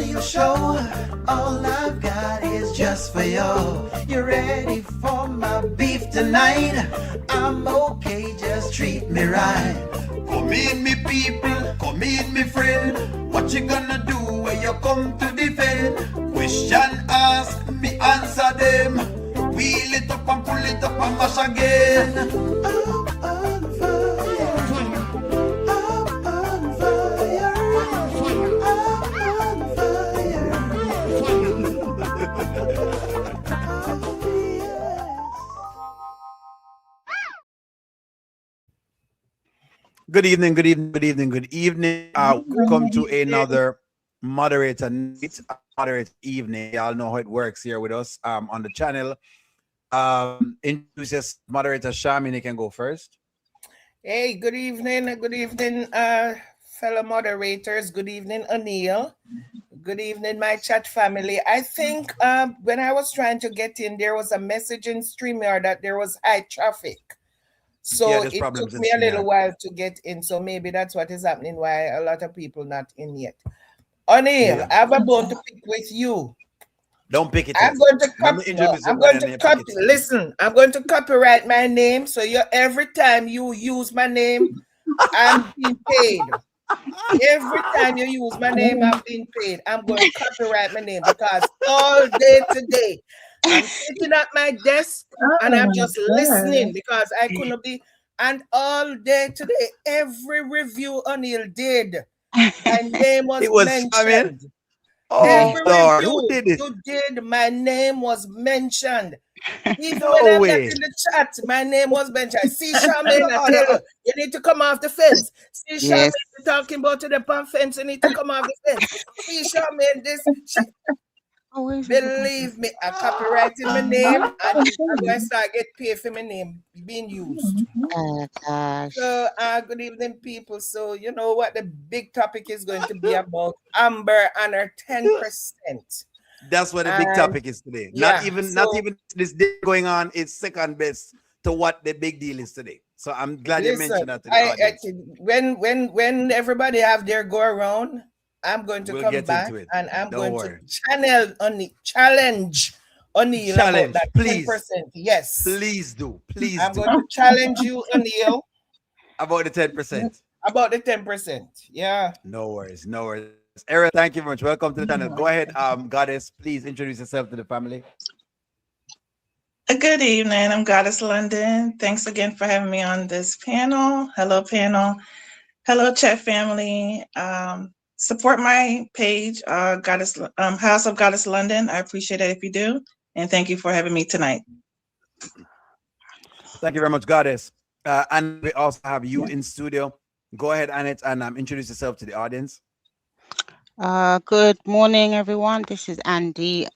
your show. All I've got is just for you. You ready for my beef tonight? I'm okay, just treat me right. Come in, me people, come in, me friend. What you gonna do when you come to defend? Question ask, me answer them. Wheel it up and pull it up and mash again. I'm on fire. I'm on fire. I'm on fire. Oh, yes. Good evening, good evening, good evening, good evening. Welcome to another moderator night, moderator evening. Y'all know how it works here with us on the channel. Introduce moderator Shami, you can go first. Hey, good evening, fellow moderators. Good evening, O'Neill. Good evening, my chat family. I think when I was trying to get in, there was a message in StreamYard that there was high traffic. So it took me a little while to get in. So maybe that's what is happening, why a lot of people not in yet. O'Neill, I have a bone to pick with you. Don't pick it. I'm going to listen, I'm going to copyright my name. So every time you use my name, I'm being paid. Every time you use my name, I'm being paid. I'm going to copyright my name because all day today, I'm sitting at my desk and I'm just listening because I couldn't be. And all day today, every review O'Neill did, my name was mentioned. Oh, Lord. Who did it? You did. My name was mentioned. Even when I'm not in the chat, my name was mentioned. See, Charmaine, I tell you, you need to come off the fence. See, Charmaine, you're talking about to the pump fence, you need to come off the fence. See, Charmaine, this. Believe me, I copyrighted my name and I'm going to start get paid for my name being used. Oh, gosh. So, good evening, people. So, you know what the big topic is going to be about? Amber and her 10%. That's what the big topic is today. Yeah, not even this day going on. It's second best to what the big deal is today. So I'm glad you mentioned that to the audience. When everybody have their go around, I'm going to come back and I'm going to challenge O'Neill about that 10%. Yes. Please do. Please I'm going to challenge you, O'Neill. About the 10%. About the 10%. Yeah. No worries. No worries. Eric, thank you very much. Welcome to the channel. Go ahead, Goddess. Please introduce yourself to the family. Good evening. I'm Goddess London. Thanks again for having me on this panel. Hello, panel. Hello, chat family. Support my page, Goddess House of Goddess London. I appreciate it if you do. And thank you for having me tonight. Thank you very much, Goddess. And we also have you in studio. Go ahead, Annette, and introduce yourself to the audience. Good morning, everyone. This is Andy,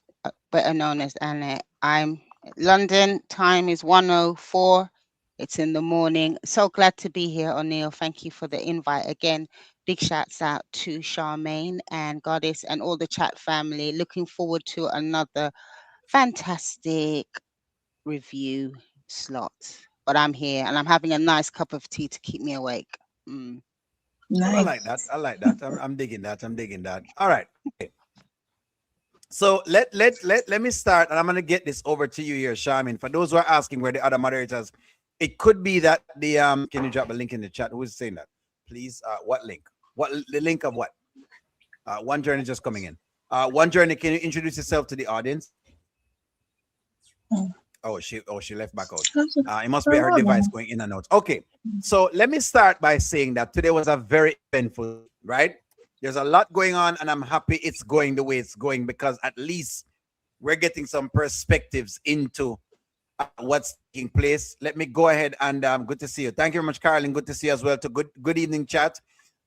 better known as Annette. I'm London. Time is 1:04. It's in the morning. So glad to be here, O'Neill. Thank you for the invite again. Big shouts out to Charmaine and Goddess and all the chat family. Looking forward to another fantastic review slot. But I'm here and I'm having a nice cup of tea to keep me awake. Nice. Well, I like that. I like that. I'm digging that. I'm digging that. All right. Okay. So let me start, and I'm gonna get this over to you here, Charmaine. For those who are asking where the other moderators, it could be that the can you drop a link in the chat? Who is saying that? Please. What link? What the link of what? One Journey just coming in. One Journey, can you introduce yourself to the audience? Oh, she left back out. It must be her device going in and out. Okay, so let me start by saying that today was a very eventful, right? There's a lot going on, and I'm happy it's going the way it's going because at least we're getting some perspectives into what's taking place. Let me go ahead and good to see you. Thank you very much, Carolyn. Good to see you as well. To good evening, chat.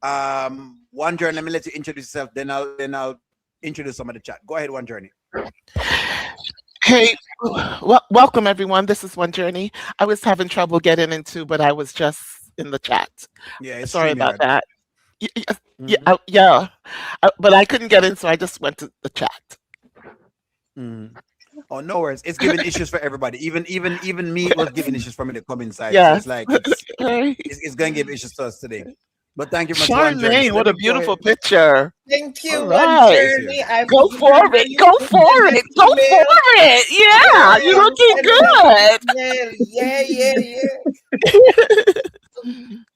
One Journey, let me let you introduce yourself. Then I'll introduce some of the chat. Go ahead, One Journey. Hey, welcome everyone. This is One Journey. I was having trouble getting into, but I was just in the chat. Yeah, sorry about that. Yeah, but I couldn't get in, so I just went to the chat. Oh, no worries. It's giving issues for everybody. Even me, it was giving issues for me to come inside. Yeah, so it's like it's going to give issues to us today. But thank you very much, One Journey. Charmaine, So what let a me go beautiful ahead. picture. Thank All you, One right. Journey. I Go was for remember it. you Go to for send that it. Go email. for it. Yeah, you're Yeah, you looking send me that good. email.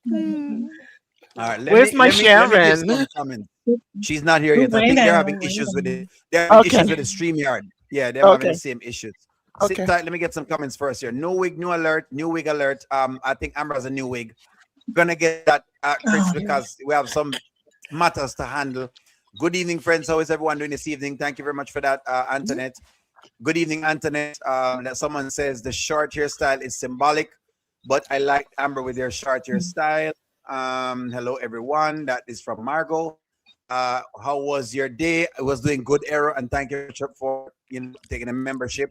Yeah. All right, Where's my let me give some Sharon? comments. She's not here We're yet. I think they're waiting. having We're issues with it. waiting. They're having Okay. issues with the StreamYard. Yeah, they're having the Okay. same issues. Sit Okay. tight. Let me get some comments first here. No wig, new alert, new wig alert. I think Amber has a new wig. Gonna get that Chris, Oh, because we have some matters to handle. Good evening, friends. How is everyone doing this evening? Thank you very much for that, Antoinette. Good evening, Antoinette. That someone says the short hairstyle is symbolic, but I like Amber with your short hairstyle. Hello, everyone. That is from Margot. How was your day? I was doing good, Arrow, and thank you for taking a membership.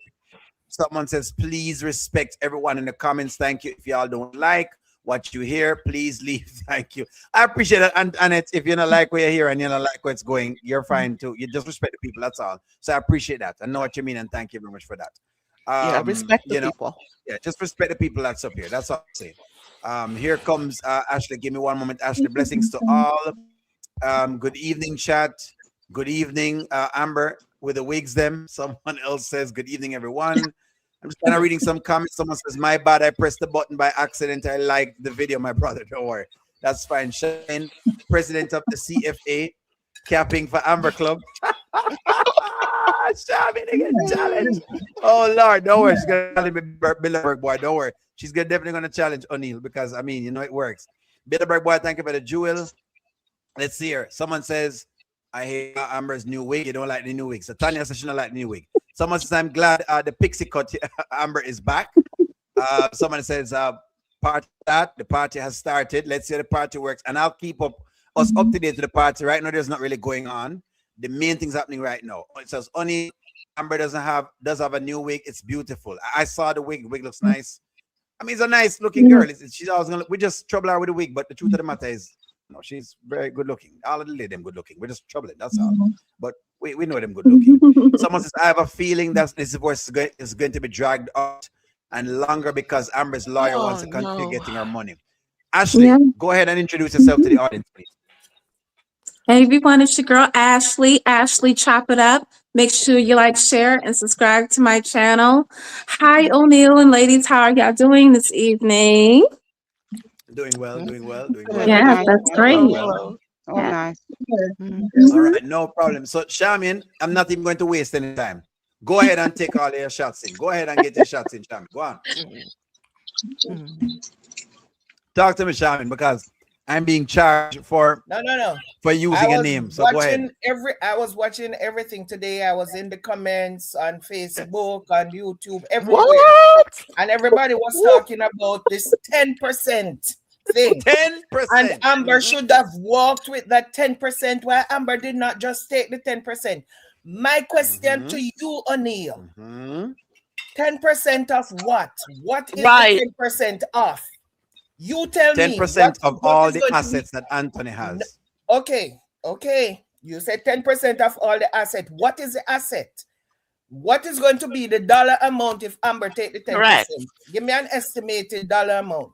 Someone says, please respect everyone in the comments. Thank you. If y'all don't like what you hear, please leave. Thank you. I appreciate it. And Annette, if you don't like what you hear and you don't like where it's going, you're fine too. You just respect the people. That's all. So I appreciate that. I know what you mean, and thank you very much for that. Yeah, respect the people. Yeah, just respect the people that's up here. That's all I'm saying. Here comes Ashley. Give me one moment, Ashley. Blessings to all. Good evening, chat. Good evening, Amber with the wigs. Them. Someone else says, good evening, everyone. I'm just kind of reading some comments. Someone says, my bad, I pressed the button by accident. I liked the video, my brother. Don't worry. That's fine. Shane, president of the CFA, capping for Amber Club. Shabby, they get challenged. Oh Lord, don't worry. She's gonna challenge Bilderberg boy. Don't worry. She's definitely gonna challenge O'Neill, because I mean, you know, it works. Bilderberg boy, thank you for the jewel. Let's see here. Someone says, I hate Amber's new wig. You don't like the new wig. So Tanya says she don't like the new wig. Someone says, I'm glad the pixie cut Amber is back. Someone says, part that the party has started. Let's see how the party works. And I'll keep us up to date to the party. Right now, there's not really going on. The main thing's happening right now. It says only Amber does have a new wig. It's beautiful. I saw the wig. The wig looks nice. I mean, it's a nice looking girl. She's always gonna. We just trouble her with the wig. But the truth of the matter is, no, she's very good looking. All of the ladies good looking. We're just troubling. That's all. But we know them good looking. Someone says, I have a feeling that this divorce is going to be dragged out and longer because Amber's lawyer wants to continue getting her money. Ashley, go ahead and introduce yourself to the audience, please. Hey everyone, it's your girl Ashley. Ashley, chop it up. Make sure you like, share, and subscribe to my channel. Hi, O'Neill and ladies. How are y'all doing this evening? Doing well. Yeah, that's great. Hello. Oh, Yeah. nice. All right, no problem. So, Shamin, I'm not even going to waste any time. Go ahead and take all your shots in. Go ahead and get your shots in, Shamin. Go on. Talk to me, Shamin, because I'm being charged for for using a name. So go ahead. I was watching everything today. I was in the comments on Facebook, on YouTube, everywhere. What? And everybody was talking about this 10% thing. 10%. And Amber should have walked with that 10%. Why Amber did not just take the 10%? My question to you, O'Neill. 10% of what? What is the 10% off? You tell 10% me. 10% of all the assets that Anthony has. Okay. You said 10% of all the asset. What is the asset? What is going to be the dollar amount if Amber take the 10%? Correct. Give me an estimated dollar amount.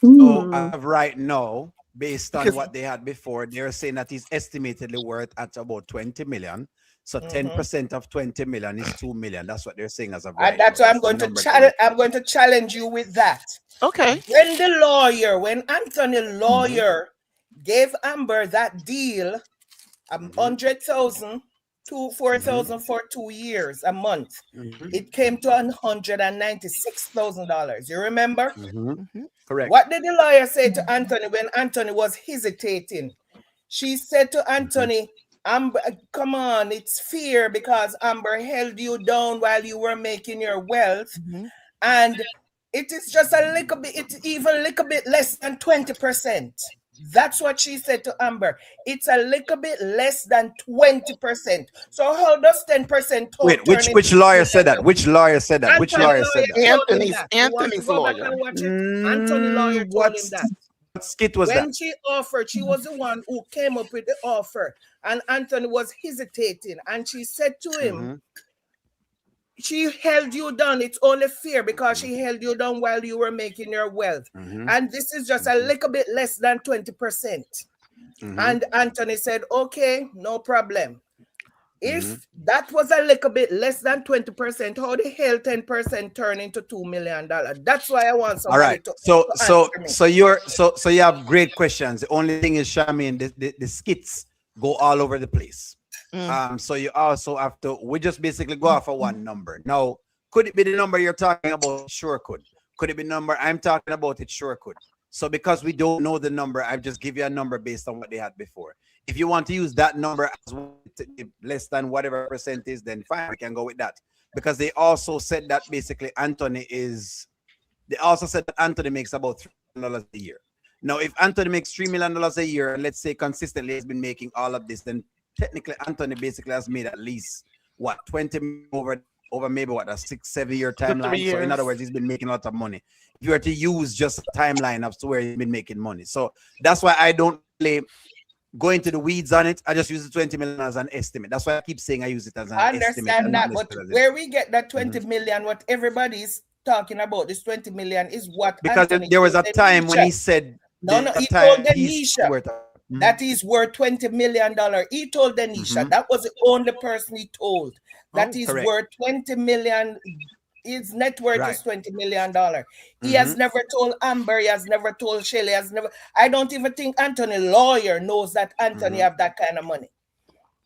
So as of right now, based on what they had before, they're saying that he's estimatedly worth at about 20 million. So 10% of 20 million is 2 million. That's what they're saying as of right now. That's why I'm going to challenge. I'm going to challenge you with that. Okay. When Anthony lawyer gave Amber that deal, 100,000 to 4,000 for 2 years a month, it came to $196,000. You remember? Correct. What did the lawyer say to Anthony when Anthony was hesitating? She said to Anthony, Amber, come on, it's fear because Amber held you down while you were making your wealth. And it is just a little bit, it's even a little bit less than 20%. That's what she said to Amber. It's a little bit less than 20%. So how does 10%? Wait, which lawyer said that? Which lawyer said that? Which lawyer said Anthony's that? lawyer. Anthony lawyer told him that. What skit was that? When she offered, she was the one who came up with the offer, and Anthony was hesitating, and she said to him, she held you down. It's only fair because she held you down while you were making your wealth. And this is just a little bit less than 20%. And Anthony said, okay, no problem. If that was a little bit less than 20%, how the hell 10% turn into $2 million? That's why I want somebody All right. to So you have great questions. The only thing is, Charmaine, the skits go all over the place. So you also have to, we just basically go off of one number. Now, could it be the number you're talking about? Sure could. Could it be the number I'm talking about? It sure could. So because we don't know the number, I've just give you a number based on what they had before. If you want to use that number as less than whatever percent is, then fine, we can go with that. Because they also said that basically they also said that Anthony makes about $3 million a year. Now, if Anthony makes $3 million a year, and let's say consistently has been making all of this, then technically Anthony basically has made at least what 20 over maybe what a 6-7 year timeline. So in other words, he's been making a lot of money. If you were to use just a timeline of where he's been making money, so that's why I don't really go into the weeds on it. I just use the 20 million as an estimate. That's why I keep saying I use it as an estimate. I understand that, but where we get that 20 million, what everybody's talking about, this 20 million is what because Anthony there was a time when he said he told Denisha that he's worth $20 million. He told Denisha that was the only person he told that he's worth 20 million. His net worth is $20 million. He has never told Amber, he has never told Shelly, I don't even think Anthony lawyer knows that Anthony have that kind of money.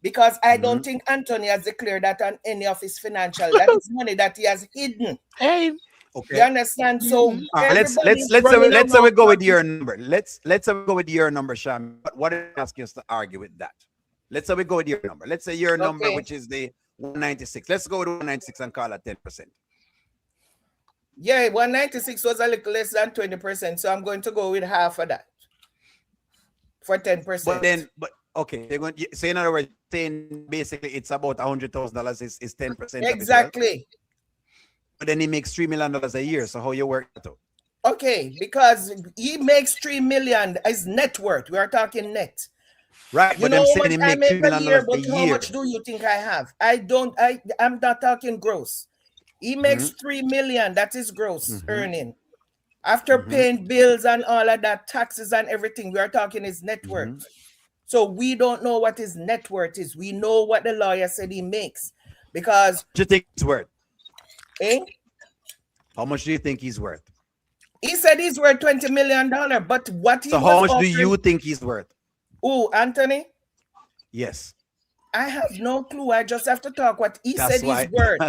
Because I don't think Anthony has declared that on any of his financial. That is money that he has hidden. Okay. You understand? So let's say we go with your number. Let's say we go with your number, Sham. But what did I ask you to argue with that? Let's say we go with your number. Let's say your number, which is the 196. Let's go with 196 and call it 10%. Yeah, 196 was a little less than 20%, so I'm going to go with half of that for 10%. Okay, they're going. So in other words, saying basically it's about $100,000 is 10%. Exactly. But then he makes $3 million a year. So how you work that out? Okay, because he makes $3 million as net worth. We are talking net. Right, you but I'm saying he makes $3 million a year. But how much do you think I have? I'm not talking gross. He makes $3 million. That is gross earning. After paying bills and all of that, taxes and everything, we are talking his net worth. So we don't know what his net worth is. We know what the lawyer said he makes. Because what do you think he's worth? How much do you think he's worth? He said he's worth $20 million. But what he So how much do you think he's worth? Oh, Anthony? Yes. I have no clue. I just have to talk what he said he's worth.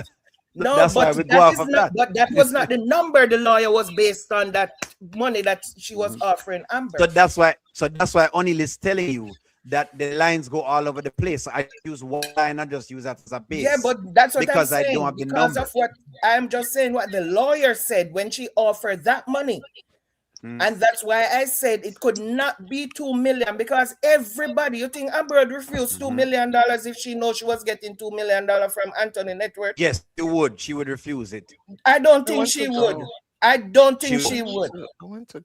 No, that's why we go off of that. But that was not the number the lawyer was based on, that money that she was offering Amber. So that's why O'Neil is telling you that the lines go all over the place. So I use one line and just use that as a base. Yeah, but that's what because I'm saying. I don't have the because number. Of what I'm just saying what the lawyer said when she offered that money. And that's why I said it could not be $2 million, because everybody, you think Amber would refuse $2 million if she knows she was getting $2 million from Anthony Network? Yes, she would. She would refuse it. I don't think she would. I don't think she would.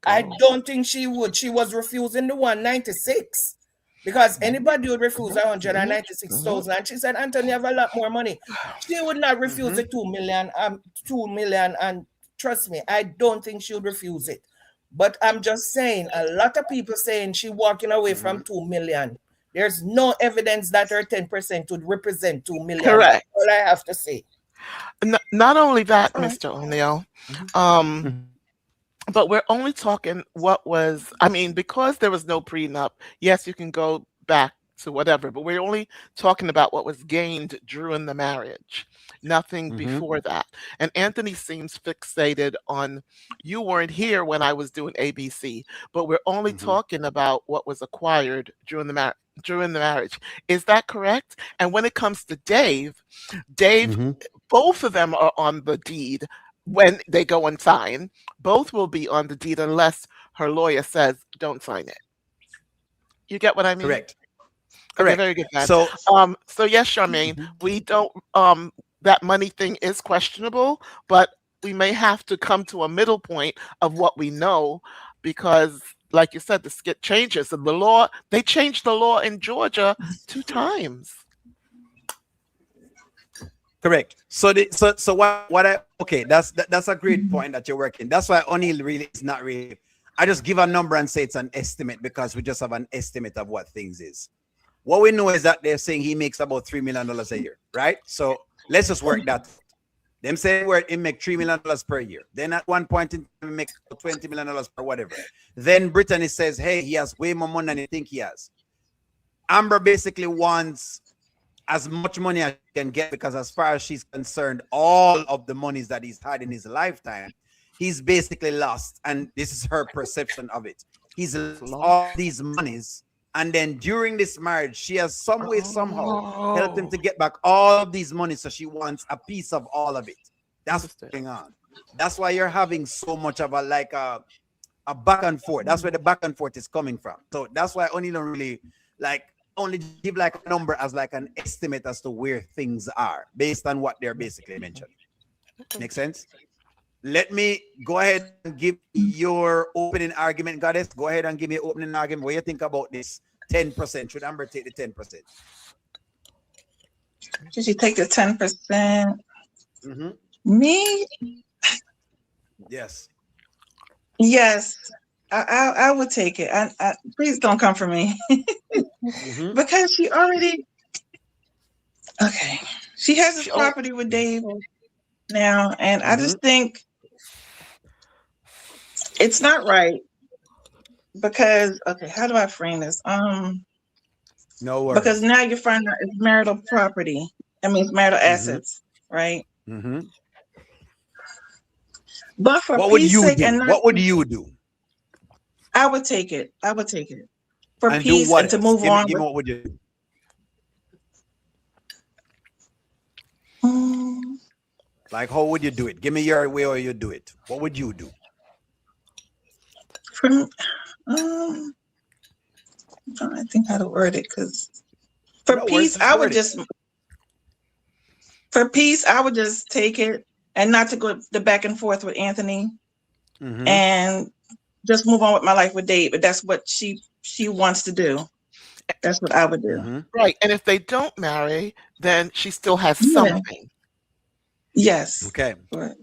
I don't think she would. She was refusing the 196 because anybody would refuse 196,000. And she said, Anthony, have a lot more money. She would not refuse the 2 million. 2 million, and trust me, I don't think she would refuse it. But I'm just saying, a lot of people saying she walking away from 2 million. There's no evidence that her 10% would represent 2 million. Correct. That's all I have to say. Not only that, Mr. O'Neill, but we're only talking what was, because there was no prenup, yes, you can go back to whatever, but we're only talking about what was gained during the marriage, nothing before that. And Anthony seems fixated on, you weren't here when I was doing ABC, but we're only talking about what was acquired during the marriage. Is that correct? And when it comes to Dave, both of them are on the deed when they go and sign. Both will be on the deed unless her lawyer says don't sign it. You get what I mean? Correct. Okay, very good. So yes, Charmaine, we don't. That money thing is questionable, but we may have to come to a middle point of what we know, because, like you said, the skit changes, and the law. They changed the law in Georgia 2 times. Correct. So what I okay, that's a great point that you're working. That's why O'Neill really is not really. I just give a number and say it's an estimate because we just have an estimate of what things is. What we know is that they're saying he makes about $3 million a year, right? So let's just work that. Them say where he make $3 million per year. Then at one point in time, he make $20 million per whatever. Then Brittany says, hey, he has way more money than you think he has. Amber basically wants as much money as she can get because as far as she's concerned, all of the monies that he's had in his lifetime, he's basically lost. And this is her perception of it. He's lost all these monies. And then during this marriage, she has some way, somehow helped him to get back all of these money. So she wants a piece of all of it. That's what's going on. That's why you're having so much of a back and forth. That's where the back and forth is coming from. So that's why I only don't really only give like a number as like an estimate as to where things are based on what they're basically mentioning. Make sense? Let me go ahead and give your opening argument, Goddess. Go ahead and give me an opening argument. What do you think about this 10%? Should Amber take the 10%? Should she take the 10%? Mm-hmm. Me? Yes. Yes. I would take it. I please don't come for me. Mm-hmm. Because she already she has this property with Dave now, and I just think it's not right because how do I frame this? No worries. Because now you're finding out it's marital property. I mean, it's marital assets, right? Mm-hmm. But for what would peace you sake, do? and What would you do? I would take it. I would take it for and peace and to move on. Give me what would you do? Like, how would you do it? Give me your way or you do it. What would you do? I'm trying to think how to word it, because for peace, I would just take it and not to go the back and forth with Anthony and just move on with my life with Dave. But that's what she wants to do. That's what I would do. Right. And if they don't marry, then she still has something. Yes. Okay. But,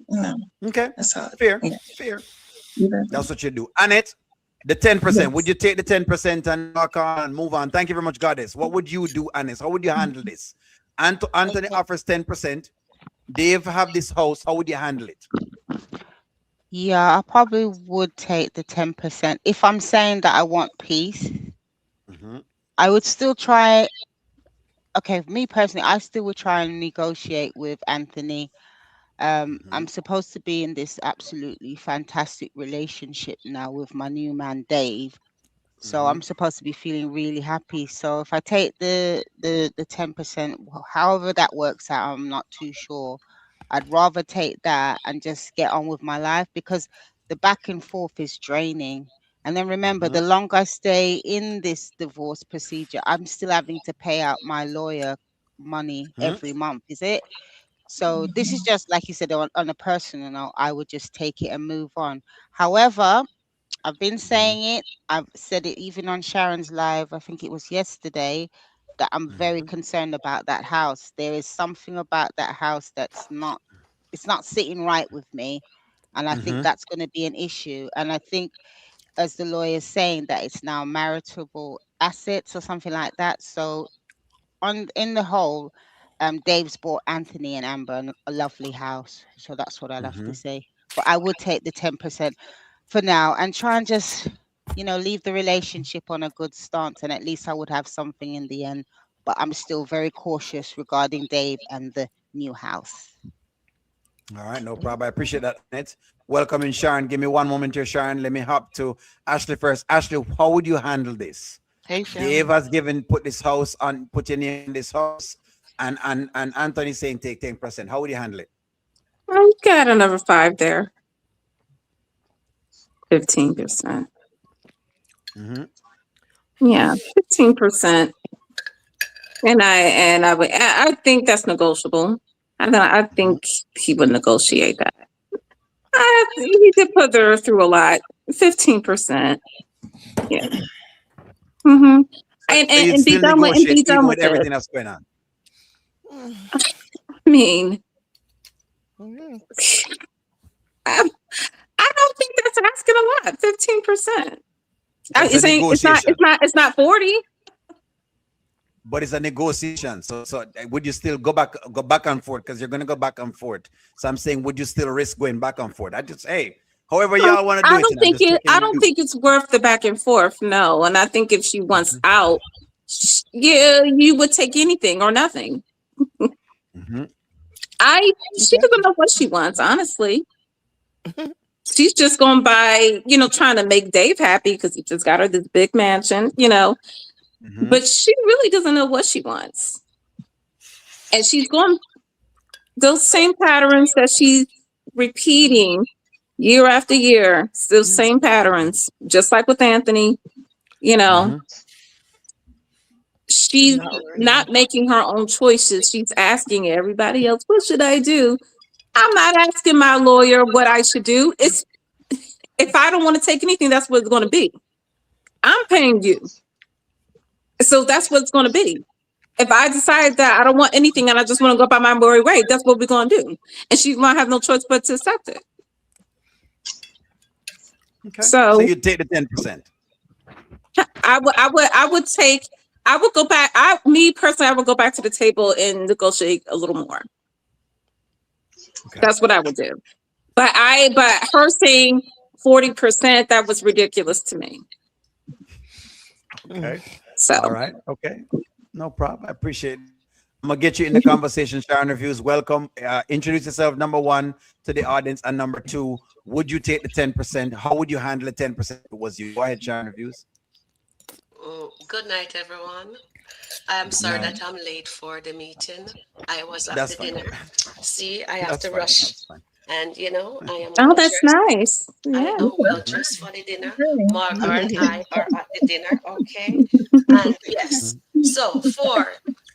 okay. That's how fair. Yeah. Fair. Yeah. That's what you do. Annette, the 10%. Yes. Would you take the 10% and walk on and move on? Thank you very much, Goddess. What would you do, Annette? How would you handle this? Anthony offers 10%. Dave have this house. How would you handle it? Yeah, I probably would take the 10%. If I'm saying that I want peace, I would still try. Okay, for me personally, I still would try and negotiate with Anthony. I'm supposed to be in this absolutely fantastic relationship now with my new man, Dave. So I'm supposed to be feeling really happy. So if I take the 10%, however that works out, I'm not too sure. I'd rather take that and just get on with my life, because the back and forth is draining. And then remember, the longer I stay in this divorce procedure, I'm still having to pay out my lawyer money every month, is it? So this is just, like you said, on a personal note, I would just take it and move on. However, I've been saying it. I've said it even on Sharon's live. I think it was yesterday, that I'm very concerned about that house. There is something about that house it's not sitting right with me. And I think that's going to be an issue. And I think, as the lawyer is saying, that it's now maritable assets or something like that. So in the whole, Dave's bought Anthony and Amber a lovely house. So that's what I'd have to say. But I would take the 10% for now and try and just, leave the relationship on a good stance. And at least I would have something in the end. But I'm still very cautious regarding Dave and the new house. All right, no problem. I appreciate that, Annette. Welcome in, Sharon. Give me one moment here, Sharon. Let me hop to Ashley first. Ashley, how would you handle this? Hey, Sharon. Dave has put your name in this house, and Anthony's saying take 10%. How would you handle it? I got another 5 there. 15%. Yeah, 15%. And I think that's negotiable. I think he would negotiate that. He did put her through a lot. 15%. Yeah. And be done with everything it. that's going on. I mean, Mhm. I, I don't think that's asking a lot. 15%. It's a It's saying negotiation, it's not 40. but it's a negotiation. So would you still go back and forth? Because you're gonna go back and forth. So I'm saying, would you still risk going back and forth? I just, hey, however y'all want to do it, and I'm just checking I with don't you. think it's worth the back and forth. No, and I think if she wants Mhm, out, yeah, you would take anything or nothing. mhm. She doesn't know what she wants, honestly. She's just going by, trying to make Dave happy because he just got her this big mansion. Mhm. But she really doesn't know what she wants. And she's going those same patterns that she's repeating year after year, it's those same patterns, just like with Anthony, you know, Mhm. she's Not really. not making her own choices. She's asking everybody else, what should I do? I'm not asking my lawyer what I should do. It's if I don't want to take anything, that's what it's going to be. I'm paying you. So that's what it's going to be. If I decide that I don't want anything and I just want to go by my merry way, that's what we're going to do. And she might have no choice but to accept it. Okay. So So you take the 10%. I would go back. Me personally, I would go back to the table and negotiate a little more. Okay. That's what I would do. But her saying 40%, that was ridiculous to me. Okay. So All right. Okay. No problem. I appreciate it. I'm gonna get you in the conversation, Sharon Reviews. Welcome. Introduce yourself, number one, to the audience, and number two, would you take the 10%? How would you handle the 10% if it was you? Go ahead, Sharon Reviews. Good night, everyone. I'm Good sorry night. that I'm late for the meeting. I was at That's the fine. dinner. See, I have That's to fine. rush. That's fine. And, I am oh, well that's dressed. nice. I Yeah. am well Mhm, dressed for the dinner. Okay. Marga and I are at the dinner, okay? And yes, mhm, so for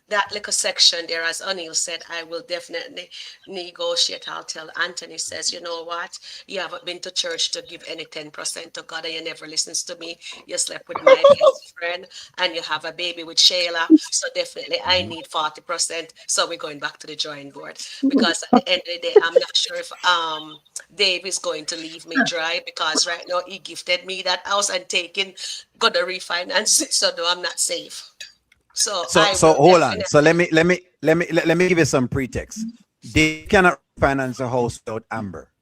that little section there, as O'Neill said, I will definitely negotiate. I'll tell Anthony says, you know what? You haven't been to church to give any 10% to God and you never listens to me. You slept with my best friend and you have a baby with Shayla. So definitely I mhm. need 40%. So we're going back to the drawing board because at the end of the day, I'm not sure if Dave is going to leave me dry because right now he gifted me that house and taking gonna refinance it. So no, I'm not safe. So So I so will hold on. So definitely. let me give you some pretext. Dave cannot finance a house without Amber.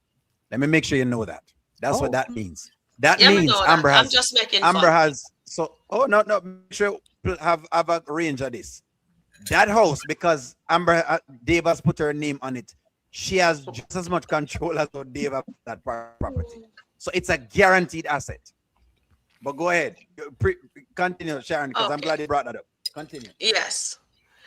Let me make sure you know that. That's what Oh, that means. That Yeah, me means know that. I'm just making Amber fun. has so oh no, make sure people have a range of this. That house, because Amber Dave has put her name on it, she has just as much control as what Dave has that property. So it's a guaranteed asset. But go ahead. Continue, Sharon, because I'm Okay. glad you brought that up. Continue. Yes.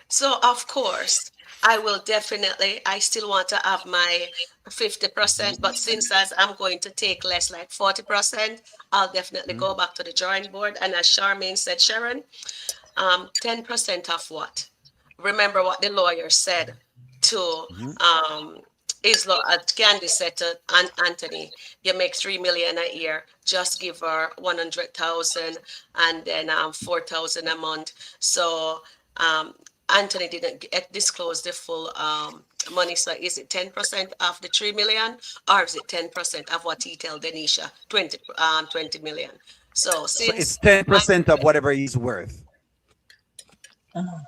So of course, I will definitely. I still want to have my 50%, but since as I'm going to take less, like 40%, I'll definitely Mhm, go back to the drawing board. And as Charmaine said, Sharon, 10% of what? Remember what the lawyer said to mhm. Candy said to Anthony, you make 3 million a year, just give her 100,000 and then 4,000 a month. So um Anthony didn't disclose the full money. So is it 10% of the 3 million or is it 10% of what he told Denisha? 20 million. So So it's since my 10% of whatever he's worth.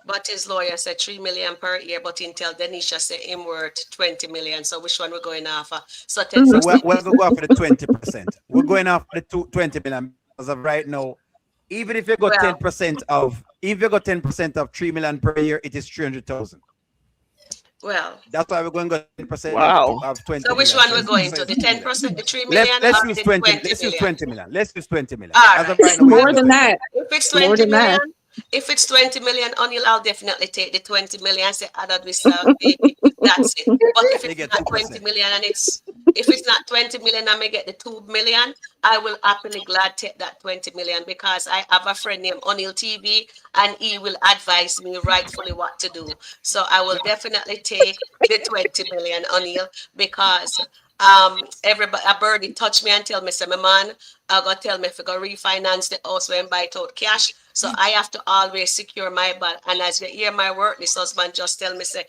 but his lawyer said 3 million per year, but Intel Denisha said him worth 20 million. So which one we're going after? So ten So we're, percent. we're going to go after the 20%. We're going after the 20 million as of right now. Even if you got Well, 10% of, if you got 10% of 3 million per year, it is 300,000. well. That's why we're going to go 10% wow. of 20 So which million. one So we're it's, going so to? it's The 2 million. 10%, the 3 Let's million, let's or use the 20. 20 Let's use million? 20 million. Let's use 20 million. All As of right. right now, we're More using than 20 that. million. If it's More 20 than that. million, if it's 20 million, only I'll definitely take the 20 million and say, add with baby. That's it. But if You it's get not 20 2%. million and if it's not 20 million, I may get the 2 million. I will happily glad take that 20 million because I have a friend named O'Neill TV and he will advise me rightfully what to do. So I will definitely take the 20 million, O'Neill, because everybody a birdie touch me and tell me, say, my man, I gotta tell me if I go refinance the house when buy it out cash. So I have to always secure my bag. And as you hear my work, this husband just tell me, say,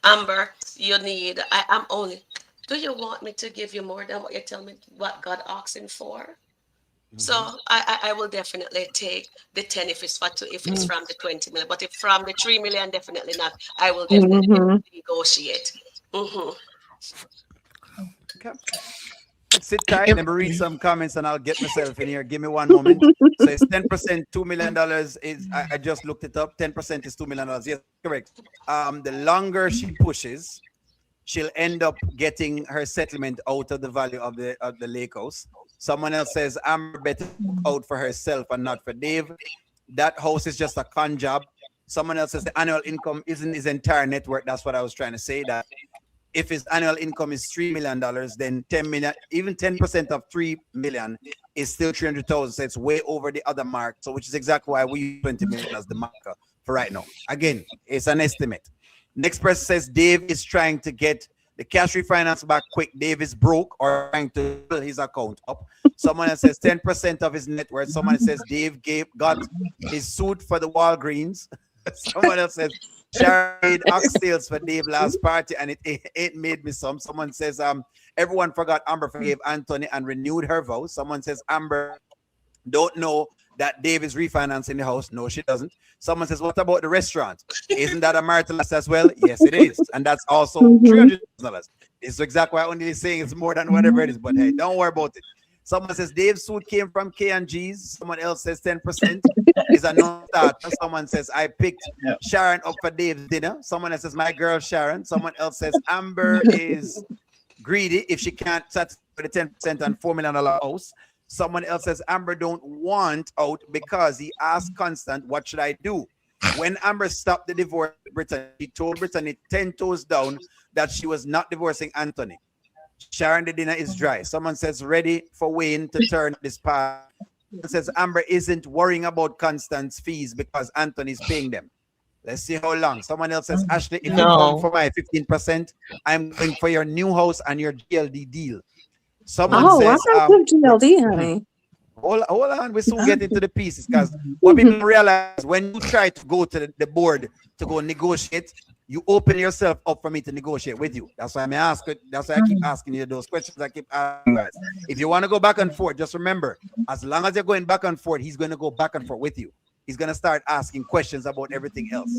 Amber, you need, I'm only, do you want me to give you more than what you tell me, what God asking for? So I will definitely take the 10 if it's if it's from the 20 million. But if from the 3 million, definitely not. I will definitely negotiate. Okay. Sit tight. Let me read some comments and I'll get myself in here. Give me one moment. So it's 10%, $2 million is, I just looked it up. 10% is $2 million. Yes, correct. The longer she pushes, she'll end up getting her settlement out of the value of the lake house. Someone else says Amber better look out for herself and not for Dave. That house is just a con job. Someone else says the annual income isn't his entire net worth. That's what I was trying to say. That if his annual income is $3 million, then 10 million, even 10% of 3 million is still 300,000. So it's way over the other mark. So which is exactly why we use 20 million as the marker for right now. Again, it's an estimate. Next person says Dave is trying to get the cash refinance back quick. Dave is broke or trying to build his account up. Someone else says 10% of his net worth. Someone says Dave got his suit for the Walgreens. Someone else says Sharon made oxtails for Dave last party and it made me some. Someone says everyone forgot Amber forgave Anthony and renewed her vow. Someone says Amber don't know that Dave is refinancing the house. No, she doesn't. Someone says, what about the restaurant? Isn't that a marital asset as well? Yes, it is. And that's also $300. It's exactly why only saying it's more than whatever it is. But hey, don't worry about it. Someone says Dave's suit came from K&G's. Someone else says 10% is a non-starter. Someone says I picked Sharon up for Dave's dinner. Someone else says my girl Sharon. Someone else says Amber is greedy if she can't satisfy the 10% and $4 million house. Someone else says Amber don't want out because he asked Constant, what should I do? When Amber stopped the divorce with Brittany, she told Brittany 10 toes down that she was not divorcing Anthony. Sharon, the dinner is dry. Someone says ready for Wayne to turn this part. Someone says Amber isn't worrying about Constant's fees because Anthony's paying them. Let's see how long. Someone else says, Ashley, if you come for my 15%, I'm going for your new house and your GLD deal. Someone says, I thought GLD, honey. Hold on, we soon get into the pieces because what people realize when you try to go to the board to go negotiate, you open yourself up for me to negotiate with you. That's why that's why I keep asking you those questions. I keep asking you guys. If you want to go back and forth, just remember, as long as you're going back and forth, he's going to go back and forth with you. He's going to start asking questions about everything else.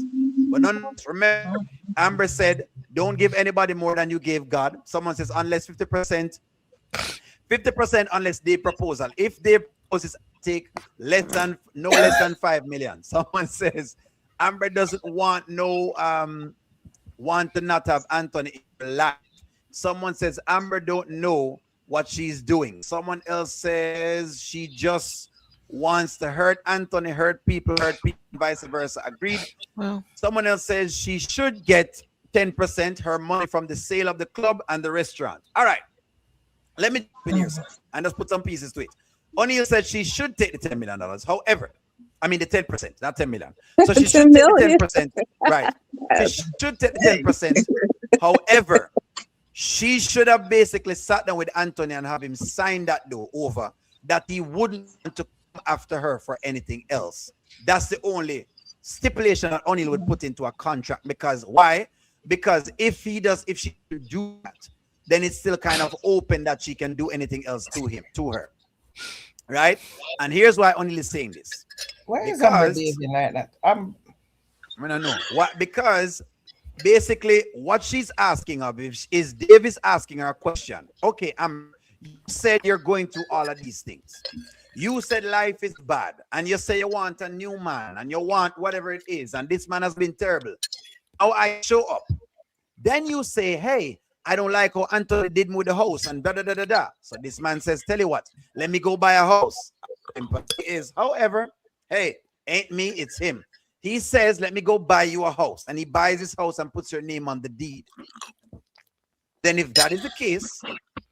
But nonetheless, remember, Amber said, don't give anybody more than you gave God. Someone says, unless 50% unless they proposal. If they proposes, take no less than 5 million. Someone says Amber doesn't want want to not have Anthony in her life. Someone says Amber don't know what she's doing. Someone else says she just wants to hurt Anthony, hurt people, vice versa. Agreed. Well, someone else says she should get 10% her money from the sale of the club and the restaurant. All right. Let me jump in here, sir, and just put some pieces to it. O'Neill said she should take the $10 million. However, I mean the 10%, not 10 million. So she should take the 10%. Right. She should take the 10%. However, she should have basically sat down with Anthony and have him sign that door over that he wouldn't want to come after her for anything else. That's the only stipulation that O'Neill would put into a contract. Because why? Because if she do that, then it's still kind of open that she can do anything else to her. Right? And here's why O'Neill is saying this. Why is Amber behaving like that? I don't know. What? Because basically what she's asking of is Davis asking her a question. Okay, you said you're going through all of these things. You said life is bad, and you say you want a new man, and you want whatever it is, and this man has been terrible. How I show up. Then you say, hey, I don't like how Anthony did with the house and da. So this man says, tell you what, let me go buy a house. However, hey, ain't me, it's him. He says, let me go buy you a house. And he buys his house and puts your name on the deed. Then if that is the case,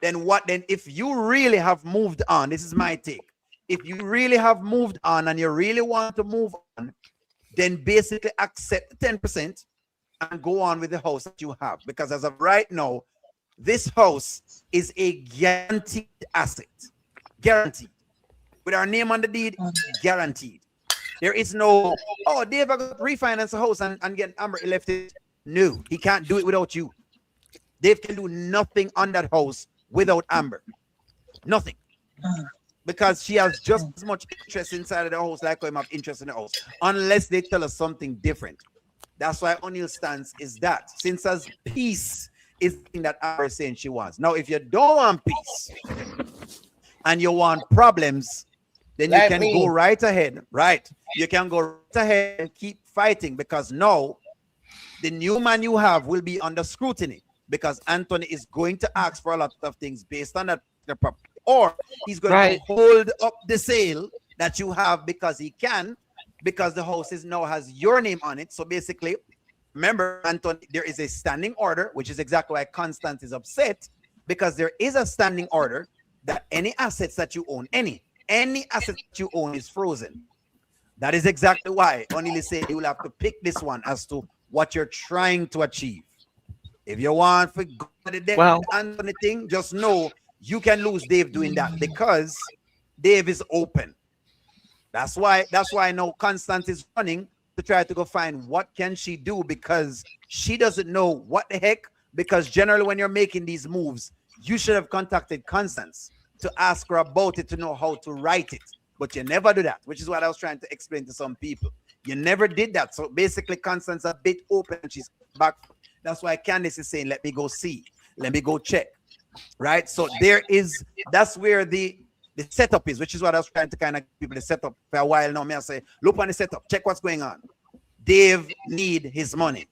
then what? Then if you really have moved on, this is my take. If you really have moved on and you really want to move on, then basically accept 10% and go on with the house that you have. Because as of right now, this house is a guaranteed asset. Guaranteed. With our name on the deed, guaranteed. There is no, oh, Dave, I got to refinance a house and get Amber left it. No, he can't do it without you. Dave can do nothing on that house without Amber. Nothing. Because she has just as much interest inside of the house like I have interest in the house. Unless they tell us something different. That's why O'Neill's stance is that. Since as peace is the thing that Amber is saying she wants. Now, if you don't want peace and you want problems, then you can go right ahead. Right. You can go right ahead and keep fighting, because now the new man you have will be under scrutiny, because Anthony is going to ask for a lot of things based on that property. Or he's going to hold up the sale that you have because he can, because the house now has your name on it. So basically, remember, Anthony, there is a standing order, which is exactly why Constance is upset, because there is a standing order that any assets that you own, any asset that you own is frozen. That is exactly why O'Neill is saying you will have to pick this one as to what you're trying to achieve. If you want for the Anthony thing, just know you can lose Dave doing that, because Dave is open. That's why now Constance is running to try to go find what can she do, because she doesn't know what the heck, because generally when you're making these moves, you should have contacted Constance to ask her about it, to know how to write it. But you never do that, which is what I was trying to explain to some people. You never did that. So basically Constance is a bit open and she's back. That's why Candice is saying, let me go see, let me go check. Right? So that's where the setup is, which is what I was trying to kind of give people the setup for a while now. I say, look on the setup, check what's going on. Dave need his money.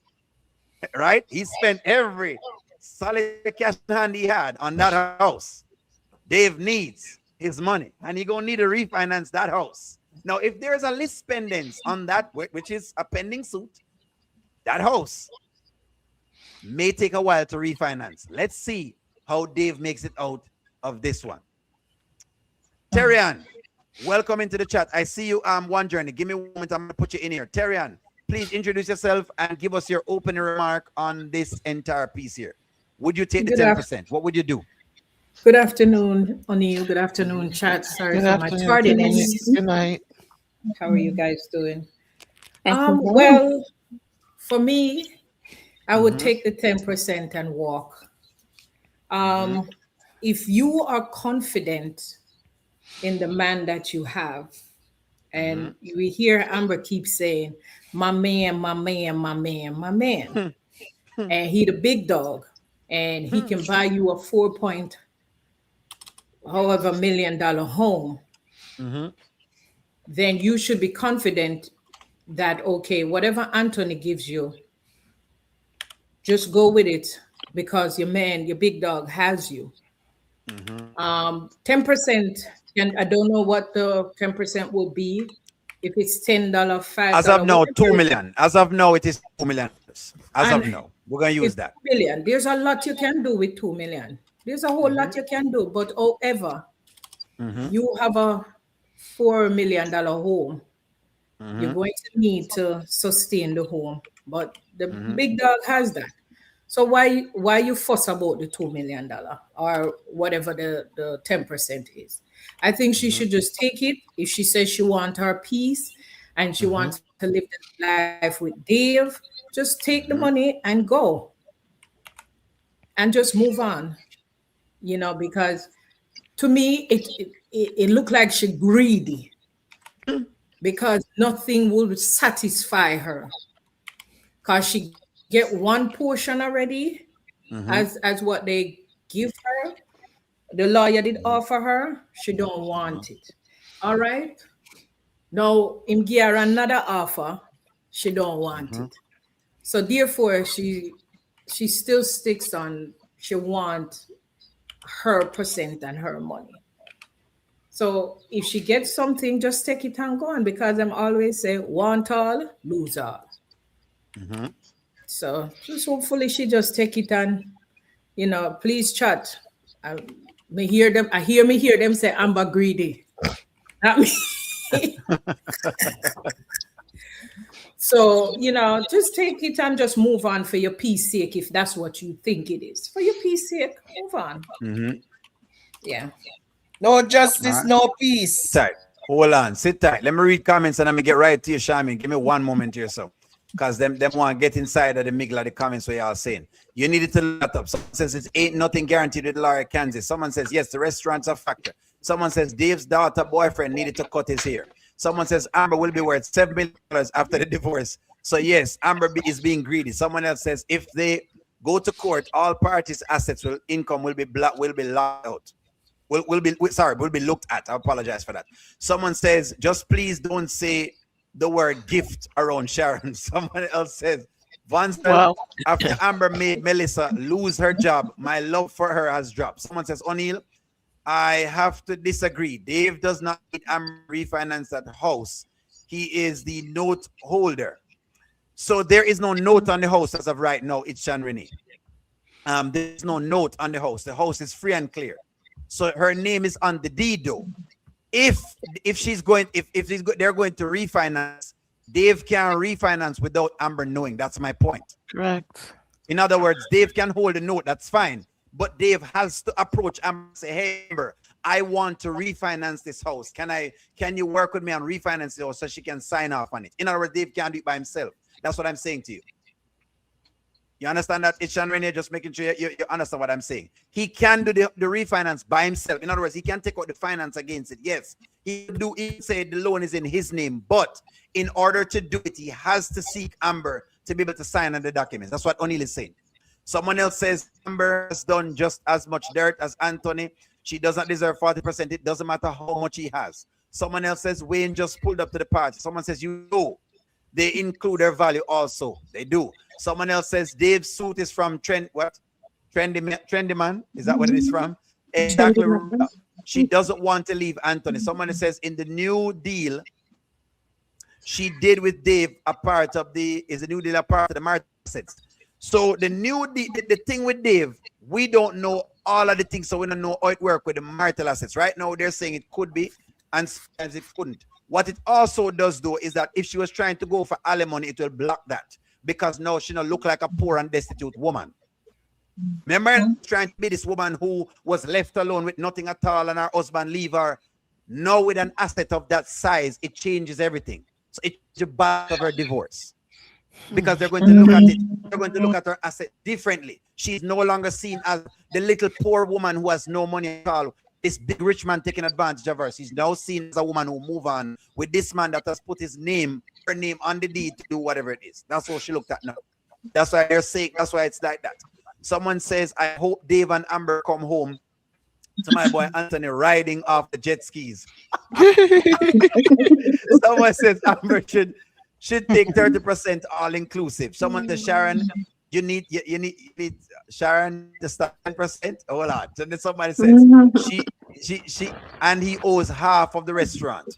Right? He spent every solid cash in hand he had on that house. Dave needs his money, and he gonna need to refinance that house. Now, if there's a list pendants on that, which is a pending suit, that house may take a while to refinance. Let's see how Dave makes it out of this one. Terrian, welcome into the chat. I see you one journey. Give me a moment, I'm gonna put you in here. Terrian, please introduce yourself and give us your opening remark on this entire piece here. Would you take the 10%? What would you do? Good afternoon, O'Neill. Good afternoon, chat. Sorry for my tardiness. Good night. How are you guys doing? Well, for me, I would take the 10% and walk. If you are confident in the man that you have, and we hear Amber keep saying, my man, my man, my man, my man. And he the big dog, and he can buy you a $4 million home, then you should be confident that, okay, whatever Anthony gives you, just go with it, because your man, your big dog has you. 10%, and I don't know what the 10% will be. If it's $10, $5. As of now, 2 million. As of now, it is 2 million. As of now, we're gonna use that. 2 million. There's a lot you can do with 2 million. There's a whole lot you can do, but however, you have a $4 million home. You're going to need to sustain the home, but the big dog has that. So why you fuss about the $2 million or whatever the 10% is? I think she should just take it. If she says she wants her peace and she wants to live the life with Dave, just take the money and go. And just move on. You know, because to me, it looked like she's greedy, because nothing will satisfy her. Because she get one portion already as what they give her. The lawyer did offer her. She don't want it. All right. Now, him give her another offer. She don't want it. So therefore, she still sticks on, she wants her percent and her money. So if she gets something, just take it and go on, because I'm always say, want all, lose all. So just hopefully she just take it and, you know, please chat. I hear them say Amber greedy. Not me. So, you know, just take it and just move on for your peace sake, if that's what you think it is. For your peace sake, move on. Yeah. No justice, no peace. Sorry. Hold on, sit tight. Let me read comments and I'm gonna get right to you, Shami. Give me one moment here, so. Because them want to get inside of the middle of the comments where y'all saying. You needed to look that up. Someone says it ain't nothing guaranteed with Laura Kansas. Someone says, yes, the restaurant's a factor. Someone says Dave's daughter boyfriend needed to cut his hair. Someone says Amber will be worth $7 million after the divorce. So yes, Amber is being greedy. Someone else says if they go to court, all parties' assets income will be locked out. Will be looked at. I apologize for that. Someone says, just please don't say the word gift around Sharon. Someone else says, Vansel, after Amber made Melissa lose her job, my love for her has dropped. Someone says, O'Neill, I have to disagree. Dave does not need Amber to refinance that house. He is the note holder. So there is no note on the house as of right now. It's Shan Renee. There's no note on the house. The house is free and clear. So her name is on the deed though. If they're going to refinance, Dave can refinance without Amber knowing. That's my point. Correct. In other words, Dave can hold a note. That's fine. But Dave has to approach Amber and say, hey, Amber, I want to refinance this house. Can you work with me on refinance the house so she can sign off on it? In other words, Dave can't do it by himself. That's what I'm saying to you. You understand that? It's Sean Renee, just making sure you understand what I'm saying. He can do the refinance by himself. In other words, he can take out the finance against it. Yes, he say the loan is in his name, but in order to do it, he has to seek Amber to be able to sign on the documents. That's what O'Neill is saying. Someone else says Amber has done just as much dirt as Anthony. She doesn't deserve 40%. It doesn't matter how much he has. Someone else says Wayne just pulled up to the party. Someone says you know they include their value also. They do. Someone else says Dave's suit is from Trendy Man. Is that what it is from? Exactly. She doesn't want to leave Anthony. Someone says in the new deal, she did with Dave a part of the marital assets. So the thing with Dave, we don't know all of the things, so we don't know how it works with the marital assets. Right now, they're saying it could be, and sometimes it couldn't. What it also does, though, is that if she was trying to go for alimony, it will block that. Because now she don't look like a poor and destitute woman. Remember, trying to be this woman who was left alone with nothing at all and her husband leave her. Now with an asset of that size, it changes everything. So it's the back of her divorce. Because they're going to look at it, they're going to look at her asset differently. She's no longer seen as the little poor woman who has no money at all. This big rich man taking advantage of her. She's now seen as a woman who move on with this man that has put her name on the deed to do whatever it is. That's what she looked at now. That's why they're saying, that's why it's like that. Someone says, I hope Dave and Amber come home to my boy Anthony riding off the jet skis. Someone says Amber should take 30% all inclusive. Someone says Sharon, you need Sharon to start 10%. Hold on. So then somebody says she and he owes half of the restaurant.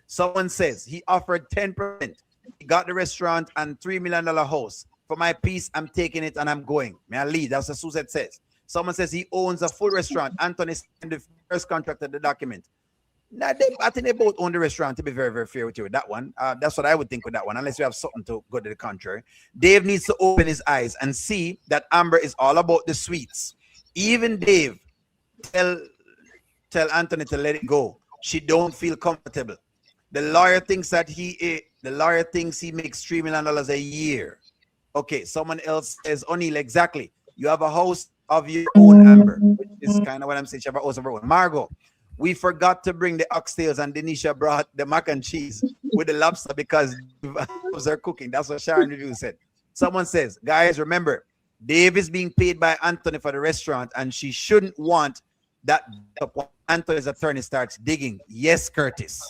Someone says he offered 10%. He got the restaurant and $3 million house. For my piece, I'm taking it and I'm going. May I lead? That's what Suzette says. Someone says he owns a full restaurant. Anthony signed the first contract of the document. Now, I think they both own the restaurant, to be very, very fair with you with that one. That's what I would think with that one, unless you have something to go to the contrary. Dave needs to open his eyes and see that Amber is all about the sweets. Even Dave tell Anthony to let it go. She don't feel comfortable. The lawyer thinks he makes $3 million a year. Okay, someone else says, O'Neill, exactly. You have a house of your own, Amber, which is kind of what I'm saying. She have a house of her own. Margot, we forgot to bring the oxtails and Denisha brought the mac and cheese with the lobster because they're cooking. That's what Sharon Review said. Someone says, guys, remember, Dave is being paid by Anthony for the restaurant and she shouldn't want that when Anthony's attorney starts digging. Yes, Curtis.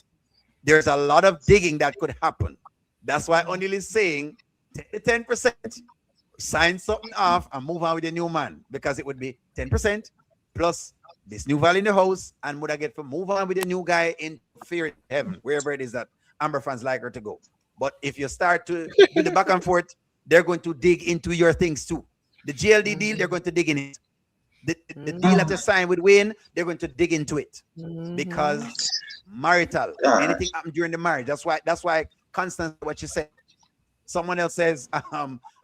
There's a lot of digging that could happen. That's why O'Neill is saying, take the 10%, sign something off and move on with the new man because it would be 10% plus this new value in the house and would I get to move on with the new guy in fear heaven, wherever it is that Amber fans like her to go. But if you start to do the back and forth, they're going to dig into your things too. The GLD deal, they're going to dig in it. The deal that you sign with Wayne, they're going to dig into it because marital, anything happened during the marriage. That's why Constance, what you said. Someone else says,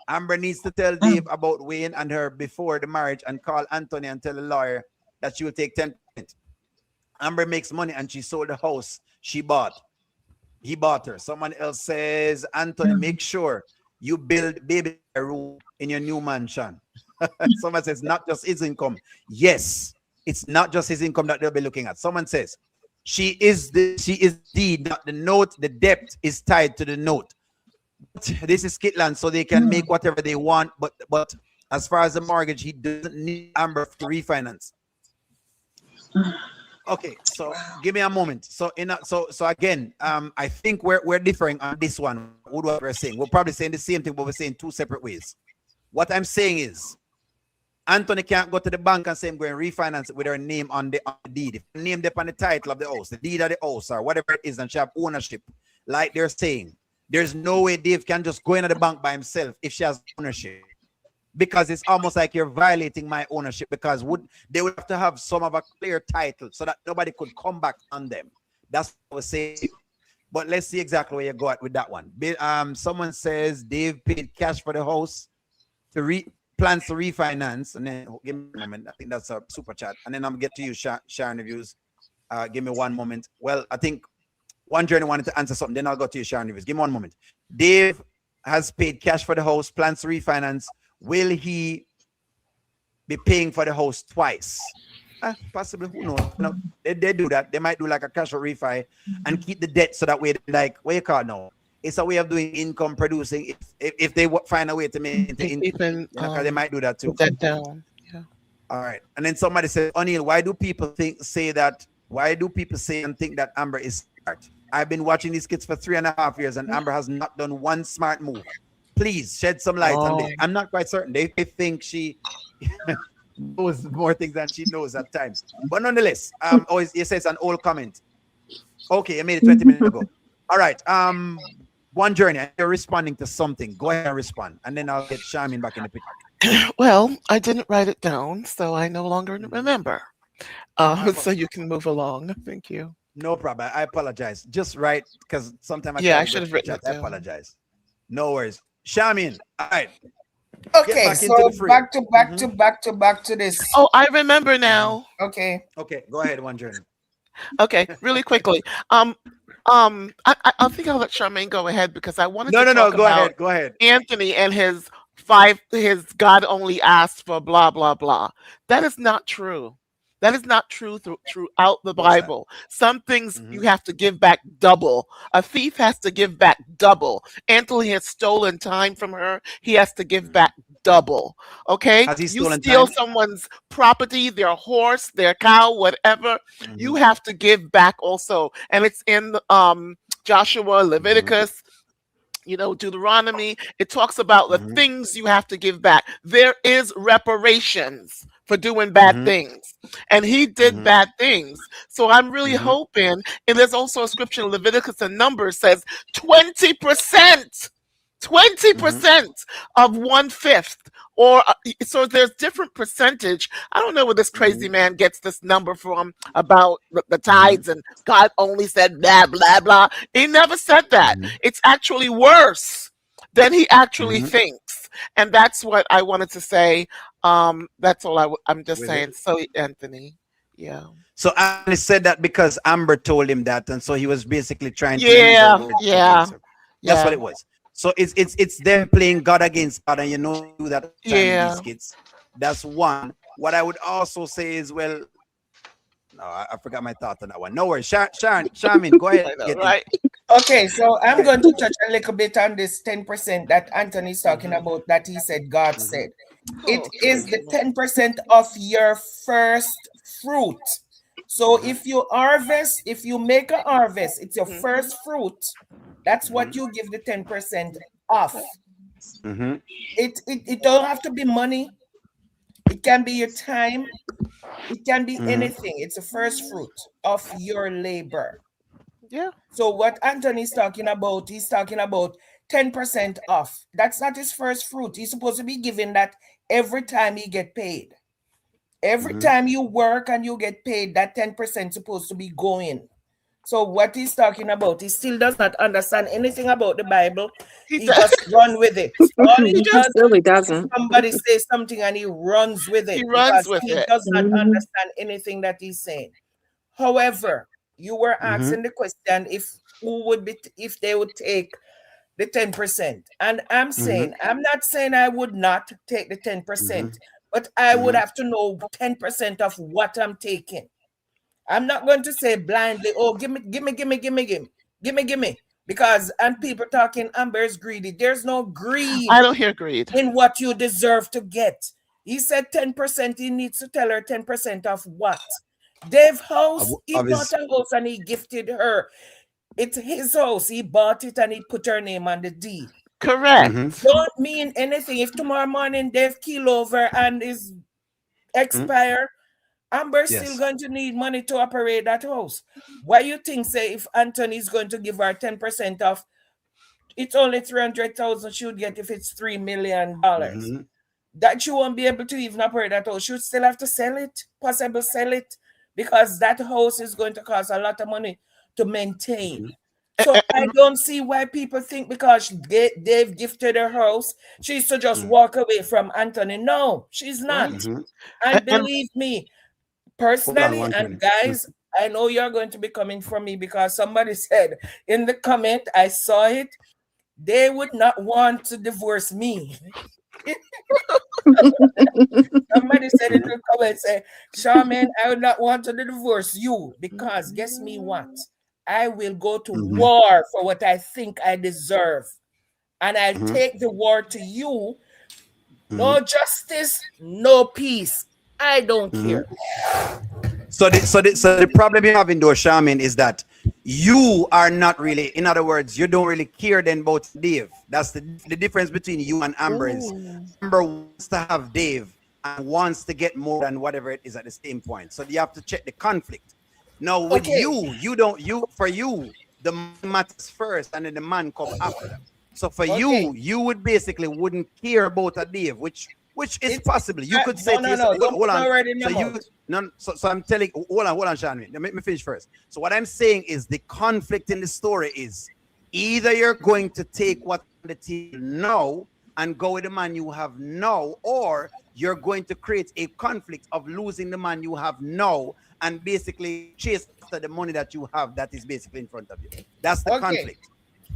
Amber needs to tell Dave about Wayne and her before the marriage and call Anthony and tell the lawyer that she will take 10%. Amber makes money and she sold the house She bought. He bought her. Someone else says, Anthony, make sure you build baby room in your new mansion. Someone says, not just his income. Yes, it's not just his income that they'll be looking at. Someone says, she is the deed, not the note. The debt is tied to the note. This is Kitland, so they can make whatever they want. But as far as the mortgage, he doesn't need Amber to refinance. Okay, so give me a moment. So again, I think we're differing on this one. What we're saying, we're probably saying the same thing, but we're saying two separate ways. What I'm saying is, Anthony can't go to the bank and say I'm going to refinance it with her name on the deed. If the name up on the title of the house, the deed of the house, or whatever it is, and she have ownership, like they're saying, there's no way Dave can just go into the bank by himself if she has ownership. Because it's almost like you're violating my ownership, because they would have to have some of a clear title so that nobody could come back on them. That's what I was saying. But let's see exactly where you go at with that one. Someone says Dave paid cash for the house plans to refinance, and then give me a moment. I think that's a super chat, and then I'm get to you, Sharon Reviews. Give me one moment. Well, I think one journey wanted to answer something. Then I'll go to you, Sharon Reviews. Give me one moment. Dave has paid cash for the house, plans to refinance. Will he be paying for the house twice? Possibly, who knows? No, they do that. They might do like a cash or refi and keep the debt so that way, like, what you call it now? It's a way of doing income producing. If they find a way to make the income, because they might do that too. That down. Yeah. All right. And then somebody said, O'Neill, why do people say that? Why do people say and think that Amber is smart? I've been watching these kids for 3.5 years, and Amber has not done one smart move. Please shed some light on this. I'm not quite certain. They think she knows more things than she knows at times. But nonetheless, it says an old comment. Okay, I made it 20 minutes ago. All right. One journey. You're responding to something. Go ahead and respond, and then I'll get Charmin back in the picture. Well, I didn't write it down, so I no longer remember. So you can move along. Thank you. No problem. I apologize. Just right, because sometimes I should have written it down. I apologize. No worries. Charmin. All right. Okay, so back to this. Oh, I remember now. Okay. Okay, go ahead, one journey. Okay, really quickly. I think I'll let Charmaine go ahead because I wanted to talk about go ahead. Anthony and his God only asked for blah blah blah. That is not true. That is not true throughout the Bible. Some things you have to give back double. A thief has to give back double. Anthony has stolen time from her. He has to give back double. Okay? Has he you stolen steal time? someone's property, their horse, their cow, whatever, you have to give back also. And it's in Joshua, Leviticus, Deuteronomy. It talks about the things you have to give back. There is reparations for doing bad things. And he did bad things. So I'm really hoping, and there's also a scripture in Leviticus and Numbers says 20%. 20% of 1/5, or so there's different percentage. I don't know where this crazy man gets this number from about the tithes and God only said blah blah blah. He never said that. It's actually worse than he actually thinks, and that's what I wanted to say. That's all I'm just saying. So Anthony, yeah. So Anthony said that because Amber told him that, and so he was basically trying to That's what it was. So it's them playing God against God, and do that these kids. That's one. What I would also say is, well, no, I forgot my thought on that one. No worries. Charmin, go ahead. Right. Okay, so I'm going to touch a little bit on this 10% that Anthony's talking about, that he said God said. It is the 10% of your first fruit. So if you make a harvest, it's your first fruit. That's what you give the 10% off. It don't have to be money. It can be your time. It can be anything. It's the first fruit of your labor. Yeah. So what Anthony's talking about, he's talking about 10% off. That's not his first fruit. He's supposed to be giving that every time he get paid. Every time you work and you get paid, that 10% supposed to be going. So what he's talking about, he still does not understand anything about the Bible. He just run with it. All he does, really doesn't. Somebody says something and he runs with it. He runs with it. He does not understand anything that he's saying. However, You were asking the question if if they would take the 10%. And I'm saying, I'm not saying I would not take the 10%, but I would have to know 10% of what I'm taking. I'm not going to say blindly, oh, give me. Because, and people talking, Amber is greedy. There's no greed I don't hear greed. in what you deserve to get. He said 10%, he needs to tell her 10% of what? Dave house, he bought a house and he gifted her. It's his house. He bought it and he put her name on the deed. Correct. Don't mean anything. If tomorrow morning Dave keel over and is expire, Amber's still going to need money to operate that house. What you think, say, if Anthony's going to give her 10% of, it's only 300,000 she would get if it's $3 million. That she won't be able to even operate that house. She would still have to sell it, possibly sell it, because that house is going to cost a lot of money to maintain. So I don't see why people think because they've gifted her house, she should just walk away from Anthony. No, she's not. And believe me, personally, and guys, I know you're going to be coming for me because somebody said in the comment, I saw it, they would not want to divorce me. Somebody said in the comment, say, Charmaine, I would not want to divorce you because guess me what? I will go to war for what I think I deserve. And I'll take the war to you. No justice, no peace. I don't care. So the problem you have in though, Charmaine, is that you are not really, in other words, you don't really care then about Dave. That's the difference between you and Amber is Amber wants to have Dave and wants to get more than whatever it is at the same point. So you have to check the conflict. Now with for you, the man matters first and then the man come after. So for you would basically wouldn't care about a Dave, which is possible. You could say hold on. So I'm telling, hold on, Shannon. Let me finish first. So what I'm saying is the conflict in the story is either you're going to take what the team know and go with the man you have now, or you're going to create a conflict of losing the man you have now and basically chase after the money that you have that is basically in front of you. That's the conflict.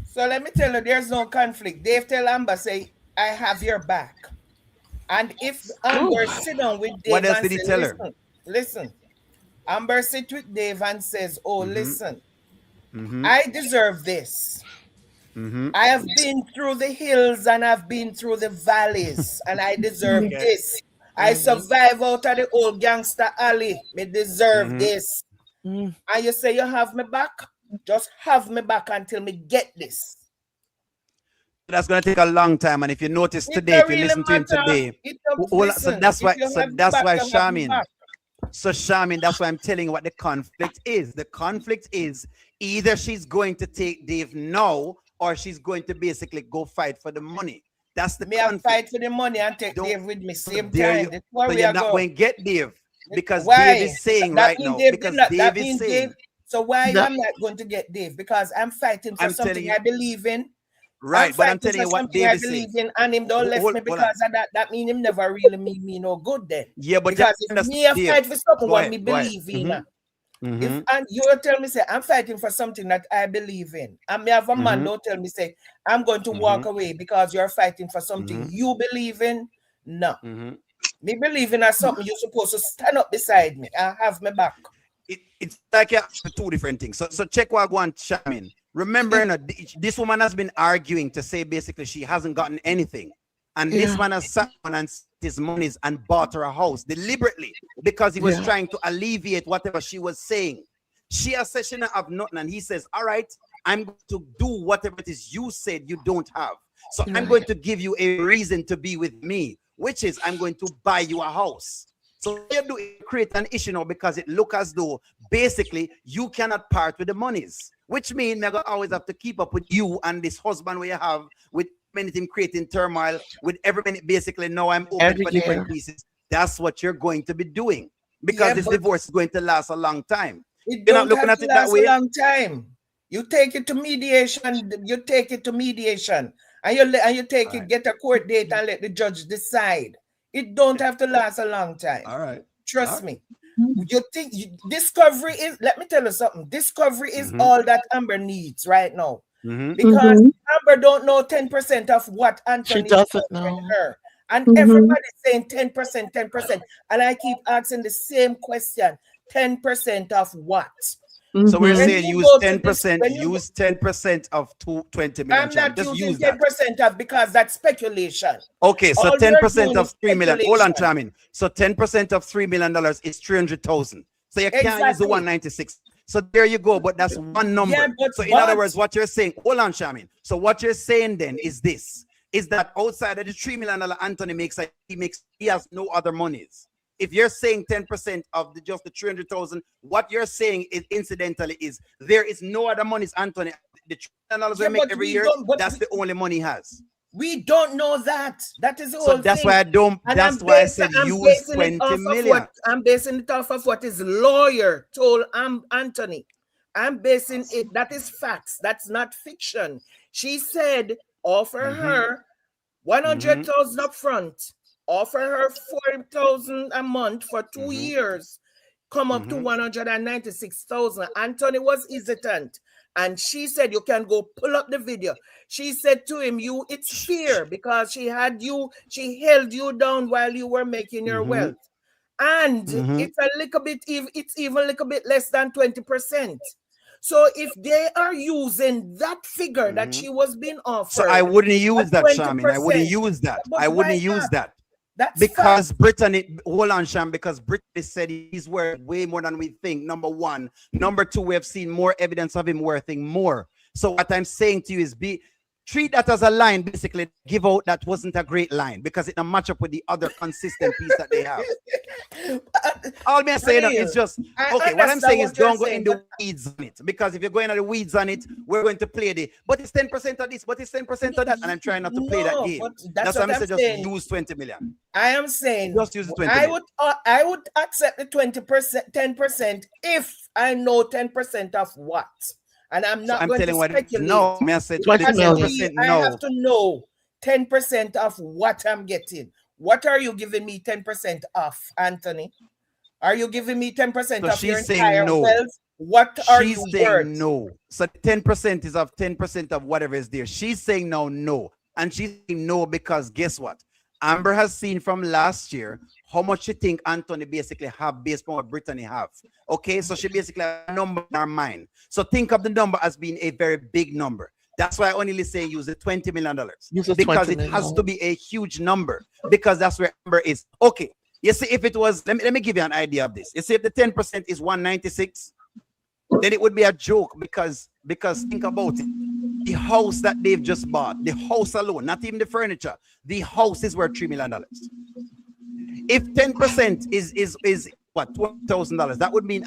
So let me tell you, there's no conflict. Dave tell Amber, say, I have your back. And if Amber sit down with Dave, what else did he tell her? Listen, Amber sit with Dave and says, oh, listen, I deserve this. I have been through the hills and I've been through the valleys and I deserve this. I survive out of the old gangster alley. Me deserve this. And you say you have me back? Just have me back until me get this. That's going to take a long time, and if you notice today, if you listen to him today, so that's why Charmaine. So Charmaine, that's why I'm telling you what the conflict is. The conflict is either she's going to take Dave now, or she's going to basically go fight for the money. That's the conflict. Fight for the money and take Dave with me same time. So you're not going to get Dave because Dave is saying right now. Because Dave is saying. So why I'm not going to get Dave? Because I'm fighting for something I believe in. Right, but I'm telling you what Dave is saying. And him don't left me because of that. That means him never really mean me no good then. Yeah, but because if me I fight for something what me believe in. If and you tell me say I'm fighting for something that I believe in, and me have a man don't tell me say I'm going to walk away because you're fighting for something you believe in. No, me believe in something you're supposed to stand up beside me and have me back. It's like two different things. So check what I want, Charmaine. Remember, this woman has been arguing to say basically she hasn't gotten anything. And this man has sat on and his monies and bought her a house deliberately because he was trying to alleviate whatever she was saying. She has said she doesn't have nothing. And he says, all right, I'm going to do whatever it is you said you don't have. So I'm going to give you a reason to be with me, which is I'm going to buy you a house. So you do create an issue now because it look as though basically you cannot part with the monies, which means you're going to always have to keep up with you and this husband where you have with anything creating turmoil, with every minute basically now I'm open for different pieces. That's what you're going to be doing because this divorce is going to last a long time. You're not looking at it that way. A long time. You take it to mediation. You take it to mediation, and you take it, get a court date, and let the judge decide. It don't have to last a long time. All right. Trust me. You think discovery is, let me tell you something. Discovery is all that Amber needs right now. Because Amber don't know 10% of what She Anthony is doesn't offering know. her. And everybody's saying 10%, 10%. And I keep asking the same question. 10% of what? So we're When saying you use go to this, 10%, when you go, use 10% of 20 million. I'm not Just using use that. 10% of, because that's speculation. Okay, so All we're 10% doing of is 3 million. Hold on, speculation. Chairman. So 10% of $3 million is 300,000. So you can't use the Exactly. 196. So there you go, but that's one number. Yeah, So in other words, what you're saying, hold on, Chairman. So what you're saying then is this, is that outside of the $3 million Anthony makes, he has no other monies. If you're saying 10% of just the 300,000, what you're saying is incidentally is there is no other monies, Anthony. The $3 million we make every year, that's the only money he has. We don't know that. That is the So whole that's thing. why I don't. And that's why I said I'm use basing 20 it off million. Of I'm basing it off of what his lawyer told Anthony. I'm basing it. That is facts. That's not fiction. She said offer her 100,000 up front. Offer her 40,000 a month for 2 years. Come up to 196,000. Anthony was hesitant. And she said, you can go pull up the video. She said to him, it's fear, because she held you down while you were making your wealth. And it's a little bit, it's even a little bit less than 20%. So if they are using that figure that she was being offered, so I wouldn't use that, Shamin. I wouldn't use that. I wouldn't use that. That's because fact. Brittany, hold on, Sham, because Brittany said he's worth way more than we think. Number one. Number two, we have seen more evidence of him worthing more. So what I'm saying to you is treat that as a line, basically. Give out that wasn't a great line because it don't match up with the other consistent piece that they have. All me saying is just okay. What I'm saying is don't go in the weeds on it, because if you're going to the weeds on it, we're going to play but it's 10% of this, but it's 10% of that, and I'm trying not to play that game. That's why I'm saying just use 20 million. I am saying just use the 20 million. I would accept the 20%, 10% if I know 10% of what. And I'm not going to speculate. No, I said 20%. I have to know 10% of what I'm getting. What are you giving me 10% off, Anthony? Are you giving me 10% of your entire wealth? What are you worth? No. So 10% is of 10% of whatever is there. She's saying no. And she's saying no because guess what? Amber has seen from last year how much she think Anthony basically have based on what Brittany have. Okay, so she basically has a number in her mind. So think of the number as being a very big number. That's why I only say use the $20 million. Because it has to be a huge number. Because that's where Amber is. Okay, you see, if it was, let me give you an idea of this. You see, if the 10% is 196, then it would be a joke because think about it. The house that they've just bought, the house alone, not even the furniture, the house is worth $3 million. If 10% is what, $20,000, that would mean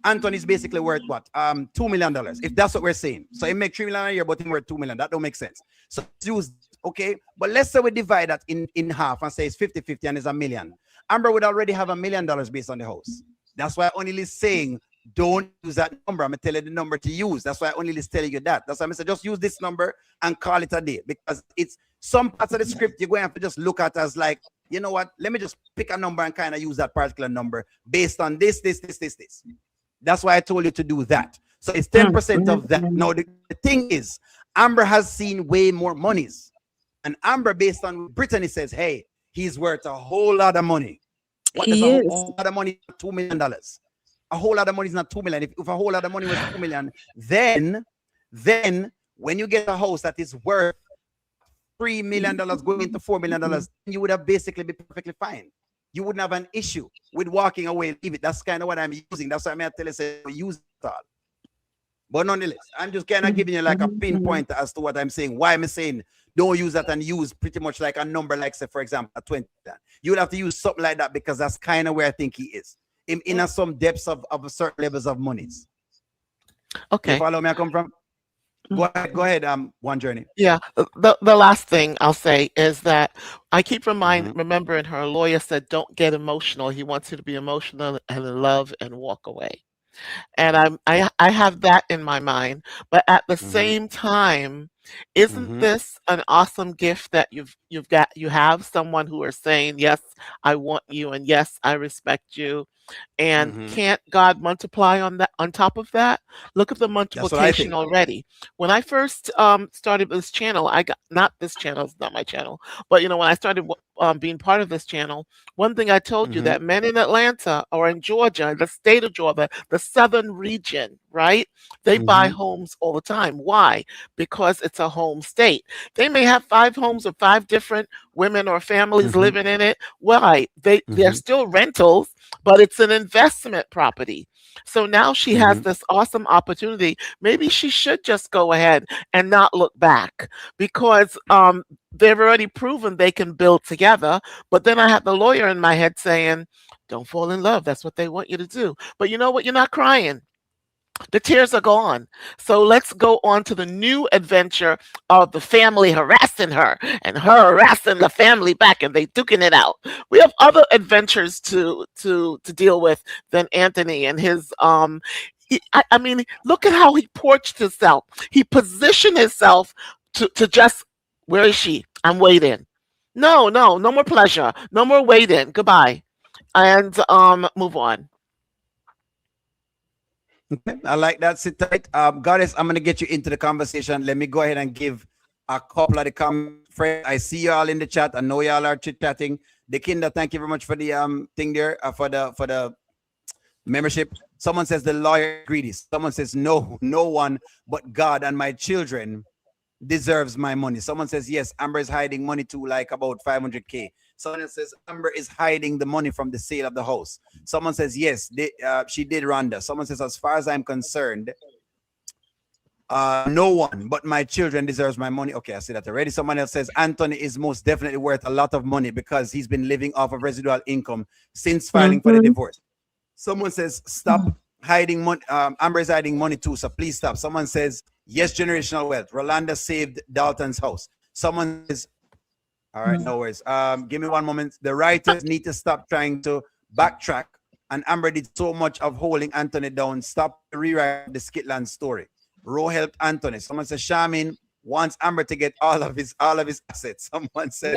Anthony's basically worth what? $2 million. If that's what we're saying. So he make $3 million a year, but he's worth $2 million. That don't make sense. So use, okay, but let's say we divide that in half and say it's 50-50 and it's $1 million. Amber would already have $1 million based on the house. That's why I'm only saying don't use that number. I'm gonna tell you the number to use. That's why I only tell you that. That's why I say just use this number and call it a day, because it's some parts of the script you're going to have to just look at as like, you know what? Let me just pick a number and kind of use that particular number based on this. That's why I told you to do that. So it's 10% of that. Now the thing is, Amber has seen way more monies, and Amber, based on what Brittany says, hey, he's worth a whole lot of money. What is a whole lot of money? $2 million. A whole lot of money is not 2 million. If a whole lot of money was 2 million, then when you get a house that is worth $3 million going into $4 million, you would have basically been perfectly fine. You wouldn't have an issue with walking away and leave it. That's kind of what I'm using. That's why I'm tell you, say use it all. But nonetheless, I'm just kind of giving you like a pinpoint as to what I'm saying. Why I'm saying don't use that and use pretty much like a number, like say for example, a 20. You would have to use something like that because that's kind of where I think he is. In some depths of certain levels of monies. Okay. You follow me? I come from. Go ahead. One journey. Yeah. The last thing I'll say is that I keep remembering her lawyer said, "Don't get emotional." He wants you to be emotional and in love and walk away. And I have that in my mind, but at the same time, Isn't this an awesome gift that you have someone who are saying, yes, I want you, and yes, I respect you, and can't God multiply on that, on top of that? Look at the That's what I multiplication think. already. When I first started this channel, I got, not this channel, it's not my channel, but when I started being part of this channel, one thing I told you, that men in Atlanta or in Georgia, the state of Georgia, the southern region, right? They buy homes all the time. Why? Because it's a home state. They may have 5 homes or 5 different women or families living in it. Why? They're still rentals, but it's an investment property. So now she has this awesome opportunity. Maybe she should just go ahead and not look back, because they've already proven they can build together. But then I have the lawyer in my head saying, don't fall in love. That's what they want you to do. But you know what? You're not crying. The tears are gone. So let's go on to the new adventure of the family harassing her and her harassing the family back, and they duking it out. We have other adventures to deal with than Anthony and his I mean, look at how he porched himself. He positioned himself to just, where is she? I'm waiting. No, no, no more pleasure. No more waiting. Goodbye. And move on. Okay, I like that. Sit tight. Goddess, I'm gonna get you into the conversation. Let me go ahead and give a couple of the comments. Friends, I see y'all in the chat. I know y'all are chit chatting. The Kinder, thank you very much for the thing there, for the membership. Someone says the lawyer is greedy. Someone says no, no one but God and my children deserves my money. Someone says yes, Amber is hiding money too, like about 500K. Someone else says Amber is hiding the money from the sale of the house. Someone says yes, she did, Rhonda. Someone says, as far as I'm concerned, no one but my children deserves my money. Okay, I see that already. Someone else says Anthony is most definitely worth a lot of money because he's been living off of residual income since filing for the divorce. Someone says stop hiding money. Amber is hiding money too, so please stop. Someone says yes, generational wealth. Rolanda saved Dalton's house. Someone says, all right, no worries. Give me one moment. The writers need to stop trying to backtrack, and Amber did so much of holding Anthony down. Stop the rewrite the Skitland story. Ro helped Anthony. Someone says Shamin wants Amber to get all of his assets. Someone says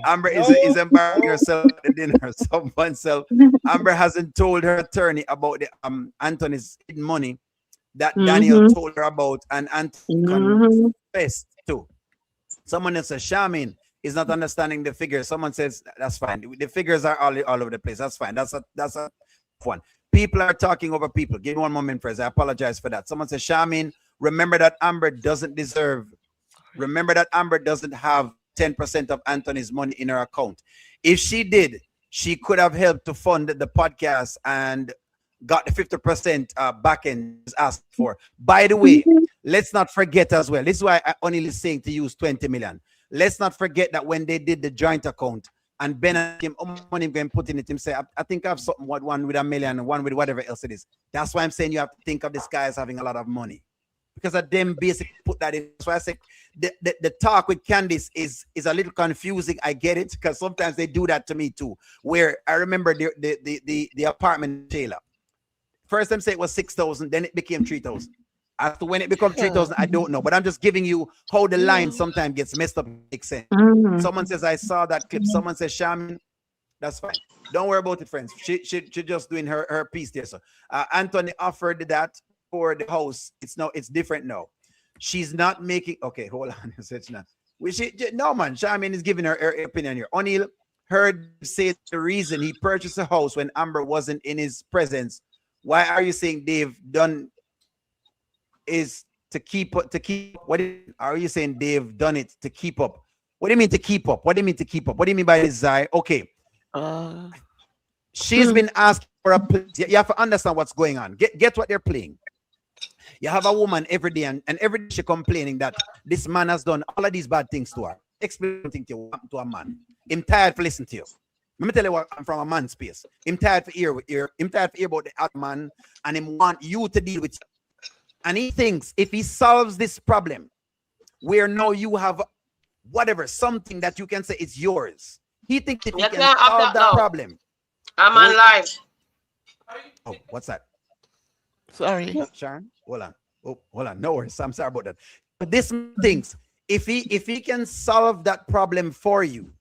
Amber is embarrassing herself at the dinner. Someone says Amber hasn't told her attorney about the Anthony's hidden money that Daniel told her about, and Anthony confessed to. Someone else says Shamin is not understanding the figures. Someone says that's fine. The figures are all over the place. That's fine. That's a one. People are talking over people. Give me one moment, friends. I apologize for that. Someone says Shamin, remember that Amber doesn't have 10% of Anthony's money in her account. If she did, she could have helped to fund the podcast and got the 50% back end asked for. By the way, let's not forget as well. This is why I only saying to use 20 million. Let's not forget that when they did the joint account and Ben came money going put in it, him say, I think I have something, one with $1 million and one with whatever else it is. That's why I'm saying you have to think of this guy as having a lot of money, because of them basically put that in. So I say the talk with Candice is a little confusing. I get it, because sometimes they do that to me too. Where I remember the apartment Taylor. First time say it was 6,000, then it became 3,000. As to when it becomes 3,000, I don't know. But I'm just giving you how the line sometimes gets messed up. Makes sense. Someone says I saw that clip. Someone says Shamin, that's fine. Don't worry about it, friends. She just doing her piece there. So Anthony offered that for the house. It's different now. She's not making. Okay, hold on. No man. Shamin is giving her opinion here. O'Neill heard say the reason he purchased a house when Amber wasn't in his presence. Why are you saying Dave done is to keep up? What are you saying Dave done it to keep up? What do you mean to keep up? What do you mean to keep up? What do you mean by desire? Okay. She's been asking for a place. You have to understand what's going on. Get what they're playing. You have a woman every day, and every day she complaining that this man has done all of these bad things to her. Explain something to a man. I'm tired to listen to you. Let me tell you what, I'm from a man's space. I'm tired to hear about the other man, and him want you to deal with it. And he thinks if he solves this problem, where now you have whatever, something that you can say is yours. He thinks if he can solve that problem. I'm on live. Oh, what's that? Sorry. Sharon, hold on. Oh, hold on. No worries. I'm sorry about that. But this man thinks if he can solve that problem for you,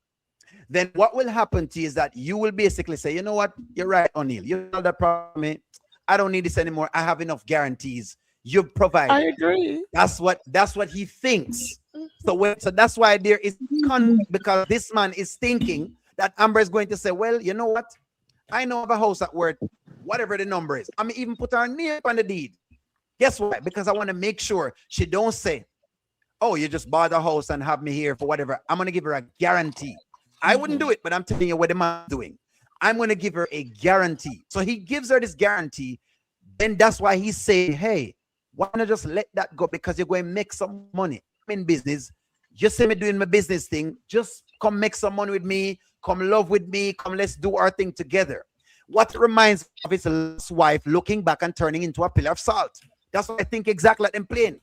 then what will happen to you is that you will basically say, you know what, you're right, O'Neill. You solved that problem. I don't need this anymore. I have enough guarantees. You provide. I agree. That's what he thinks. So that's why there is conflict, because this man is thinking that Amber is going to say, well, you know what? I know of a house at worth whatever the number is. I mean, even put her name on the deed. Guess what? Because I want to make sure she don't say, oh, you just bought a house and have me here for whatever. I'm going to give her a guarantee. I wouldn't do it, but I'm telling you what the man's doing. I'm going to give her a guarantee. So he gives her this guarantee. Then that's why he's saying, hey, why not just let that go? Because you're going to make some money. I'm in business. Just see me doing my business thing. Just come make some money with me. Come love with me. Come, let's do our thing together. What reminds me of his last wife looking back and turning into a pillar of salt. That's what I think exactly like them playing.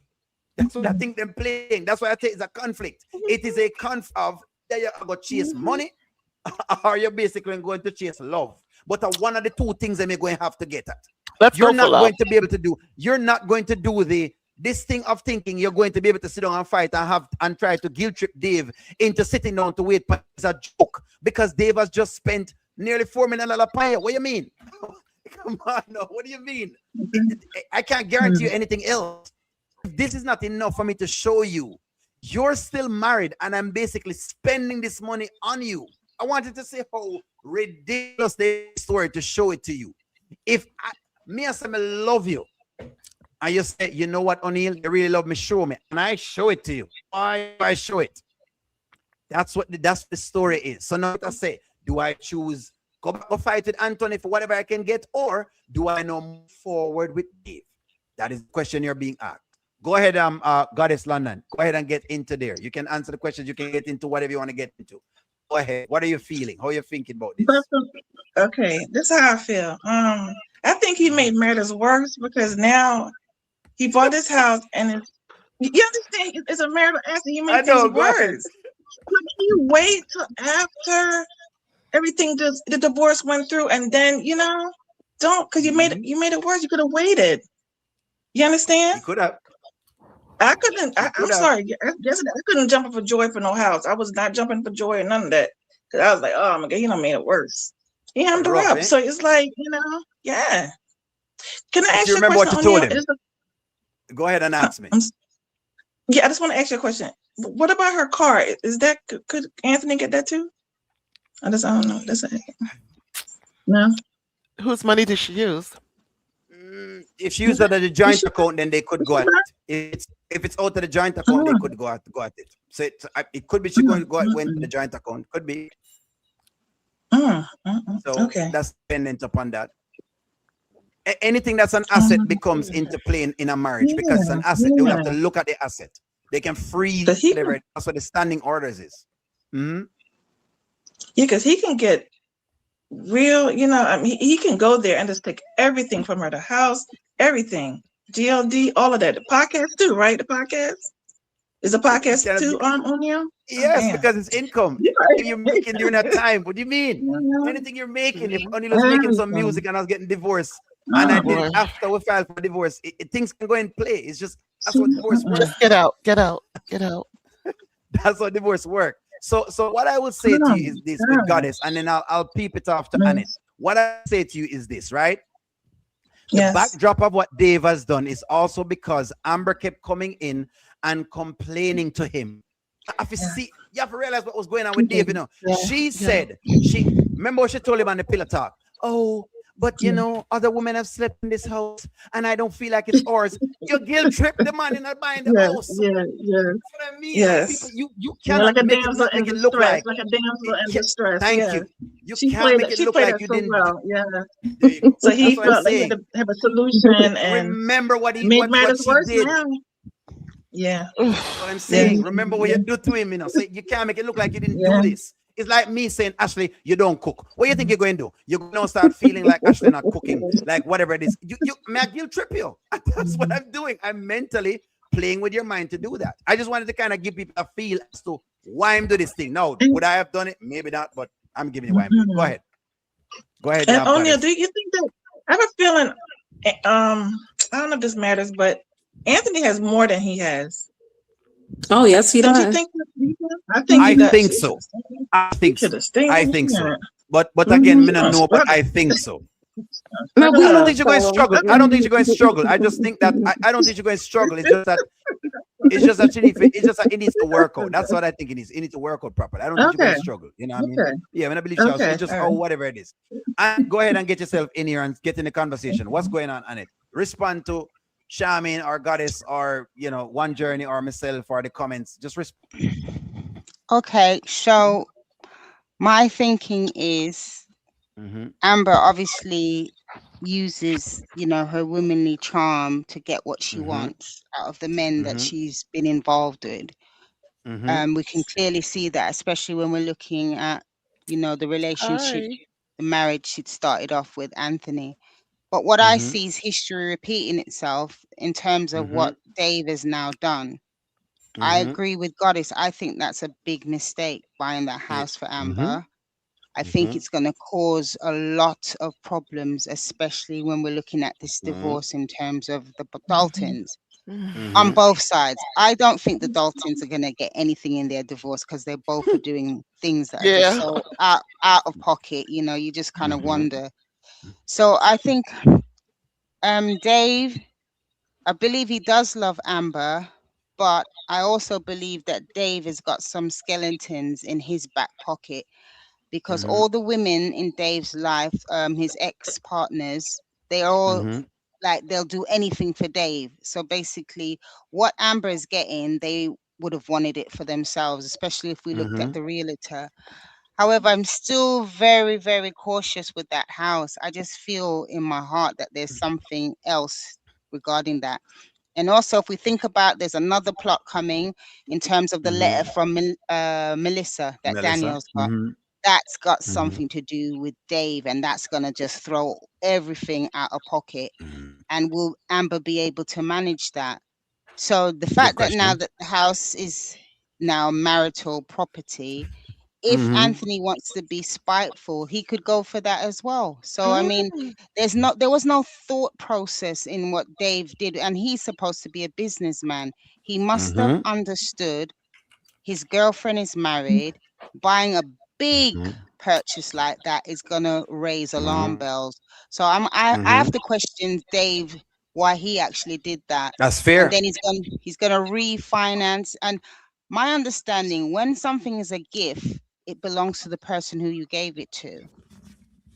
That's what I think them playing. That's why I think it's a conflict. It is a conflict of that you're going to chase money, or you're basically going to chase love. But one of the two things that you're going to have to get at. You're not going to be able to do. You're not going to do this thing of thinking you're going to be able to sit down and fight and try to guilt trip Dave into sitting down to wait. But it's a joke, because Dave has just spent nearly $4 million pay. What do you mean? Come on, no. What do you mean? I can't guarantee you anything else. This is not enough for me to show you you're still married and I'm basically spending this money on you. I wanted to say how ridiculous the story to show it to you. If me and Sam love you, and you say, you know what, O'Neill, you really love me, show me, and I show it to you. Why I show it? That's what the story is. So now I say, do I choose go fight with Anthony for whatever I can get, or do I now move forward with Dave? That is the question you're being asked. Go ahead, Goddess London. Go ahead and get into there. You can answer the questions. You can get into whatever you want to get into. Go ahead. What are you feeling? How are you thinking about this? Okay, this is how I feel. I think he made matters worse, because now he bought this house and you understand, it's a marital accident. He made things worse. Could you wait till after everything the divorce went through, and then don't, because you made it worse. You could have waited. You understand? You could have. I couldn't. I'm sorry. Yesterday, I couldn't jump up for joy for no house. I was not jumping for joy or none of that, because I was like, oh my God, he done made it worse. He hemmed her up. So it's like, yeah. Can I ask you a question? Remember what you told him? Go ahead and ask me. Yeah, I just want to ask you a question. What about her car? Is that, could Anthony get that too? I don't know. No. Whose money did she use? If she used it at the joint account, then they could go at it. If it's out of the joint account, they could go at it. So it could be she going to go went to the joint account. Could be. So okay. That's dependent upon that. Anything that's an asset becomes into play in a marriage, because it's an asset. They will have to look at the asset. They can freeze whatever. That's what the standing orders is. Yeah, because he can get real, I mean, he can go there and just take everything from her, the house, everything, GLD, all of that. The podcast too, right? The podcast is a podcast too on you. Yes, because it's income. Anything you're making during that time. What do you mean? Anything you're making. If O'Neill was making some music and I was getting divorced, and I did after we filed for divorce, things can go in play. It's just that's what divorce works. Just get out. That's how divorce works. So what I would say to you is this with Goddess, and then I'll peep it off to Annette. What I say to you is this, right? The backdrop of what Dave has done is also because Amber kept coming in and complaining to him. You have to realize what was going on with Dave, She said, remember what she told him on the pillow talk? Oh, but other women have slept in this house and I don't feel like it's ours. You guilt trip the man in not buying the house. Yeah. That's what I mean. Yes. People, you cannot make it look like a damsel in distress. Thank you. You can't make it look like you didn't. Well. Yeah. So he felt like he had to have a solution and remember what he made matters worse did. now. Yeah. That's what I'm saying. Remember what you do to him, So you can't make it look like you didn't do this. It's like me saying, Ashley, you don't cook. What do you think you're going to do? You're going to start feeling like Ashley not cooking, like whatever it is. You'll trip you. That's what I'm doing. I'm mentally playing with your mind to do that. I just wanted to kind of give people a feel as to why I'm doing this thing. Now, would I have done it? Maybe not, but I'm giving you why I'm doing it. Go ahead. Go ahead. And O'Neill, do you think that, I have a feeling, I don't know if this matters, but Anthony has more than he has. Oh, yes, he Don't you does. think? I think I he does. think so. I think Should so. have stayed I in think so. there. But again, me not Oh, know, but brother, I think so. No, we I don't know. think she's going to struggle. I don't think she's going to struggle. I just think that I don't think she's going to struggle. It's just that she needs it's just that it needs to work out. That's what I think it needs. It needs to work out properly. I don't think she's going Okay. to struggle. You know what I mean? Okay. Yeah, when I believe she Okay. it's just All how right. whatever it is. And go ahead and get yourself in here and get in the conversation. What's going on it? Respond to Charmaine or Goddess or One Journey or myself or the comments. Just respond. Okay, so my thinking is Mm-hmm. Amber obviously uses, her womanly charm to get what she Mm-hmm. wants out of the men that Mm-hmm. she's been involved with. Mm-hmm. We can clearly see that, especially when we're looking at, the relationship, Hi. the marriage she'd started off with Anthony. But what I Mm-hmm. see is history repeating itself in terms of Mm-hmm. what Dave has now done. I Mm-hmm. agree with Goddess. I think that's a big mistake buying that Yeah. house for Mm-hmm. Amber. I think Mm-hmm. it's going to cause a lot of problems, especially when we're looking at this Mm-hmm. divorce in terms of the Daltons on Mm-hmm. both sides. I don't think the Daltons are going to get anything in their divorce because they both are doing things that are just Yeah. so out of pocket. You just kind of Mm-hmm. wonder. So I think Dave, I believe he does love Amber, but I also believe that Dave has got some skeletons in his back pocket because Mm-hmm. all the women in Dave's life, his ex partners, they all Mm-hmm. like they'll do anything for Dave. So basically, what Amber is getting, they would have wanted it for themselves, especially if we looked Mm-hmm. at the realtor. However, I'm still very, very cautious with that house. I just feel in my heart that there's something else regarding that. And also, if we think about, there's another plot coming in terms of the letter Mm-hmm. from Melissa that Melissa. Daniel's got. Mm-hmm. That's got Mm-hmm. something to do with Dave, and that's gonna just throw everything out of pocket. Mm-hmm. And will Amber be able to manage that? So the Good fact that now question. that the house is now marital property, if Mm-hmm. Anthony wants to be spiteful, he could go for that as well. So I mean, Mm. there was no thought process in what Dave did, and he's supposed to be a businessman. He must have Mm-hmm. understood his girlfriend is married, buying a big Mm-hmm. purchase like that is gonna raise alarm Mm-hmm. bells. So I Mm-hmm. have to question Dave why he actually did that. That's And fair. then he's gonna refinance. And my understanding, when something is a gift, it belongs to the person who you gave it to.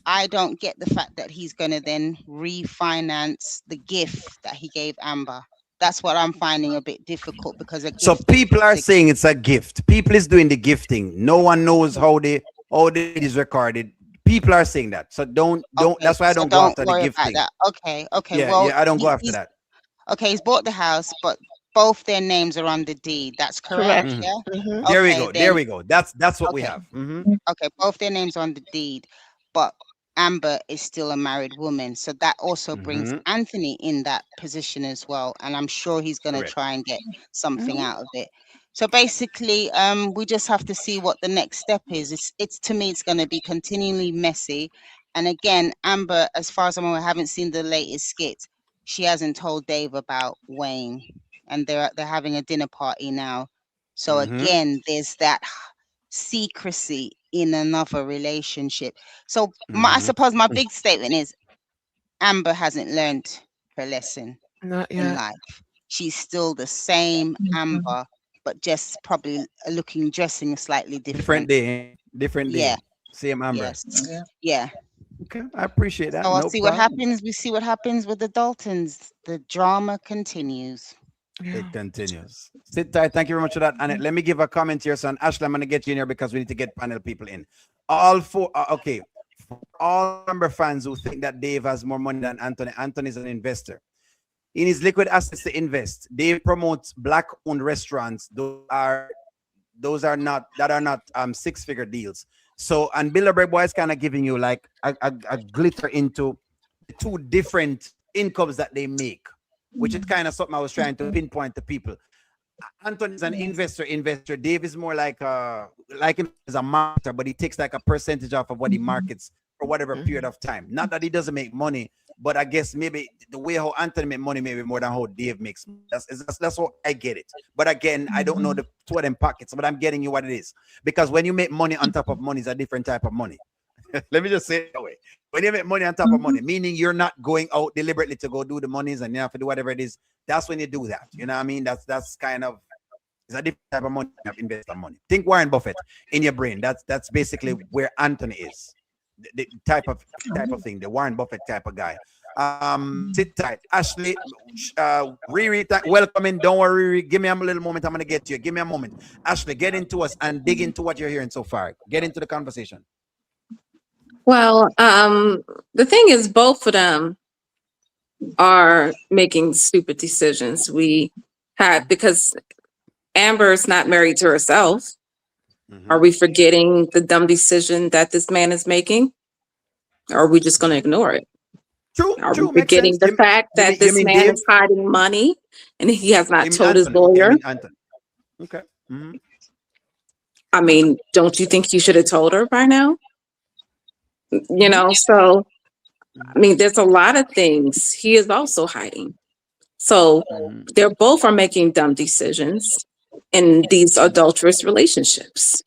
I don't get the fact that he's gonna then refinance the gift that he gave Amber. That's what I'm finding a bit difficult because a So gift people is are a saying it's a gift. People is doing the gifting. No one knows how the it is recorded. People are saying that. So don't. Okay, That's why I so don't go don't after the worry about gifting. that. Okay, okay. Yeah, Well, yeah. I don't go after that. he's bought the house, but both their names are on the deed. That's correct, Correct. Mhm. yeah? Mm-hmm. There we Okay, go. There then we go. That's what we okay, have. Mm-hmm. okay, both their names on the deed, but Amber is still a married woman. So that also brings Mm-hmm. Anthony in that position as well. And I'm sure he's gonna Correct. try and get something out of it. So basically, we just have to see what the next step is. It's to me, it's gonna be continually messy. And again, Amber, as far as I'm aware, I haven't seen the latest skit. She hasn't told Dave about Wayne, and they're having a dinner party now. So Mm-hmm. again, there's that secrecy in another relationship. So I Mm-hmm. suppose my big statement is Amber hasn't learned her lesson Not in yet. life. She's still the same Amber, but just probably looking, dressing slightly Different different. day. Different Yeah, day. Same Amber. yes, Yeah. yeah. Okay, I appreciate that. So I'll No see what problem. happens. We see what happens with the Daltons. The drama continues. Yeah. It continues. Sit tight. Thank you very much for that. And let me give a comment here, son. Ashley, I'm going to get you in here because we need to get panel people in. All four, okay. For all member fans who think that Dave has more money than Anthony, Anthony is an investor. In his liquid assets to invest, Dave promotes black-owned restaurants. Those are not six-figure deals. So, and Bilderberg Boy is kind of giving you like a glitter into the two different incomes that they make, which is kind of something I was trying to pinpoint to people. Anthony is an investor. Dave is more like him as a marketer, but he takes like a percentage off of what he markets for whatever period of time. Not that he doesn't make money, but I guess maybe the way how Anthony make money maybe more than how Dave makes money. That's what I get it. But again, I don't know the two of them pockets, but I'm getting you what it is. Because when you make money on top of money, is a different type of money. Let me just say it that way. When you make money on top of money, meaning you're not going out deliberately to go do the monies and you have to do whatever it is, that's when you do that. You know what I mean? That's kind of, it's a different type of money. You have investor money. Think Warren Buffett in your brain. That's basically where Anthony is. The type of thing, the Warren Buffett type of guy. Sit tight. Ashley, Riri, welcome in. Don't worry, Riri. Give me a little moment. I'm going to get to you. Give me a moment. Ashley, get into us and dig into what you're hearing so far. Get into the conversation. Well, the thing is, both of them are making stupid decisions. Because Amber's not married to herself. Are we forgetting the dumb decision that this man is making? Or are we just going to ignore it? True. Are we forgetting the fact that this man is hiding money and he has not told his lawyer? Okay. I mean, don't you think he should have told her by now? You know, so, I mean, there's a lot of things he is also hiding. So they're both are making dumb decisions in these adulterous relationships,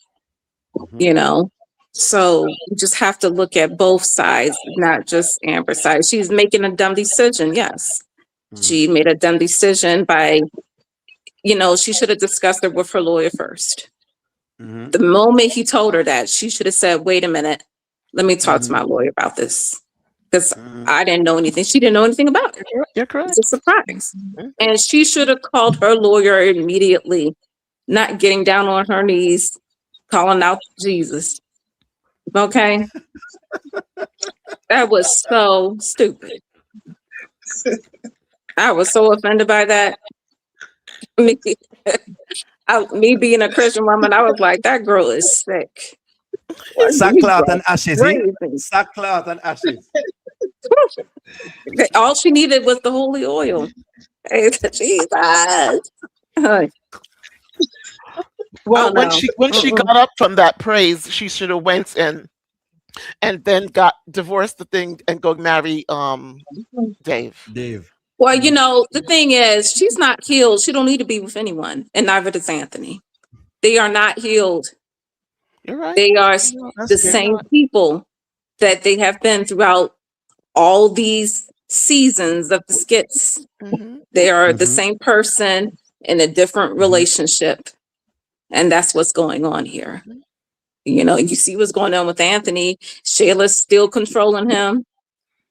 you know? So you just have to look at both sides, not just Amber's side. She's making a dumb decision. Yes. She made a dumb decision by, you know, she should have discussed it with her lawyer first. The moment he told her that, she should have said, wait a minute, let me talk to my lawyer about this. Because I didn't know anything. She didn't know anything about it. You're correct. It's a surprise. And she should have called her lawyer immediately, not getting down on her knees, calling out Jesus. Okay? That was so stupid. I was so offended by that. Me being a Christian woman, I was like, that girl is sick. Sackcloth and ashes. Sackcloth and ashes. All she needed was the holy oil. Jesus. Well, when she got up from that praise, she should have went and then got divorced the thing and go marry Dave. Well, you know, the thing is, she's not healed. She don't need to be with anyone, and neither does Anthony. They are not healed. You're right. They are the same people that they have been throughout all these seasons of the skits. They are the same person in a different relationship. And that's what's going on here. You know, you see what's going on with Anthony. Shayla's still controlling him.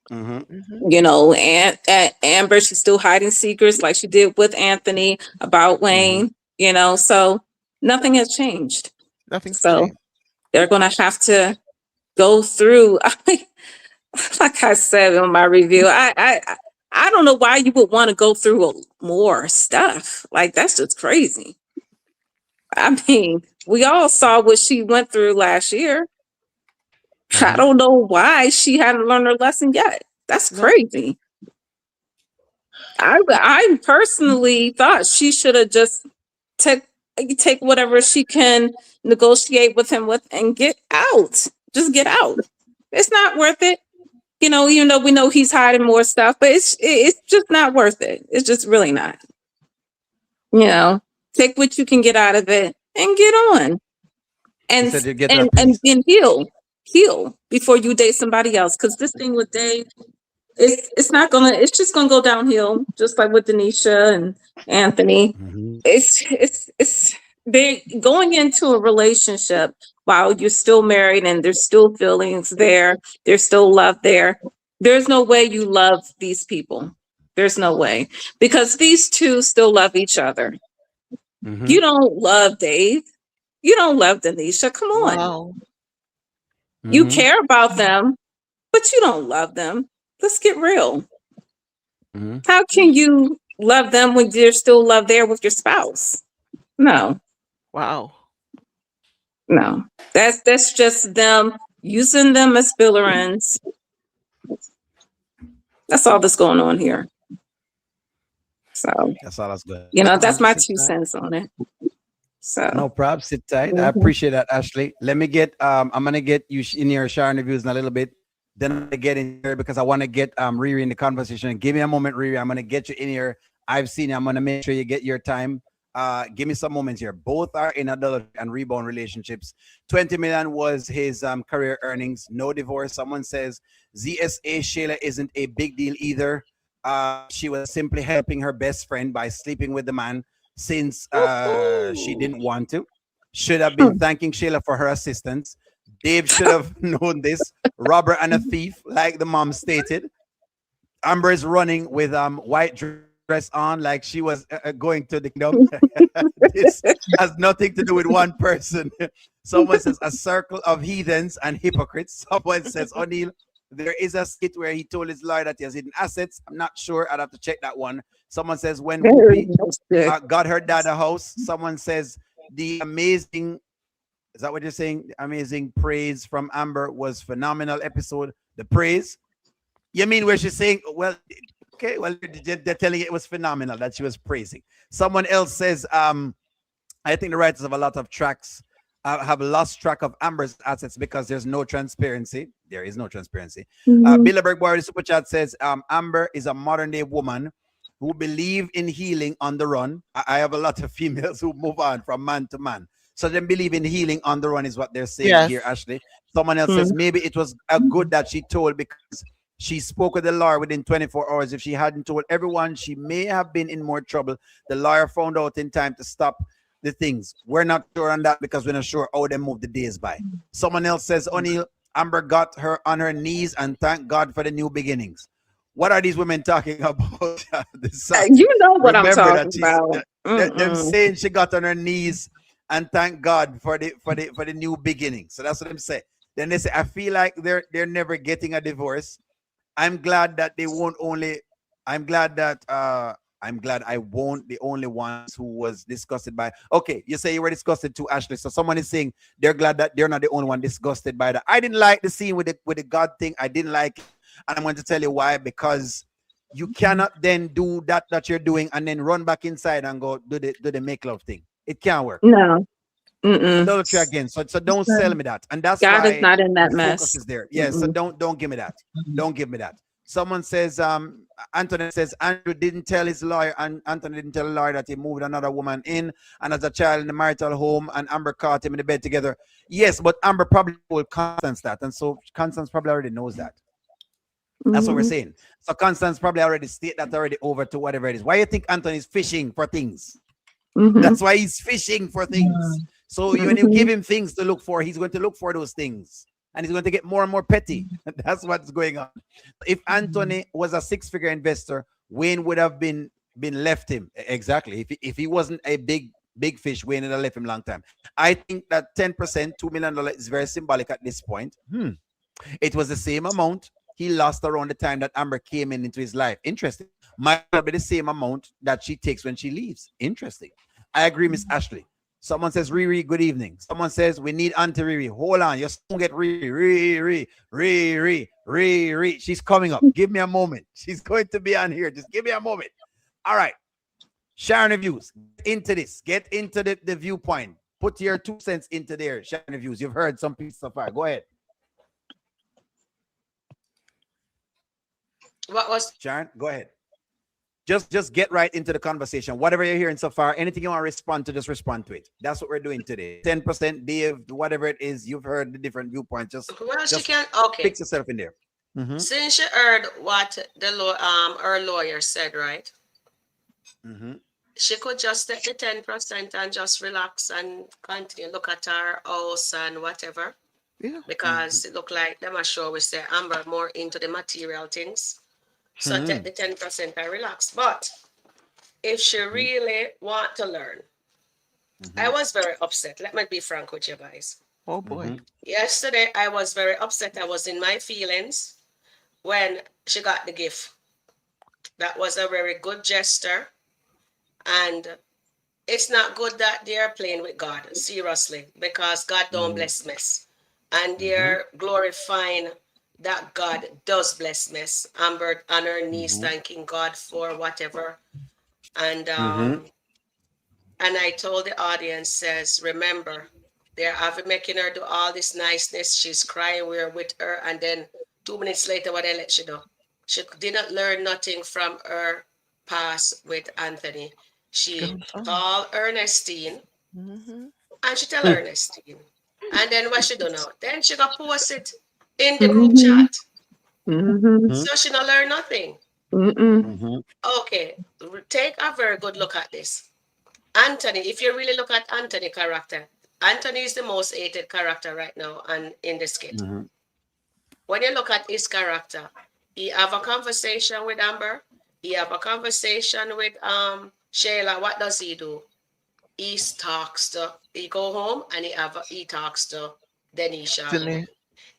You know, and Amber, she's still hiding secrets like she did with Anthony about Wayne, you know, so nothing has changed. Nothing's changed. They're going to have to go through, like I said in my review, I don't know why you would want to go through more stuff. Like, that's just crazy. I mean, we all saw what she went through last year. I don't know why she hadn't learned her lesson yet. That's crazy. I personally thought she should have just take whatever she can negotiate with him with and get out. Just get out. It's not worth it. You know, even though we know he's hiding more stuff, but it's just not worth it. It's just really not. You know, take what you can get out of it and get on. And heal before you date somebody else. Because this thing with Dave, it's just gonna go downhill, just like with Denisha and Anthony. It's they going into a relationship while you're still married and there's still feelings there, there's still love there. There's no way you love these people. There's no way, because these two still love each other. You don't love Dave. You don't love Denisha. Come on. Wow. You care about them, but you don't love them. Let's get real. How can you love them when there's still love there with your spouse? No. Wow. No. That's just them using them as filler ends. That's all that's going on here. So that's all that's good. You know, that's my 2 cents on it. So no problem. Sit tight. I appreciate that, Ashley. Let me get I'm gonna get you in your sharing reviews in a little bit. Then I'm gonna get in here because I want to get Riri in the conversation. Give me a moment, Riri. I'm gonna get you in here. I've seen you. I'm gonna make sure you get your time. Give me some moments here. Both are in adultery and rebound relationships. 20 million was his career earnings. No divorce. Someone says ZSA Shayla isn't a big deal either. She was simply helping her best friend by sleeping with the man since she didn't want to. Should have been thanking Shayla for her assistance. Dave should have known this. Robber and a thief, like the mom stated. Amber is running with white dress on, like she was going to the kingdom. This has nothing to do with one person. Someone says a circle of heathens and hypocrites. Someone says O'Neill, there is a skit where he told his lawyer that he has hidden assets. I'm not sure. I'd have to check that one. Someone says when Whoopi got her dad a house. Someone says the amazing, is that what you're saying? The amazing praise from Amber was phenomenal episode. The praise? You mean where she's saying, well, okay, well, they're telling you it was phenomenal that she was praising. Someone else says, I think the writers of a lot of tracks have lost track of Amber's assets because there's no transparency. There is no transparency. Bilderberg Boy, the super chat says, Amber is a modern day woman who believe in healing on the run. I have a lot of females who move on from man to man. So they believe in healing on the run is what they're saying here, Ashley. Someone else says maybe it was good that she told because she spoke with the lawyer within 24 hours. If she hadn't told everyone, she may have been in more trouble. The lawyer found out in time to stop the things. We're not sure on that because we're not sure how they move the days by. Someone else says, O'Neill, Amber got her on her knees and thank God for the new beginnings. What are these women talking about? You know what I'm talking about. Them saying she got on her knees and thank God for the new beginning. So that's what I'm saying. Then they say, I feel like they're never getting a divorce. I'm glad that they won't only. I'm glad I won't the only ones who was disgusted by. Okay, you say you were disgusted too, Ashley. So someone is saying they're glad that they're not the only one disgusted by that. I didn't like the scene with the God thing. I didn't like it, and I'm going to tell you why. Because you cannot then do that you're doing and then run back inside and go do the make love thing. It can't work. No. Adultery again. So don't sell me that. And that's God why is not in that the mess. focus is there. Yeah. So don't give me that. Don't give me that. Someone says, Anthony says Andrew didn't tell his lawyer, and Anthony didn't tell the lawyer that he moved another woman in and as a child in the marital home, and Amber caught him in the bed together. Yes, but Amber probably told Constance that, and so Constance probably already knows that. That's what we're saying. So Constance probably already state that already over to whatever it is. Why do you think Anthony's fishing for things? That's why he's fishing for things. So when you give him things to look for, he's going to look for those things. And he's going to get more and more petty. That's what's going on. If Anthony was a six-figure investor, Wayne would have been left him. Exactly. If he wasn't a big fish, Wayne would have left him a long time. I think that 10%, $2 million is very symbolic at this point. It was the same amount he lost around the time that Amber came into his life. Interesting. Might be the same amount that she takes when she leaves. Interesting. I agree, Miss Ashley. Someone says, Riri, good evening. Someone says, we need Auntie Riri. Hold on. You don't get Riri. She's coming up. Give me a moment. She's going to be on here. Just give me a moment. All right. Sharing reviews. Get into this. Get into the viewpoint. Put your 2 cents into there. Sharing reviews. You've heard some pieces so far. Go ahead. What was Sharon? Go ahead. Just get right into the conversation. Whatever you're hearing so far, anything you want to respond to, just respond to it. That's what we're doing today. 10%, Dave, whatever it is, you've heard the different viewpoints. Just she can fix yourself in there. Since you heard what her lawyer said, right? She could just take the 10% and just relax and continue look at her house and whatever. Yeah. Because it looked like them are sure we say Amber more into the material things. So take the 10% and relax. But if she really want to learn, I was very upset. Let me be frank with you guys. Oh boy. Yesterday, I was very upset. I was in my feelings when she got the gift. That was a very good gesture. And it's not good that they're playing with God, seriously, because God don't bless mess. And they're glorifying that God does bless mess. Amber on her knees thanking God for whatever. And I told the audience, says, remember, they're making her do all this niceness. She's crying, we're with her. And then 2 minutes later, what I let you know. She didn't learn nothing from her past with Anthony. She called Ernestine and she tell Ernestine. And then what she do now? Then she got post it in the group Mhm. chat. Mhm. So she not learn nothing. Mm-mm. Okay, take a very good look at this. Anthony, if you really look at Anthony character, Anthony is the most hated character right now and in the skit. When you look at his character, he have a conversation with Amber, he have a conversation with Shayla. What does he do? He go home and he talks to Denisha at home.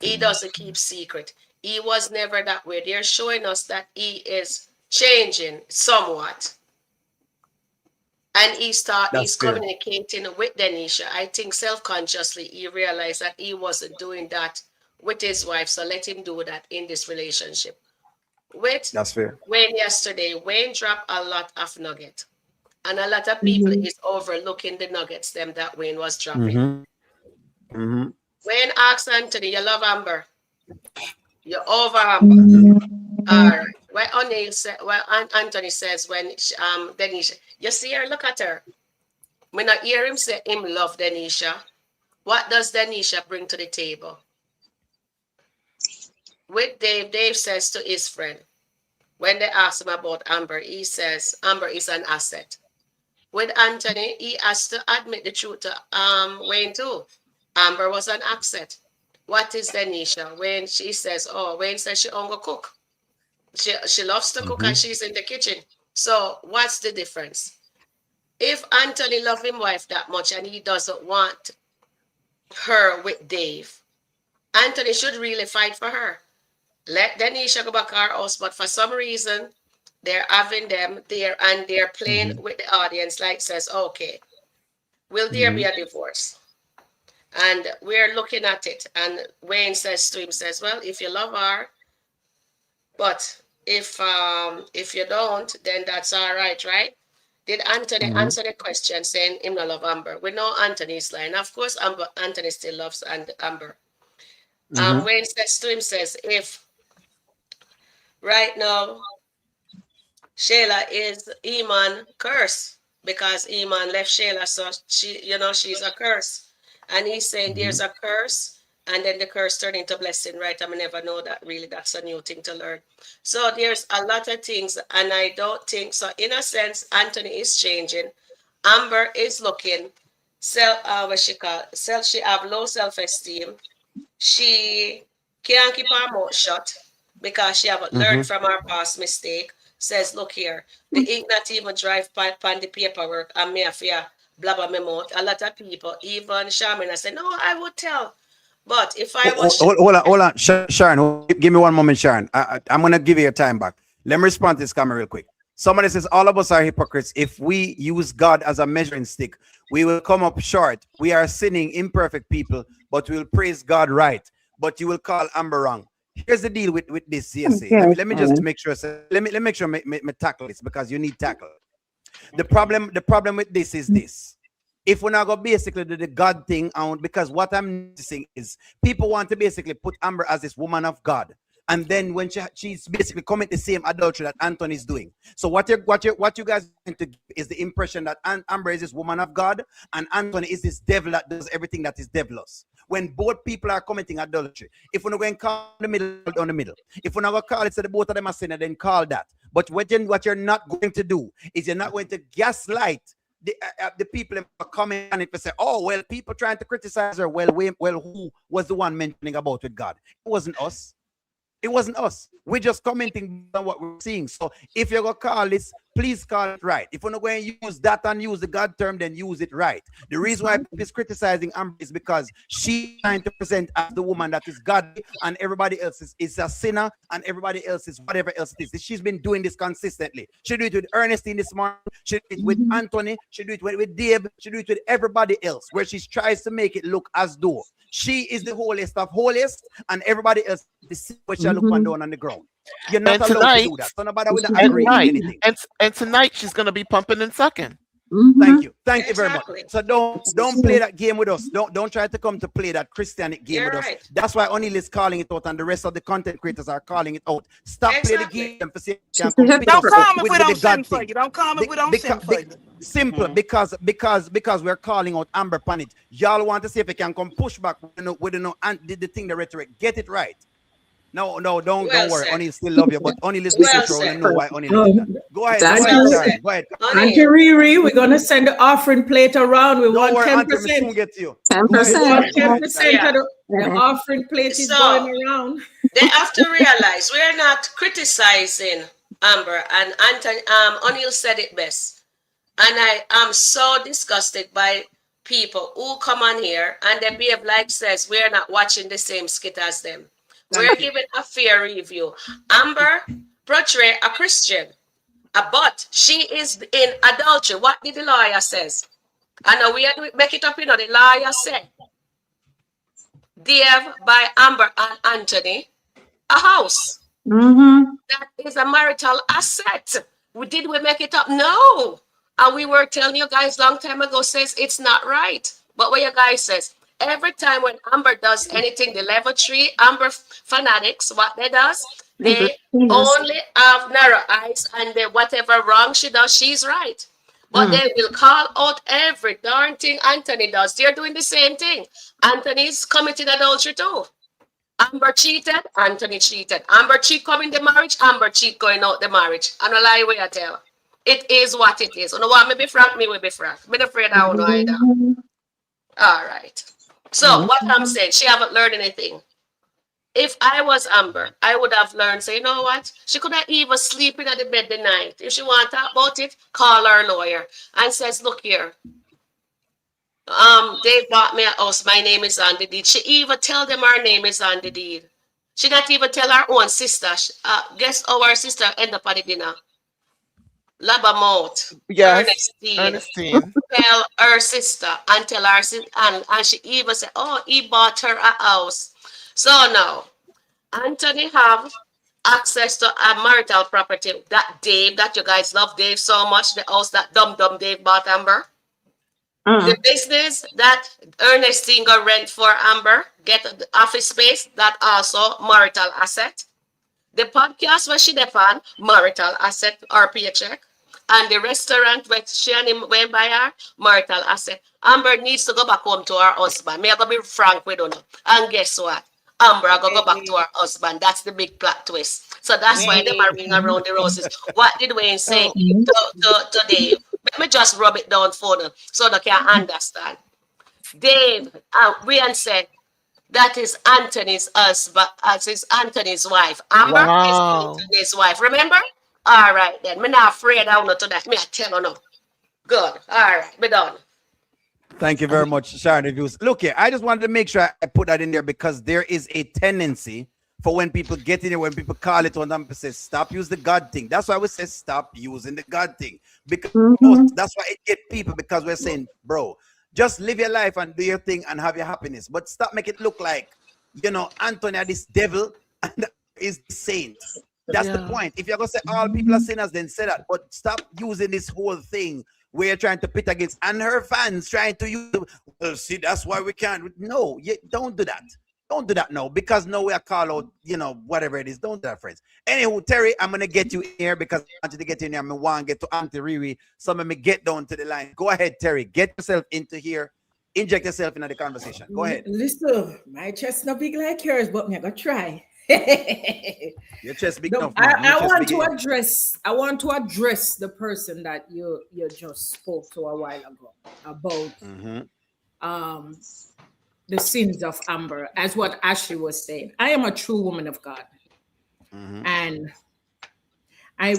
He doesn't keep secret. He was never that way. They're showing us that he is changing somewhat. And he's communicating with Denisha. I think self-consciously he realized that he wasn't doing that with his wife. So let him do that in this relationship. With That's fair. Wayne yesterday, Wayne dropped a lot of nugget. And a lot of people Mhm. is overlooking the nuggets them that Wayne was dropping. Mm-hmm. Wayne asked Anthony, you love Amber? You're over Amber. All right. Well, O'Neill said, well, Anthony says when Denisha, you see her, look at her. When I hear him say him love Denisha, what does Denisha bring to the table? With Dave says to his friend, when they ask him about Amber, he says Amber is an asset. With Anthony, he has to admit the truth to Wayne too. Amber was an asset. What is Denisha? When she says, oh, Wayne says she only cook. She loves to cook and she's in the kitchen. So what's the difference? If Anthony loves his wife that much and he doesn't want her with Dave, Anthony should really fight for her. Let Denisha go back to our house, but for some reason, they're having them there and they're playing with the audience like says, okay, will there be a divorce? And we're looking at it. And Wayne says to him, says, well, if you love her, but if you don't, then that's all right, right? Did Anthony answer the question saying him not love Amber? We know Anthony's lying. Of course, Anthony still loves Amber. Wayne says to him, says, if right now Shayla is Iman curse because Iman left Shayla, so she's a curse. And he's saying there's a curse, and then the curse turned into blessing, right? I never know that really. That's a new thing to learn. So there's a lot of things, and I don't think so. In a sense, Anthony is changing. Amber is looking she have low self-esteem. She can't keep her mouth shut because she haven't learned from her past mistake. Says, look here, the ink not even drive pan the paperwork and me have to blabber my mouth. A lot of people, even Shamina, say, no, I would tell. But if I was Hold on, Sharon. Give me one moment, Sharon. I'm gonna give you your time back. Let me respond to this comment real quick. Somebody says all of us are hypocrites. If we use God as a measuring stick, we will come up short. We are sinning, imperfect people, but we'll praise God right. But you will call Amber wrong. Here's the deal with this CSA. Let me just make sure. Let me make sure me tackle this because you need tackle. The problem with this is this. If we're not going to basically do the God thing, because what I'm noticing is people want to basically put Amber as this woman of God. And then when she's basically commit the same adultery that Anthony is doing. So what you guys are going to give is the impression that Amber is this woman of God and Anthony is this devil that does everything that is devilous. When both people are committing adultery, if we're not going to call the middle on the middle, if we're not going to call it so the both of them are sinner, then call that. But what you're not going to do is you're not going to gaslight the people are coming and if they say, oh well, people trying to criticize her. Well, who was the one mentioning about with God? It wasn't us. It wasn't us. We're just commenting on what we're seeing. So if you're going to call this, please call it right. If we're not going to use that and use the God term, then use it right. The reason why people is criticizing Amber is because she's trying to present as the woman that is godly and everybody else is a sinner and everybody else is whatever else it is. She's been doing this consistently. She do it with Ernestine this morning. She do it with Anthony. She do it with Dave. She do it with everybody else where she tries to make it look as though she is the holiest of holiest and everybody else is what you look one down on the ground. You're not allowed to do that. So nobody will agree with anything. And tonight she's going to be pumping and sucking. Thank you. Thank you very much. Exactly. So don't play that game with us. Don't try to come to play that Christianic game You're with us. right. That's why O'Neil is calling it out and the rest of the content creators are calling it out. Stop playing the Exactly. game for say She's can a compete Don't us hypocrite. come if we with the don't send God for thing. you. Don't come if we don't send for you. Simple because we're calling out Amber Panit. Y'all want to see if it can come push back with the thing, the rhetoric. Get it right. No, don't Well worry. said. O'Neil still love you, but O'Neil is making Well sure we said. know why O'Neil did that. Go ahead, Well Sharon. said. Go ahead. Auntie O'Neil. Riri, we're gonna send the offering plate around. We Don't want worry, Auntie, we 10%. soon get to you. We 10%. want Sharon. 10% Yeah. of the offering plate is So- going around. They have to realize we're not criticizing Amber, and Anthony O'Neil said it best. And I am so disgusted by people who come on here and they behave like says we're not watching the same skit as them. We're giving a fair review. Amber portray a Christian, but she is in adultery. What did the lawyer says? I know we make it up, the lawyer said, Dave by Amber and Anthony, a house. That is a marital asset. Did we make it up? No. And we were telling you guys long time ago says it's not right. But what you guys says, every time when Amber does anything, the level 3 Amber fanatics, what they does, they only have narrow eyes and they, whatever wrong she does, she's right. But they will call out every darn thing Anthony does. They're doing the same thing. Anthony's committing adultery too. Amber cheated, Anthony cheated. Amber cheat coming the marriage, Amber cheat going out the marriage. I don't lie where I tell. It is what it is. You know what? Me be frank, me will be frank. I'm not afraid I won't know either. All right. So what I'm saying, she haven't learned anything. If I was Amber, I would have learned, say, you know what? She could have even sleeping at the bed the night. If she want to talk about it, call her lawyer and says, look here. They bought me a house. My name is on the deed. She even tell them her name is on the deed. She not even tell her own sister. Guess how her sister end up at the dinner? Labamouth. Yes, Ernestine. Ernestine. Tell her sister and tell her sister, and she even said, oh, he bought her a house. So now, Anthony have access to a marital property. That Dave, that you guys love Dave so much, the house that dumb Dave bought Amber. The business that Ernestine got rent for Amber, get the office space, that also marital asset. The podcast where she depend, marital asset or paycheck. And the restaurant where she and him went by her, marital asset. Amber needs to go back home to her husband. Me I go be frank with you. And guess what? Amber I go back to her husband. That's the big plot twist. So that's why they are ring around the roses. What did Wayne say to Dave? Let me just rub it down for them so they can understand. Dave, Wayne said, that is Anthony's husband, as is Anthony's wife. Amber is Anthony's wife. Remember? All right, then. I'm not afraid I want to that. Me I tell you no. Good. All right, be done. Thank you very much, Sharon Reviews. Look here, I just wanted to make sure I put that in there because there is a tendency for when people get in there, when people call it on them, say, stop use the God thing. That's why we say stop using the God thing. Because that's why it get people, because we're saying, bro, just live your life and do your thing and have your happiness. But stop make it look like, Anthony this devil and is the saint. That's the point. If you're going to say all people are sinners, then say that. But stop using this whole thing where you're trying to pit against, and her fans trying to use, well, see, that's why we can't. No, don't do that. Don't do that now, because now we are called out, whatever it is. Don't do that, friends. Anywho, Terry, I'm going to get you here because I want you to get in here. I want to get to Auntie Riri. So let me get down to the line. Go ahead, Terry. Get yourself into here. Inject yourself into the conversation. Go ahead. Listen, my chest not big like yours, but me I gotta try. Your chest big No, enough. I want to address the person that you just spoke to a while ago about the sins of Amber, as what Ashley was saying. I am a true woman of God. And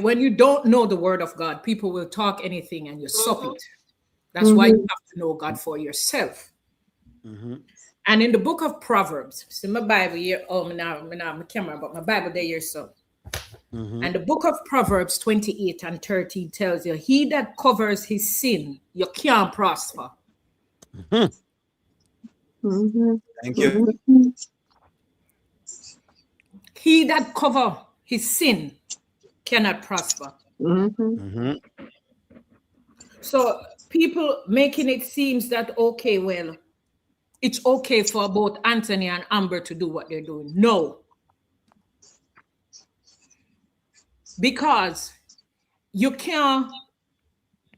when you don't know the word of God, people will talk anything and you suck it. That's why you have to know God for yourself. And in the book of Proverbs, see my Bible here, my camera, but my Bible there here, so. And the book of Proverbs 28 and 13 tells you, he that covers his sin, you can't prosper. Thank you. He that cover his sin cannot prosper. So people making it seems that, okay, well, it's okay for both Anthony and Amber to do what they're doing. No. Because you can't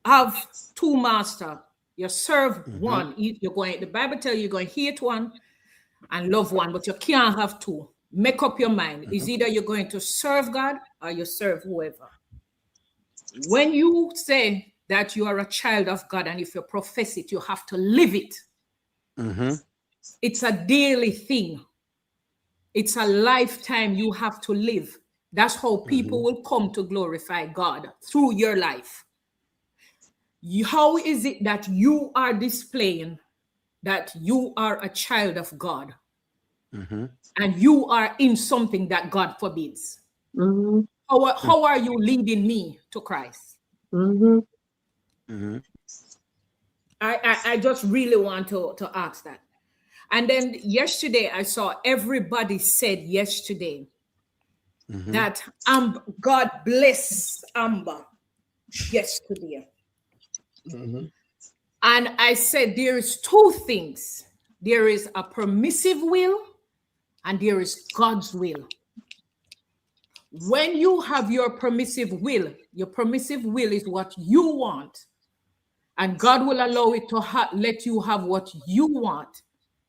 have two masters. You serve one. You're going, the Bible tells you you're going to hate one and love one, but you can't have two. Make up your mind. It's either you're going to serve God or you serve whoever. When you say that you are a child of God, and if you profess it, you have to live it. It's a daily thing. It's a lifetime you have to live. That's how people will come to glorify God, through your life. How is it that you are displaying that you are a child of God and you are in something that God forbids? How are you leading me to Christ? I just really want to ask that. And then yesterday I saw everybody said yesterday that God bless Amber yesterday. And I said there is two things. There is a permissive will and there is God's will. When you have your permissive will is what you want. And God will allow it to let you have what you want.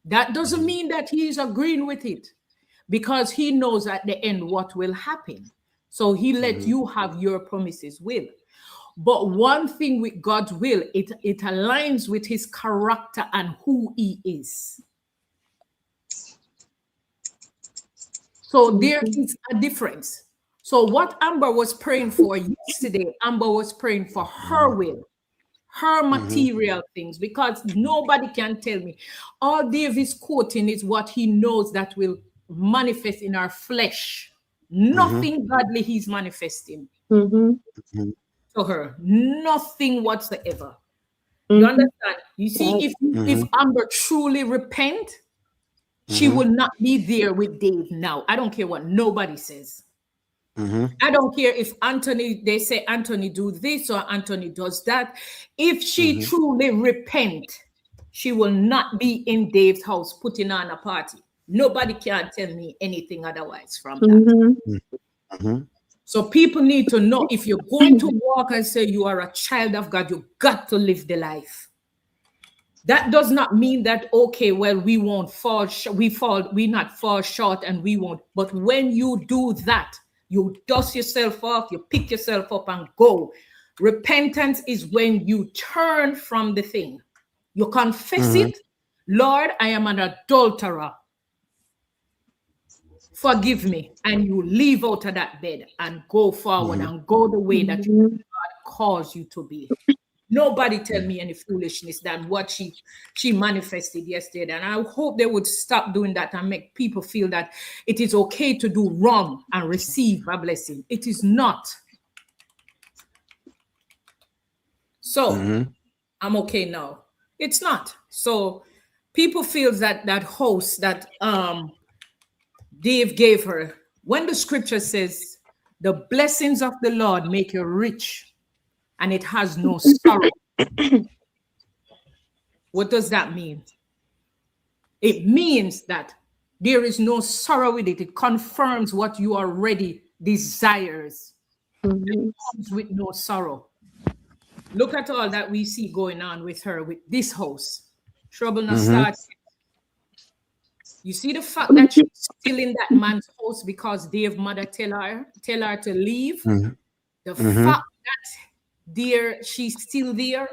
That doesn't mean that he is agreeing with it, because he knows at the end what will happen. So he let you have your permissive will. But one thing with God's will, it aligns with his character and who he is. So there is a difference. So what Amber was praying for yesterday, Amber was praying for her will, her material things, because nobody can tell me. All Dave is quoting is what he knows that will manifest in our flesh. Nothing godly he's manifesting to her. Nothing whatsoever. You understand? You see, if Amber truly repent, she will not be there with Dave now. I don't care what nobody says. I don't care if they say Anthony do this or Anthony does that. If she truly repent, she will not be in Dave's house putting on a party. Nobody can tell me anything otherwise from that. So people need to know, if you're going to walk and say you are a child of God, you got to live the life. That does not mean that, okay, well, we won't fall, we not fall short and we won't. But when you do that, you dust yourself off, you pick yourself up and go. Repentance is when you turn from the thing. You confess it. Lord, I am an adulterer. Forgive me. And you leave out of that bed and go forward and go the way that God calls you to be. Nobody tell me any foolishness than what she manifested yesterday. And I hope they would stop doing that and make people feel that it is okay to do wrong and receive a blessing. It is not. So I'm okay now. It's not. So people feel that host that Dave gave her, when the scripture says the blessings of the Lord make you rich and it has no sorrow. What does that mean? It means that there is no sorrow with it. It confirms what you already desires. It comes with no sorrow. Look at all that we see going on with her, with this house. Trouble not started. You see the fact that she's still in that man's house because Dave's mother tell her to leave. The fact that there she's still there,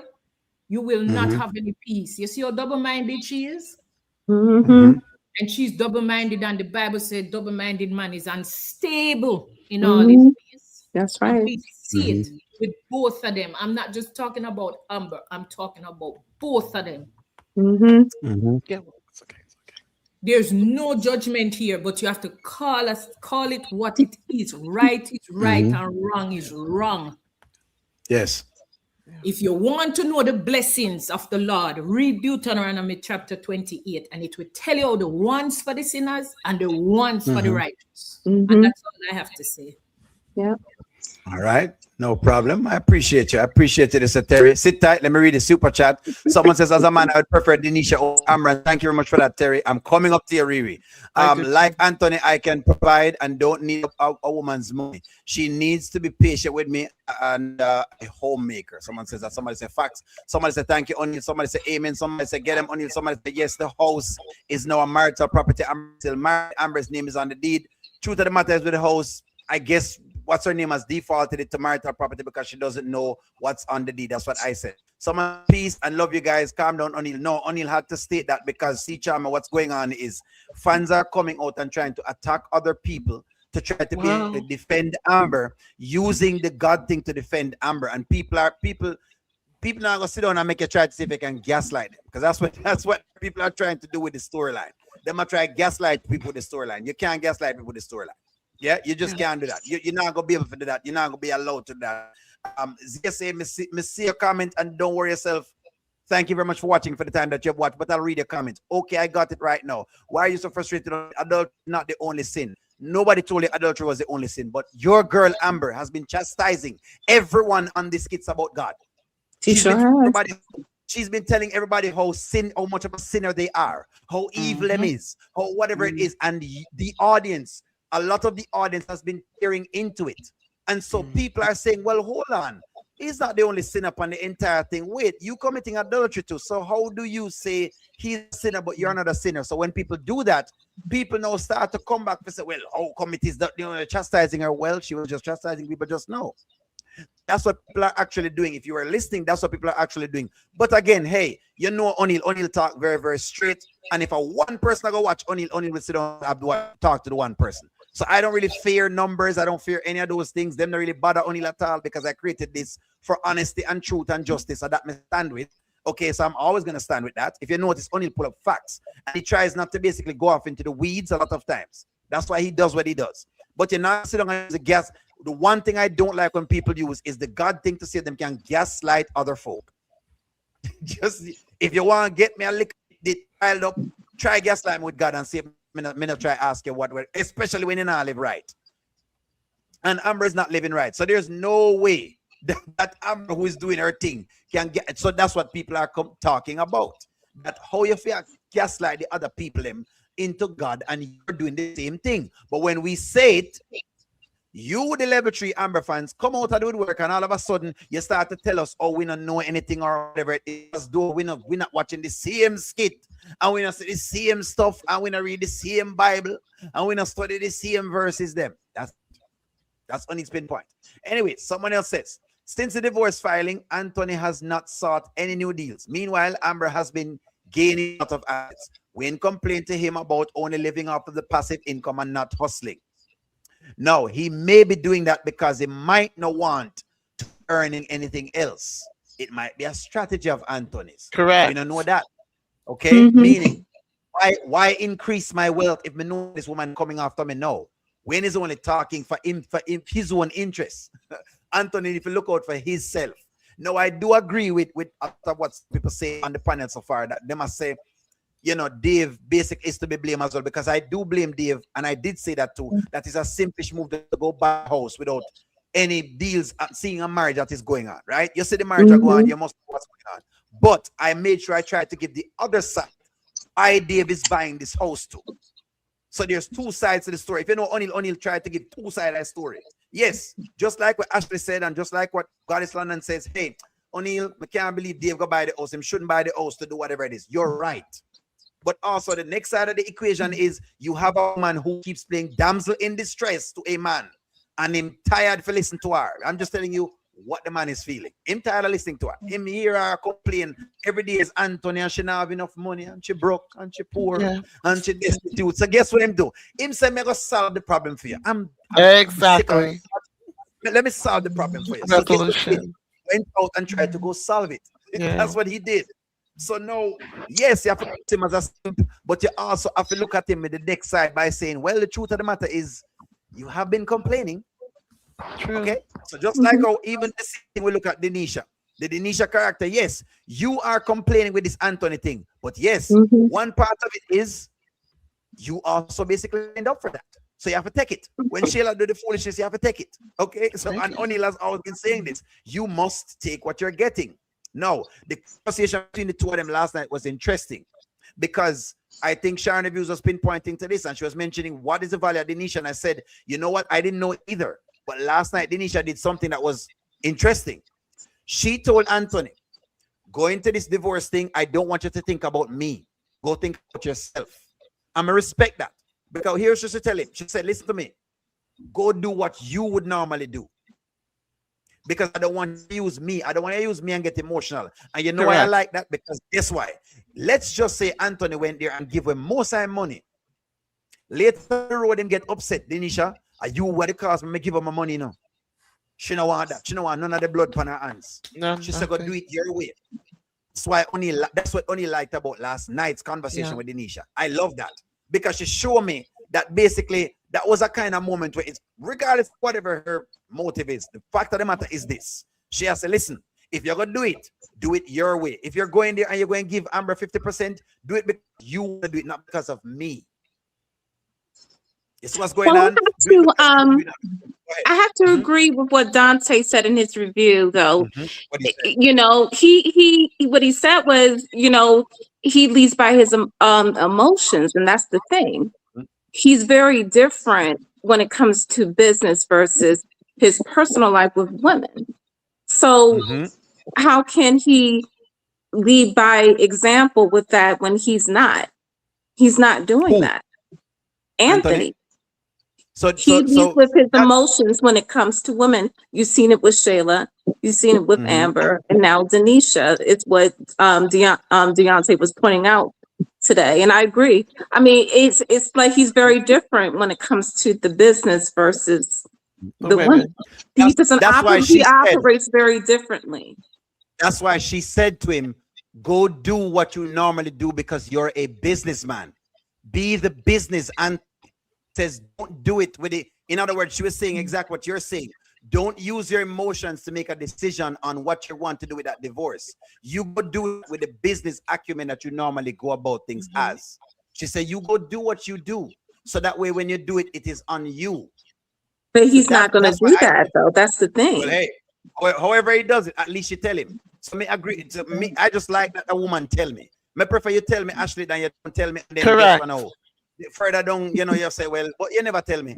you will not have any peace. You see how double-minded she is? And she's double-minded, and the Bible said double-minded man is unstable in all his ways. That's right. And we see it with both of them. I'm not just talking about Amber. I'm talking about both of them. Yeah, well, it's okay. There's no judgment here, but you have to call it what it is. Right is right and wrong is wrong. Yes. If you want to know the blessings of the Lord, read Deuteronomy chapter 28, and it will tell you the ones for the sinners and the ones for the righteous. And that's all I have to say. Yeah. All right. No problem. I appreciate you. I appreciate it, Mr. Terry. Sit tight. Let me read the super chat. Someone says, as a man, I would prefer Denisha over Amran. Thank you very much for that, Terry. I'm coming up to you, Riri. Like Anthony, I can provide and don't need a woman's money. She needs to be patient with me and a homemaker. Someone says that. Somebody say facts. Somebody say thank you, O'Neil. Somebody say amen. Somebody say get him, O'Neil. Somebody say yes, the house is now a marital property. Amber still married. Amber's name is on the deed. Truth of the matter is with the house, I guess what's her name has defaulted it to marital property because she doesn't know what's on the deed. That's what I said. Someone, peace and love you guys. Calm down, O'Neil. No, O'Neil had to state that because, see, Charmer, what's going on is fans are coming out and trying to attack other people to try to defend Amber, using the God thing to defend Amber. And people are now gonna sit down and make you try to see if they can gaslight them, because that's what people are trying to do with the storyline. They might try to gaslight people with the storyline. You can't gaslight people with the storyline. Yeah, you just can't do that. You're not gonna be able to do that. You're not gonna be allowed to do that. Zia say, me see your comment and don't worry yourself. Thank you very much for watching for the time that you've watched, but I'll read your comments. Okay, I got it right now. Why are you so frustrated? Adultery not the only sin. Nobody told you adultery was the only sin, but your girl Amber has been chastising everyone on the skits about God. She's been telling everybody how much of a sinner they are, how evil them is, how whatever it is, and the audience. A lot of the audience has been tearing into it. And so people are saying, well, hold on. He's not the only sinner upon the entire thing. Wait, you committing adultery too. So how do you say he's a sinner, but you're not a sinner? So when people do that, people now start to come back and say, well, how come it is that chastising her? Well, she was just chastising people just now. That's what people are actually doing. If you are listening, that's what people are actually doing. But again, hey, you know O'Neil talk very, very straight. And if one person I go watch O'Neil will sit down and talk to the one person. So I don't really fear numbers. I don't fear any of those things. Them don't really bother O'Neil at all, because I created this for honesty and truth and justice. So that I stand with. Okay, so I'm always going to stand with that. If you notice, O'Neil pull up facts. And he tries not to basically go off into the weeds a lot of times. That's why he does what he does. But you're not sitting on the gas. The one thing I don't like when people use is the God thing to say them can gaslight other folk. Just if you want to get me a little bit piled up, try gaslight with God and see if me not try ask you what, especially when you not live right. And Amber is not living right. So there's no way that Amber, who is doing her thing, can get it. So that's what people are talking about. That how you feel gaslight the other people into God, and you're doing the same thing. But when we say it, you, the level 3 Amber fans, come out of the woodwork, and all of a sudden you start to tell us, oh, we don't know anything or whatever it is. Though we're not watching the same skit, and we not see the same stuff, and we not read the same Bible, and we not study the same verses. That's Onyx's pinpoint. Anyway, someone else says, since the divorce filing, Anthony has not sought any new deals. Meanwhile, Amber has been gaining a lot of assets. Wayne complained to him about only living off of the passive income and not hustling. No, he may be doing that because he might not want to earning anything else. It might be a strategy of Anthony's. Correct. We don't know that. Okay? Meaning, why increase my wealth if I know this woman coming after me? No. Wayne is only talking for his own interests. Anthony, if you look out for himself. No, I do agree with what people say on the panel so far, that they must say, Dave basic is to be blamed as well, because I do blame Dave, and I did say that too. That is a simpish move to go buy a house without any deals, seeing a marriage that is going on, right? You see the marriage are going on, you must know what's going on. But I made sure I tried to give the other side why Dave is buying this house too. So there's two sides to the story. If you know, O'Neil tried to give two sides of the story. Yes, just like what Ashley said, and just like what Goddess London says, hey, O'Neil, I can't believe Dave go buy the house. Him shouldn't buy the house to do whatever it is. You're right. But also the next side of the equation is you have a man who keeps playing damsel in distress to a man, and him tired for listening to her. I'm just telling you what the man is feeling. Him tired of listening to her. Him hear her complain every day is Anthony, and she not have enough money, and she broke, and she poor, and she destitute. So guess what him do? Him say, me go solve the problem for you. I'm exactly. Let me solve the problem for you. So he went out and tried to go solve it. Yeah. That's what he did. So no, yes, you have to look at him as a simp, but you also have to look at him with the next side by saying, well, the truth of the matter is you have been complaining. True. Okay, so just like how even the thing we look at Denisha, the Denisha character, yes, you are complaining with this Anthony thing, but yes, one part of it is you also basically end up for that. So you have to take it. When Sheila do the foolishness, you have to take it. Okay. So, and O'Neill has always been saying this. You must take what you're getting. No, the conversation between the two of them last night was interesting because I think Sharon Reviews was pinpointing to this and she was mentioning what is the value of Denisha. And I said, you know what? I didn't know either. But last night, Denisha did something that was interesting. She told Anthony, go into this divorce thing. I don't want you to think about me. Go think about yourself. I'm going to respect that. Because here's what she tell him. She said, listen to me. Go do what you would normally do. Because I don't want to use me. I don't want to use me and get emotional. And you know why I like that? Because guess why? Let's just say Anthony went there and give him most of money. Later on the road, him get upset. Denisha, are you what it cost me give her my money now? She don't want that. She don't want none of the blood on her hands. No, she said, go do it your way. That's what Oni liked about last night's conversation with Denisha. I love that. Because she showed me that basically that was a kind of moment where it's regardless of whatever her motive is, the fact of the matter is this. She has to listen. If you're going to do it your way. If you're going there and you're going to give Amber 50%, do it because you want to do it, not because of me. It's what's going on. I have to agree with what Dante said in his review, though. You know, he what he said was, you know, he leads by his emotions, and that's the thing. He's very different when it comes to business versus his personal life with women. So how can he lead by example with that when he's not? He's not doing that. Anthony. He leads with his emotions when it comes to women. You've seen it with Shayla, you've seen it with Amber, and now Denisha. It's what Deontay was pointing out today, and I agree. I mean, it's like he's very different when it comes to the business versus the women. He operates very differently. That's why she said to him, "Go do what you normally do because you're a businessman. Be the business and." Says don't do it with it. In other words, she was saying exactly what you're saying. Don't use your emotions to make a decision on what you want to do with that divorce. You go do it with the business acumen that you normally go about things as. She said, you go do what you do. So that way when you do it, it is on you. But he's not going to do that though. That's the thing. Well, hey, however he does it, at least you tell him. So me agree. To me, I just like that a woman tell me. I prefer you tell me, Ashley, than you don't tell me. And then correct. Further down, you know, you say, well, but you never tell me.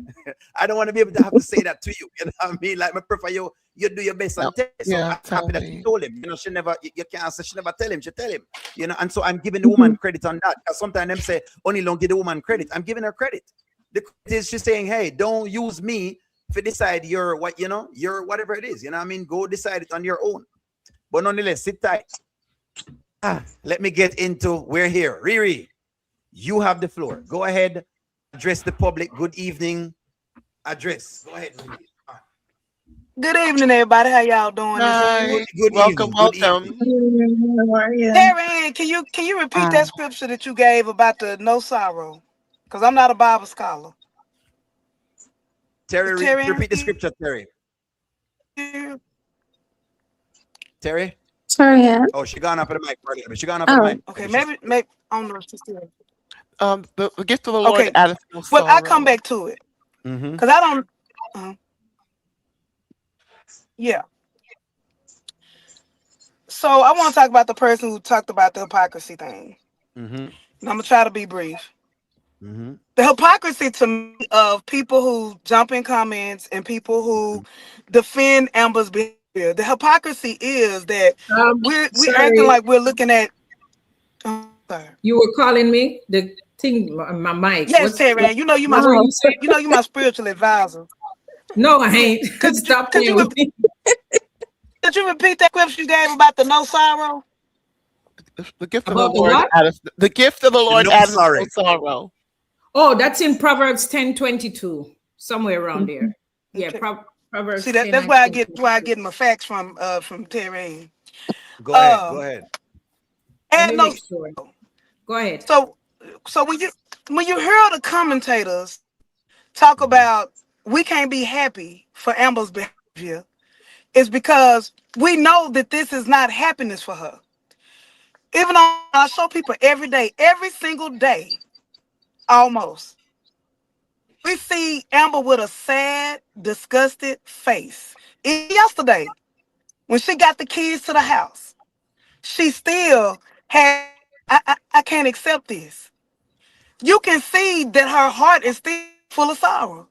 I don't want to be able to have to say that to you. You know what I mean? Like, I prefer you do your best and tell me. So I'm happy that you told him. You know, she never, you can't say she never tell him. She tell him. You know, and so I'm giving the woman credit on that. Because sometimes them say, only don't give the woman credit. I'm giving her credit. The credit is she's saying, hey, don't use me to decide your what, you know, your whatever it is. You know what I mean? Go decide it on your own. But nonetheless, sit tight. Let me get into, we're here. Riri. You have the floor. Go ahead. Address the public. Good evening. Address. Go ahead. Good evening, everybody. How y'all doing? Good welcome, evening. welcome. How are you? Terry, can you repeat that scripture that you gave about the no sorrow? Because I'm not a Bible scholar. Terry, repeat the scripture, Terry. Terry? Sorry, yeah. Oh, she gone up at the mic. She gone up at the mic. Okay, maybe I don't know if she's still. The gift of the Lord addeth no sorrow. Well, I come back to it because I don't. Yeah. So I want to talk about the person who talked about the hypocrisy thing. And I'm gonna try to be brief. The hypocrisy to me of people who jump in comments and people who defend Amber's behavior. The hypocrisy is that we're acting like we're looking at. You were calling me the thing, my mic. Yes, Terry. You know you my you my spiritual advisor. No, I ain't. Stop could you repeat that scripture you gave about the no sorrow? The gift of the Lord addeth no sorrow. Oh, that's in Proverbs 10:22, somewhere around there. Yeah, Proverbs. See, that's where I get my facts from Terry. Go ahead. And no, sure. Go ahead. So when you hear the commentators talk about we can't be happy for Amber's behavior, it's because we know that this is not happiness for her. Even though I show people every day, every single day, almost, We see Amber with a sad, disgusted face. Even yesterday, when she got the keys to the house, she still had, I can't accept this. You can see that her heart is still full of sorrow.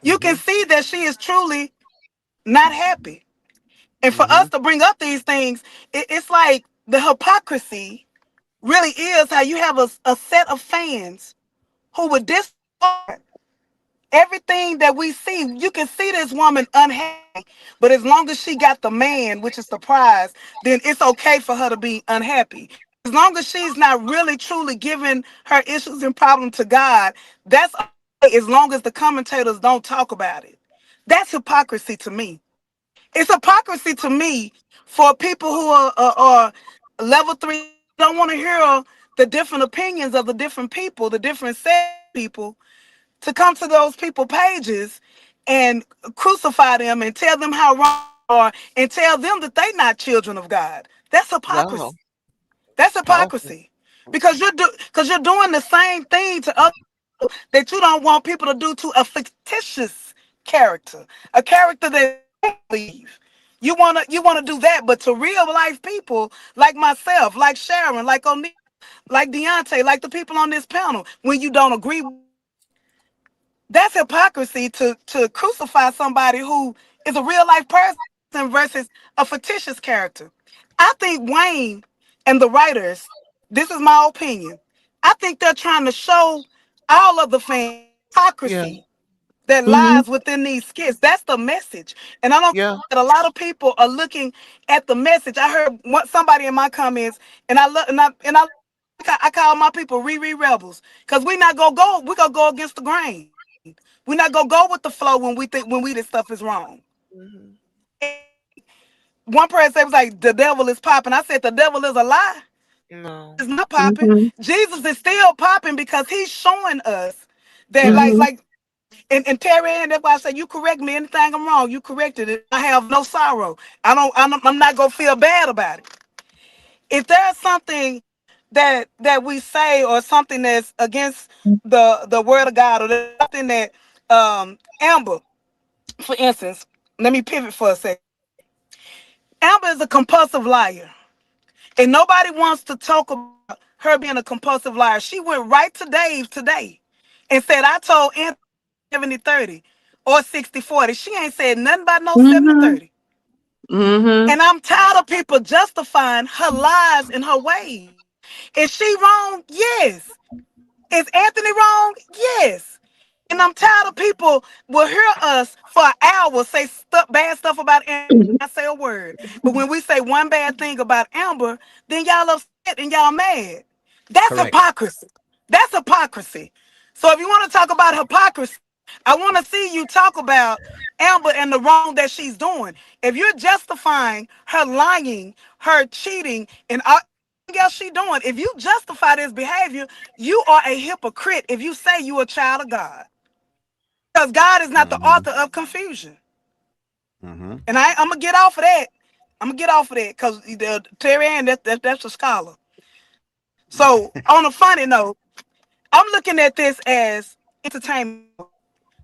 You can see that she is truly not happy. And for us to bring up these things, it's like the hypocrisy really is how you have a set of fans who would discard everything that we see. You can see this woman unhappy, but as long as she got the man, which is the prize, then it's okay for her to be unhappy. As long as she's not really truly giving her issues and problems to God, that's okay, as long as the commentators don't talk about it. That's hypocrisy to me. It's hypocrisy to me for people who are level 3, don't want to hear the different opinions of the different people, the different set people, to come to those people pages and crucify them and tell them how wrong they are and tell them that they're not children of God. That's hypocrisy. Wow. That's Powerful. hypocrisy. Because you're doing the same thing to other people that you don't want people to do to a fictitious character, a character that they don't believe. You wanna do that, but to real life people like myself, like Sharon, like O'Neill, like Deontay, like the people on this panel, when you don't agree, that's hypocrisy to crucify somebody who is a real life person versus a fictitious character. I think Wayne and the writers, this is my opinion, I think they're trying to show all of the fans Yeah. hypocrisy that Mm-hmm. lies within these skits. That's the message. And I don't think Yeah. that a lot of people are looking at the message. I heard somebody in my comments, and I call my people rebels, because we gonna go against the grain. We're not gonna go with the flow when this stuff is wrong. Hmm. One person was like, the devil is popping. I said, the devil is a lie. No. It's not popping. Mm-hmm. Jesus is still popping because he's showing us that, Yes. Mm-hmm. and Terry Ann, that's why I say, you correct me anything I'm wrong. You corrected it. I have no sorrow. I'm not gonna feel bad about it. If there's something that we say or something that's against the word of God, or there's something that Amber, for instance, let me pivot for a second. Amber is a compulsive liar, and nobody wants to talk about her being a compulsive liar. She went right to Dave today and said, I told Anthony 70-30 or 60-40. She ain't said nothing about no Mm-hmm. 70-30. Mm-hmm. And I'm tired of people justifying her lies and her ways. Is she wrong? Yes. Is Anthony wrong? Yes. And I'm tired of people will hear us for an hour say bad stuff about Amber, not say a word. But when we say one bad thing about Amber, then y'all upset and y'all mad. That's Correct. hypocrisy. That's hypocrisy. So if you want to talk about hypocrisy, I want to see you talk about Amber and the wrong that she's doing. If you're justifying her lying, her cheating, and everything else she's doing, if you justify this behavior, you are a hypocrite if you say you're a child of God. Because God is not the Mm-hmm. author of confusion. Mm-hmm. And I'm going to get off of that. I'm going to get off of that because Terry Ann, that's a scholar. So on a funny note, I'm looking at this as entertainment.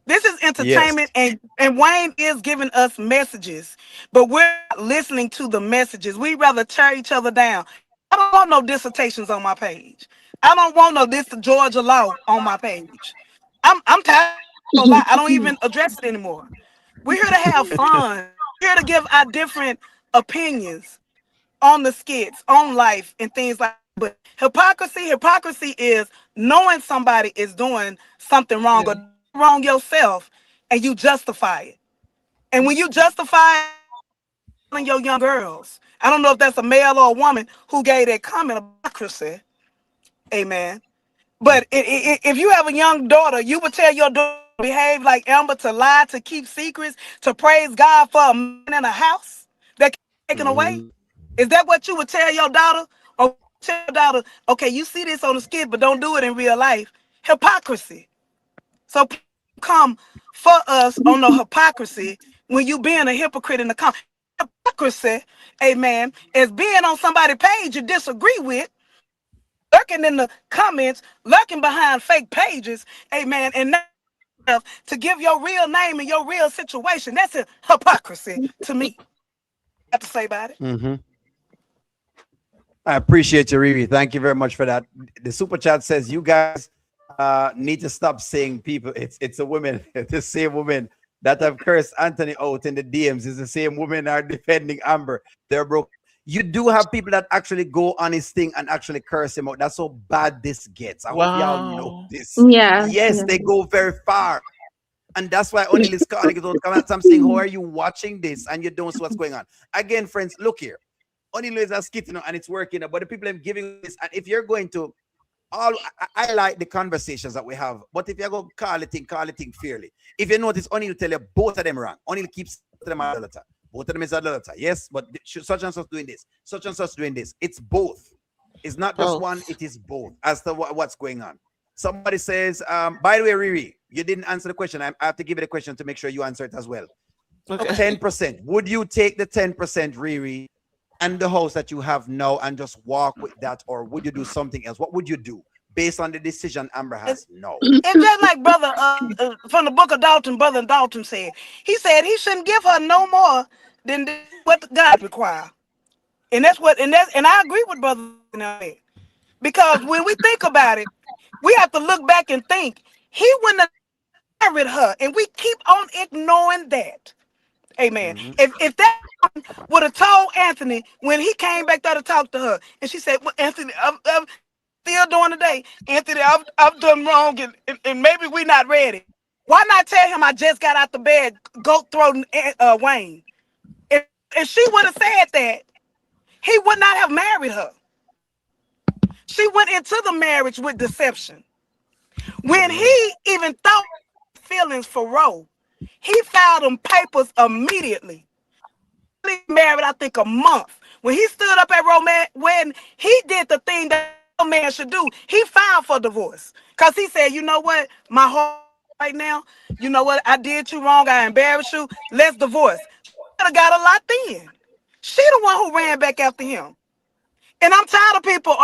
This is Yes. entertainment, and Wayne is giving us messages, but we're not listening to the messages. We rather tear each other down. I don't want no dissertations on my page. I don't want no this Georgia law on my page. I'm tired. No lie. I don't even address it anymore. We're here to have fun. We're here to give our different opinions on the skits, on life, and things like that. But hypocrisy is knowing somebody is doing something wrong Yeah. or wrong yourself, and you justify it. And when you justify it, telling your young girls, I don't know if that's a male or a woman who gave that comment about hypocrisy, amen. But if you have a young daughter, you would tell your daughter to behave like Amber, to lie, to keep secrets, to praise God for a man in a house that can be taken Mm-hmm. away. Is that what you would tell your daughter? Or tell your daughter, okay, you see this on the skit, but don't do it in real life? Hypocrisy. So come for us on the hypocrisy when you being a hypocrite in the comment. Hypocrisy, amen, is being on somebody's page you disagree with, lurking in the comments, lurking behind fake pages, amen, and not to give your real name and your real situation. That's a hypocrisy to me. Have to say about it. I appreciate you, Riri. Thank you very much for that. The super chat says you guys need to stop saying people. It's a woman, the same woman that have cursed Anthony out in the DMs is the same women are defending Amber. They're broke. You do have people that actually go on his thing and actually curse him out. That's how bad this gets. I hope y'all know Wow. this. Yeah. Yes, they go very far. And that's why only this calling it out. I'm saying, how are you watching this and you don't see what's going on? Again, friends, look here. Only is a skit, and it's working. But the people I'm giving this, and if you're going to I like the conversations that we have. But if you go call it thing fairly. If you notice, only will tell you both of them wrong. Only keeps them idolater. Both of them is idolater. Yes, but such and such doing this, such and such doing this. It's both. It's not just one, it is both as to what's going on. Somebody says, by the way, Riri, you didn't answer the question. I have to give you the question to make sure you answer it as well. Okay. 10%. Would you take the 10%, Riri, and the house that you have now and just walk with that, or would you do something else? What would you do based on the decision Amber has? No. And just like brother from the book of Dalton, brother Dalton said he shouldn't give her no more than what God require. And that's what and I agree with brother because when we think about it, we have to look back and think he wouldn't have married her, and we keep on ignoring that. Amen. If that would have told Anthony when he came back there to talk to her, and she said, "Well, Anthony, I'm still doing today. Anthony, I've done wrong, and maybe we're not ready." Why not tell him I just got out the bed, goat throating Wayne? If she would have said that, he would not have married her. She went into the marriage with deception. When he even thought feelings for Roe, he filed them papers immediately. He married, I think, a month. When he stood up at Roe wedding, he did the thing that a man should do. He filed for divorce because he said, "You know what, my heart right now, you know what, I did you wrong. I embarrassed you. Let's divorce." She could have got a lot then. She the one who ran back after him. And I'm tired of people,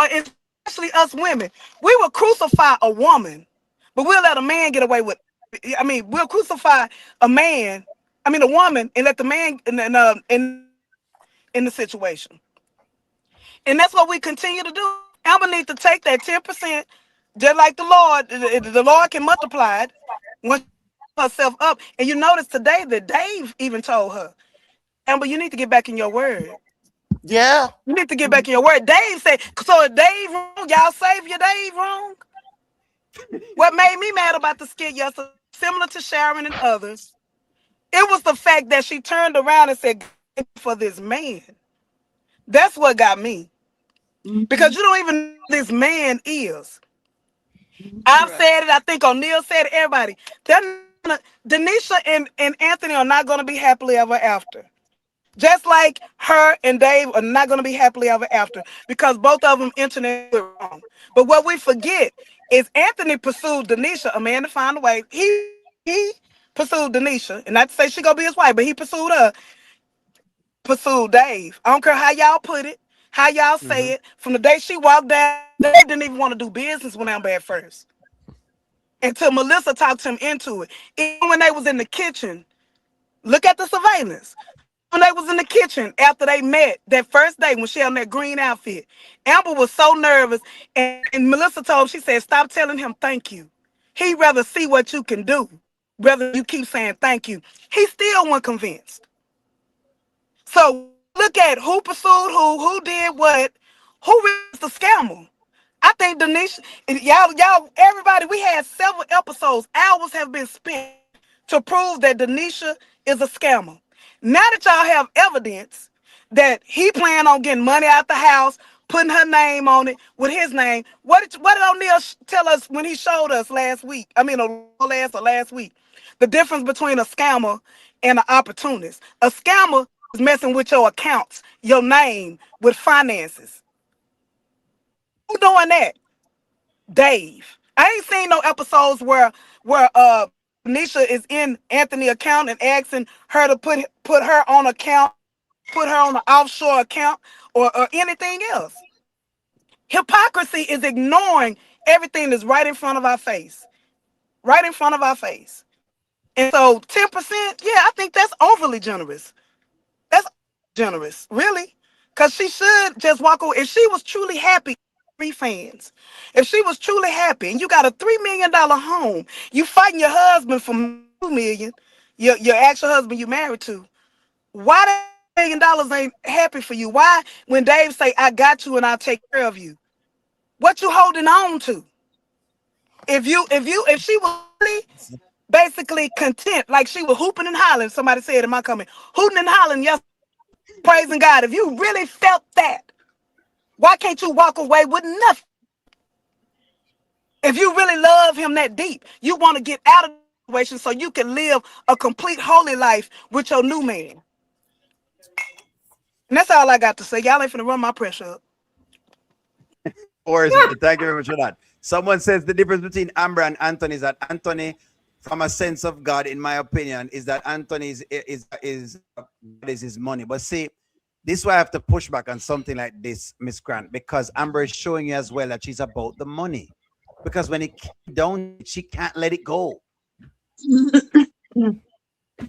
especially us women. We will crucify a woman, but we'll let a man get away with it. I mean, we'll crucify a woman, and let the man in the situation. And that's what we continue to do. Amber needs to take that 10%, just like the Lord. The Lord can multiply it once herself up. And you notice today that Dave even told her, "Amber, you need to get back in your word." Yeah. You need to get back in your word. Dave said, so is Dave wrong? Y'all Savior Dave wrong? What made me mad about the skit yesterday, similar to Sharon and others, it was the fact that she turned around and said, "For this man." That's what got me. Because you don't even know who this man is. I've said it, I think O'Neal said it, everybody. Denisha and Anthony are not going to be happily ever after. Just like her and Dave are not going to be happily ever after because both of them internet wrong. But what we forget is Anthony pursued Denisha, a man to find a way. He pursued Denisha, and not to say she gonna be his wife, but he pursued her, pursued Dave. I don't care how y'all put it, how y'all say it. From the day she walked down, they didn't even want to do business with Amber at first. Until Melissa talked him into it. Even when they was in the kitchen, look at the surveillance. When they was in the kitchen after they met that first day when she had on that green outfit, Amber was so nervous, and Melissa told him, she said, "Stop telling him thank you. He'd rather see what you can do, rather you keep saying thank you." He still wasn't convinced. So look at who pursued who did what, who was the scammer. I think Denisha, y'all, everybody, we had several episodes, hours have been spent to prove that Denisha is a scammer. Now that y'all have evidence that he planned on getting money out the house, putting her name on it with his name, what did O'Neal tell us when he showed us last week? I mean, last week. The difference between a scammer and an opportunist. A scammer is messing with your accounts, your name, with finances. Who doing that? Dave. I ain't seen no episodes where Nisha is in Anthony's account and asking her to put her on account, put her on an offshore account or anything else. Hypocrisy is ignoring everything that's right in front of our face. Right in front of our face. And so 10%, yeah, I think that's overly generous. That's generous, really. Because she should just walk away. If she was truly happy, 3 fans. If she was truly happy and you got a $3 million home, you fighting your husband for $2 million, your actual husband you married to. Why that $1 million ain't happy for you? Why when Dave say, I got you and I'll take care of you? What you holding on to? If she was really basically content, like she was hooping and hollering, somebody said in my comment, hooting and hollering, yes, praising God. If you really felt that, why can't you walk away with nothing? If you really love him that deep, you want to get out of the situation so you can live a complete holy life with your new man. And that's all I got to say. Y'all ain't finna run my pressure up. Or thank you very much for that. Someone says the difference between Amber and Anthony is that Anthony, from a sense of God, in my opinion, is that Anthony is his money. But see, this is why I have to push back on something like this, Miss Grant, because Amber is showing you as well that she's about the money. Because when it came down, she can't let it go.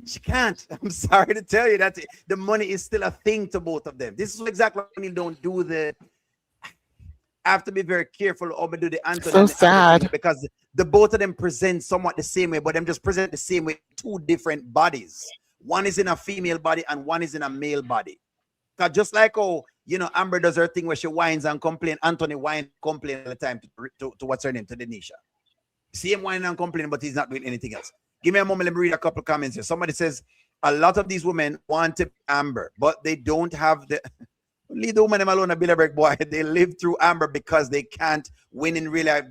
She can't. I'm sorry to tell you that the money is still a thing to both of them. This is exactly when you don't do the. I have to be very careful over do the Anthony. So sad. Because the both of them present somewhat the same way, but them just present the same way, two different bodies. One is in a female body and one is in a male body. Because just like Amber does her thing where she whines and complains, Anthony whines and complains all the time to what's her name, to Denisha. See him whining and complaining, but he's not doing anything else. Give me a moment, let me read a couple comments here. Somebody says, a lot of these women want to be Amber, but they don't have the... Leave the woman alone, a Bilderberg boy. They live through Amber because they can't win in real life.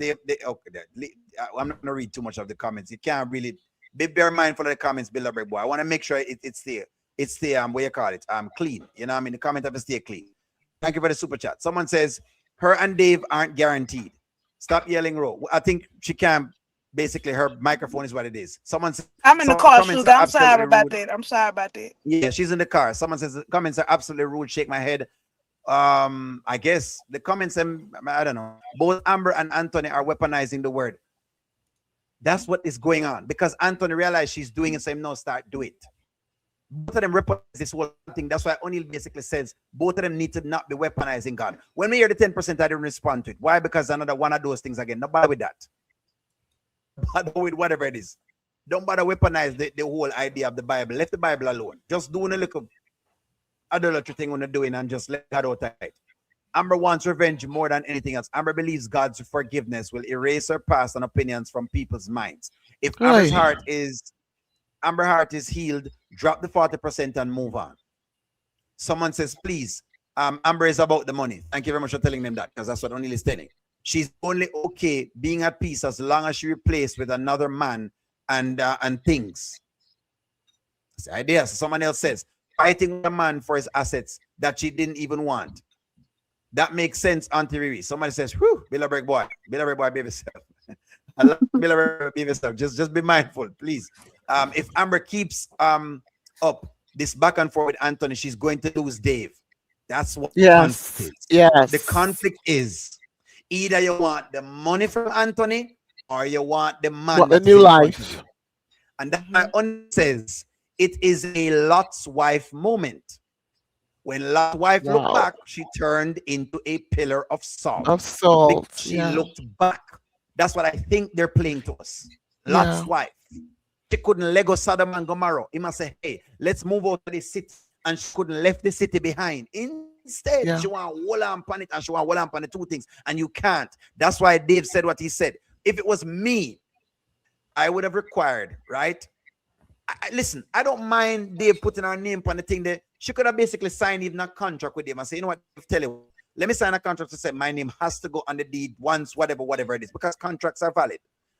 I'm not going to read too much of the comments. You can't really... Be very mindful of the comments, Bilderberg boy. I want to make sure it's there. It's there, what you call it, clean. You know what I mean? The comment have to stay clean. Thank you for the super chat. Someone says, her and Dave aren't guaranteed. Stop yelling, Ro. I think she can. Basically, her microphone is what it is. Someone says, I'm in the car, Sugar. I'm sorry about that. I'm sorry about that. Yeah, she's in the car. Someone says, the comments are absolutely rude. Shake my head. I guess the comments, I don't know. Both Amber and Anthony are weaponizing the word. That's what is going on. Because Anthony realized she's doing it, so him, no, start, do it. Both of them weaponize this whole thing. That's why O'Neill basically says both of them need to not be weaponizing God. When we hear the 10%, I didn't respond to it. Why? Because another one of those things again. Not bother with that. Bother with whatever it is. Don't bother weaponize the whole idea of the Bible. Let the Bible alone. Just doing a little idolatry thing when they're doing and just let God out tight. Amber wants revenge more than anything else. Amber believes God's forgiveness will erase her past and opinions from people's minds. If Amber's heart is healed, drop the 40% and move on. Someone says, please, Amber is about the money. Thank you very much for telling them that, because that's what O'Neill is telling. She's only okay being at peace as long as she replaced with another man and things. That's the idea. So someone else says, fighting with a man for his assets that she didn't even want. That makes sense, Auntie Riri. Somebody says, whew, Bilderberg boy, baby yourself. I love Bilderberg, baby yourself. Just be mindful, please. If Amber keeps up this back and forth with Anthony, she's going to lose Dave. That's what the conflict is. Yes. The conflict is either you want the money from Anthony or you want the man. The new life. And that's why O'Neill says it is a Lot's wife moment. When Lot's wife looked back, she turned into a pillar of salt. She looked back. That's what I think they're playing to us. Lot's wife. She couldn't let go Sodom and Gomorrah. He must say, hey, let's move out to the city. And she couldn't left the city behind. Instead, she want to hold on it and she want to hold on the two things. And you can't. That's why Dave said what he said. If it was me, I would have required, right? Listen, I don't mind Dave putting her name on the thing there. She could have basically signed even a contract with him and say, you know what, tell you, let me sign a contract to say my name has to go on the deed once, whatever it is, because contracts are valid.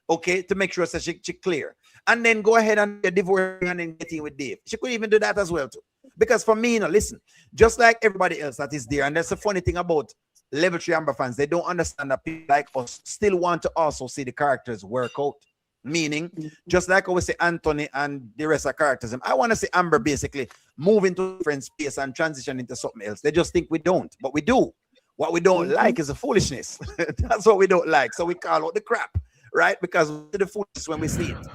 Okay, to make sure that she clear. And then go ahead and get divorced and then get in with Dave. She could even do that as well too. Because for me, listen, just like everybody else that is there, and that's the funny thing about Level 3 Amber fans, they don't understand that people like us still want to also see the characters work out. Meaning, just like I always say Anthony and the rest of characters, I want to see Amber basically move into a different space and transition into something else. They just think we don't, but we do. What we don't like is the foolishness. That's what we don't like. So we call out the crap, right? Because we see the foolishness when we see it.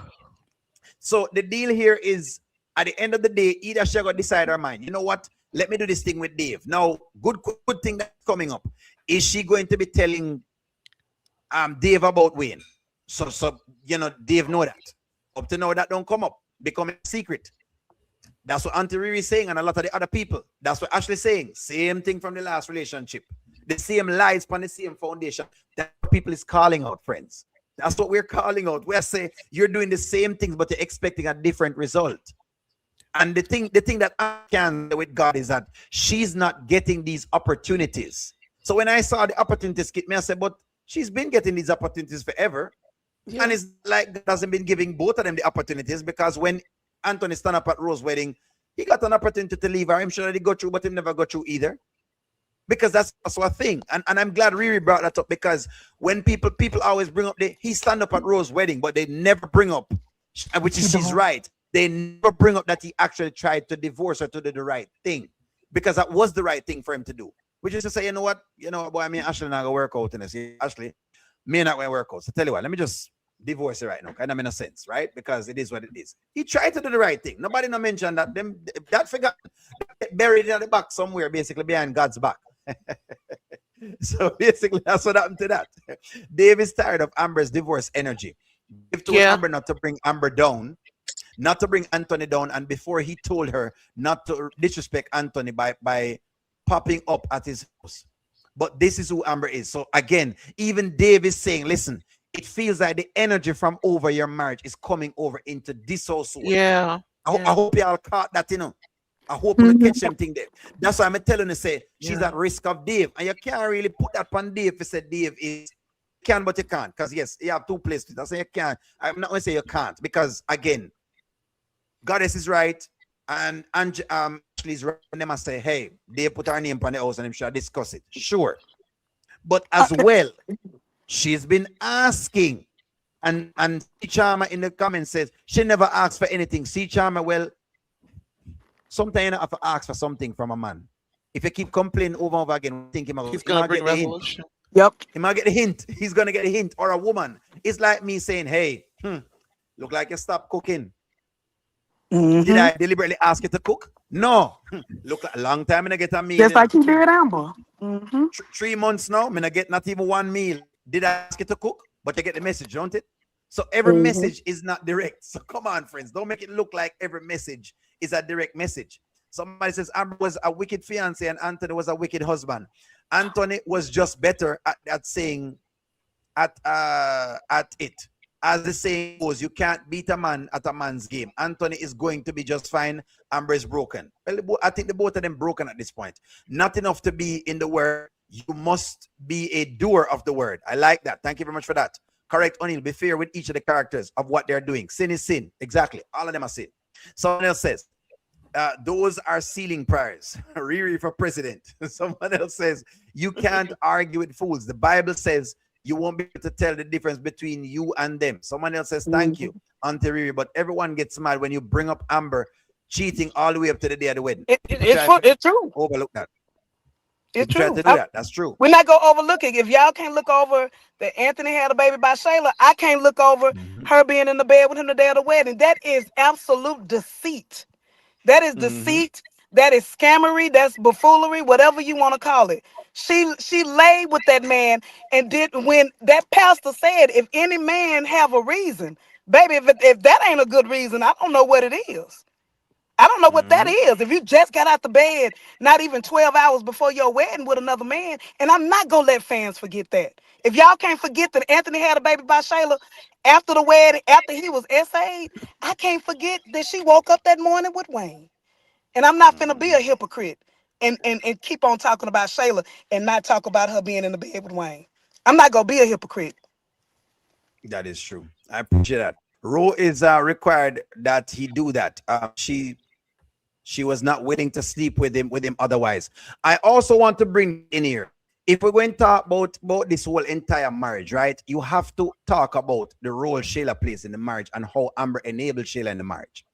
So the deal here is, at the end of the day, either she got decide her mind. You know what? Let me do this thing with Dave. Now, good thing that's coming up. Is she going to be telling Dave about Wayne? So Dave know that. Up to now, that don't come up. Become a secret. That's what Auntie Riri is saying, and a lot of the other people. That's what Ashley is saying. Same thing from the last relationship. The same lies on the same foundation. That's what people is calling out, friends. That's what we're calling out. We're saying you're doing the same things, but you're expecting a different result. And the thing that I can say with God is that she's not getting these opportunities. So when I saw the opportunities, I said, but she's been getting these opportunities forever. Yeah. And it's like God hasn't been giving both of them the opportunities, because when Anthony stand up at Rose's wedding, he got an opportunity to leave her. I'm sure that he got through, but he never got through either. Because that's also a thing. And I'm glad Riri brought that up, because when people always bring up, he stand up at Rose's wedding, but they never bring up, which is she's right. They never bring up that he actually tried to divorce her to do the right thing, because that was the right thing for him to do. Which is to say, you know what, boy, I mean, Ashley not gonna work out in this. Ashley, me not gonna work out. So tell you what, let me just divorce her right now, kind of in a sense, right? Because it is what it is. He tried to do the right thing. Nobody no mentioned that. That figure buried in the back somewhere, basically behind God's back. So basically, that's what happened to that. Dave is tired of Amber's divorce energy. Dave told Amber not to bring Amber down, not to bring Anthony down, and before he told her not to disrespect Anthony by popping up at his house. But this is who Amber is. So again, even Dave is saying, listen, it feels like the energy from over your marriage is coming over into this also. Yeah. I hope y'all caught that, I hope you catch something there. That's why I'm telling you, say she's at risk of Dave. And you can't really put that on Dave if you say Dave is can, but you can't. Because yes, you have two places. That's why you can't. I'm not going to say you can't, because again, Goddess is right, and Ashley's right. And they must say, hey, they put her name on the house and I'm sure discuss it. Sure. But as well, she's been asking. And C Charmer in the comments says she never asked for anything. C Charmer, well, sometimes you don't have to ask for something from a man. If you keep complaining over and over again, think he's going to bring resolution. Yep. He might get a hint. He's going to get a hint. Or a woman. It's like me saying, hey, look like you stopped cooking. Did I deliberately ask you to cook? No. Look, a long time I get a meal. Just like you did, Amber. 3 months now, I get not even one meal. Did I ask you to cook? But you get the message, don't it? So every message is not direct. So come on, friends. Don't make it look like every message is a direct message. Somebody says Amber was a wicked fiance and Anthony was a wicked husband. Anthony was just better at saying at it. As the saying goes, you can't beat a man at a man's game. Anthony is going to be just fine. Amber is broken. Well, I think the both of them broken at this point. Not enough to be in the word. You must be a doer of the word. I like that. Thank you very much for that. Correct, O'Neill. Be fair with each of the characters of what they're doing. Sin is sin. Exactly. All of them are sin. Someone else says, those are ceiling prayers. Riri for president. Someone else says, you can't argue with fools. The Bible says you won't be able to tell the difference between you and them. Someone else says, thank you, Auntie Riri. But everyone gets mad when you bring up Amber cheating all the way up to the day of the wedding. It's true. Overlook that. It's true. true. To do that. That's true. We're not going to overlook it. If y'all can't look over that Anthony had a baby by Shayla, I can't look over her being in the bed with him the day of the wedding. That is absolute deceit. That is deceit. That is scammery. That's buffoonery, whatever you want to call it. She laid with that man and did, when that pastor said, if any man have a reason, baby, if that ain't a good reason, I don't know what it is. I don't know what that is. If you just got out the bed, not even 12 hours before your wedding with another man, and I'm not going to let fans forget that. If y'all can't forget that Anthony had a baby by Shayla after the wedding, after he was SA'd, I can't forget that she woke up that morning with Wayne. And I'm not finna be a hypocrite and keep on talking about Shayla and not talk about her being in the bed with Wayne. I'm not going to be a hypocrite. That is true. I appreciate that. Ro is required that he do that. She was not willing to sleep with him otherwise. I also want to bring in here, if we're going to talk about this whole entire marriage, right? You have to talk about the role Shayla plays in the marriage and how Amber enabled Shayla in the marriage.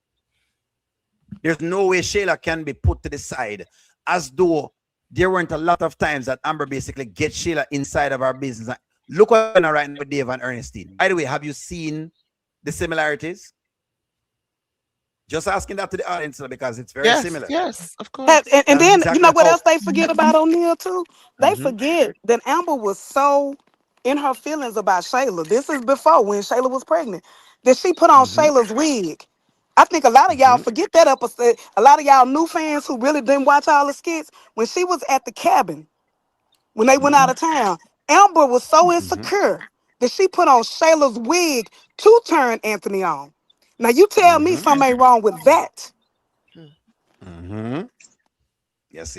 There's no way Shayla can be put to the side as though there weren't a lot of times that Amber basically gets Shayla inside of our business. Look what's going on right now with Dave and Ernestine. By the way, have you seen the similarities? Just asking that to the audience because it's very similar. Yes, of course. And then exactly you know what how- else they forget about O'Neal too? They forget that Amber was so in her feelings about Shayla. This is before when Shayla was pregnant. That she put on Shayla's wig. I think a lot of y'all forget that episode. A lot of y'all new fans who really didn't watch all the skits. When she was at the cabin, when they went out of town, Amber was so insecure that she put on Shayla's wig to turn Anthony on. Now you tell me something ain't wrong with that. Yes.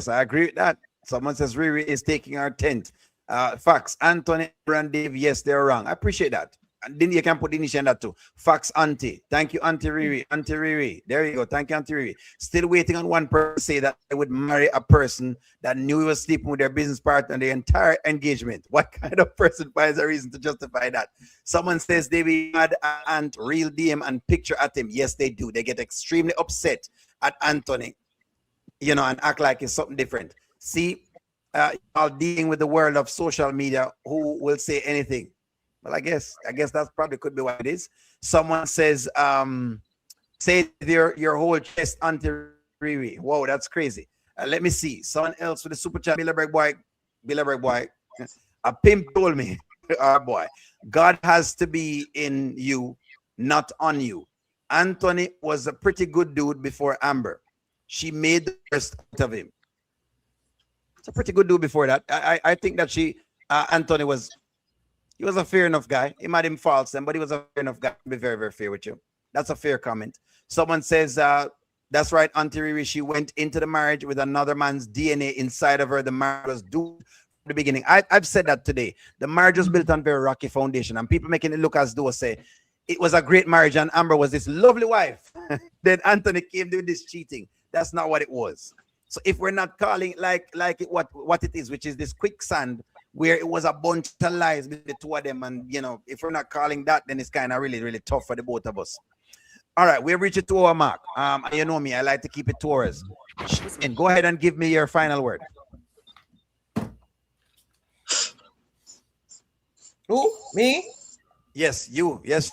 I agree with that. Someone says Riri is taking our tent. Facts. Anthony and Dave, yes, they're wrong. I appreciate that. And then you can put the initial in that too. Facts, Auntie. Thank you, Auntie Riri. Auntie Riri. There you go. Thank you, Auntie Riri. Still waiting on one person to say that they would marry a person that knew he was sleeping with their business partner the entire engagement. What kind of person finds a reason to justify that? Someone says they be mad and real DM and picture at him. Yes, they do. They get extremely upset at Anthony, and act like it's something different. See, y'all dealing with the world of social media, who will say anything. Well, I guess that probably could be what it is. Someone says, say your whole chest, Auntie Riri. Whoa, that's crazy. Let me see. Someone else with the super chat. Bilderberg boy. A pimp told me, boy, God has to be in you, not on you. Anthony was a pretty good dude before Amber. She made the worst out of him. It's a pretty good dude before that. I think that Anthony was a fair enough guy. He might him false then, but he was a fair enough guy. To be very, very fair with you. That's a fair comment. Someone says, that's right, Auntie Riri, she went into the marriage with another man's DNA inside of her. The marriage was doomed from the beginning. I've said that today. The marriage was built on very rocky foundation, and people making it look as though say it was a great marriage and Amber was this lovely wife. Then Anthony came doing this cheating. That's not what it was. So if we're not calling like it what it is, which is this quicksand where it was a bunch of lies between the two of them, and if we're not calling that, then it's kind of really, really tough for the both of us. All right, we've reached a 2 hour mark. You know me, I like to keep it 2 hours. And go ahead and give me your final word. Who? Me? Yes, you. Yes.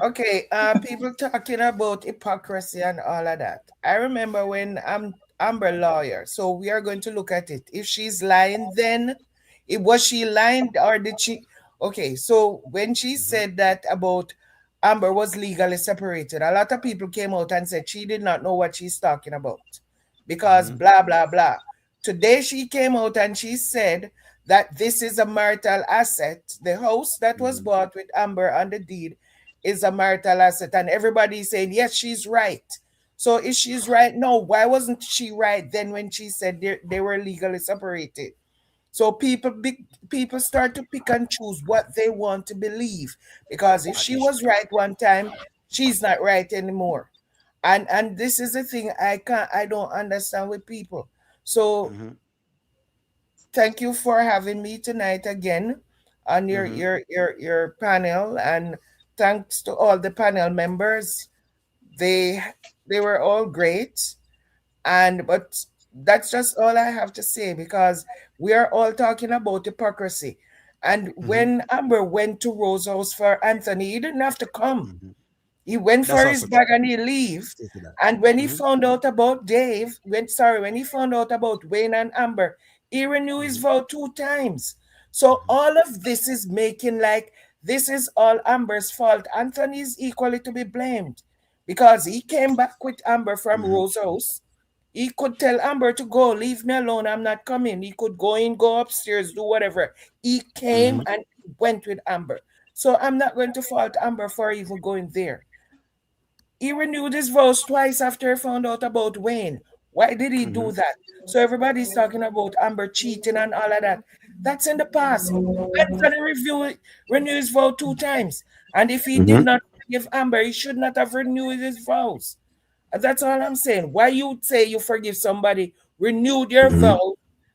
Okay, people talking about hypocrisy and all of that. I remember when I'm Amber lawyer, so we are going to look at it. If she's lying, then was she lying or did she? Okay, so when she said that about Amber was legally separated, a lot of people came out and said she did not know what she's talking about because blah, blah, blah. Today she came out and she said that this is a marital asset. The house that was bought with Amber on the deed is a marital asset, and everybody's saying, yes, she's right. So if she's right, no, why wasn't she right then when she said they were legally separated? So people start to pick and choose what they want to believe, because if she was right one time, she's not right anymore. And this is the thing I don't understand with people. So thank you for having me tonight again on your panel, and thanks to all the panel members. They were all great, but that's just all I have to say, because we are all talking about hypocrisy. And when Amber went to Rose House for Anthony, he didn't have to come. He went for his bag and he leave. And when he found out about when he found out about Wayne and Amber, he renewed his vow 2 times. So all of this is making like this is all Amber's fault. Anthony is equally to be blamed, because he came back with Amber from Rose House. He could tell Amber to go, leave me alone, I'm not coming. He could go upstairs, do whatever. He came and went with Amber. So I'm not going to fault Amber for even going there. He renewed his vows twice after he found out about Wayne. Why did he do that? So everybody's talking about Amber cheating and all of that. That's in the past. Anthony renewed his vow 2 times. And if he did not forgive Amber, he should not have renewed his vows. That's all I'm saying. Why you say you forgive somebody, renewed your vow,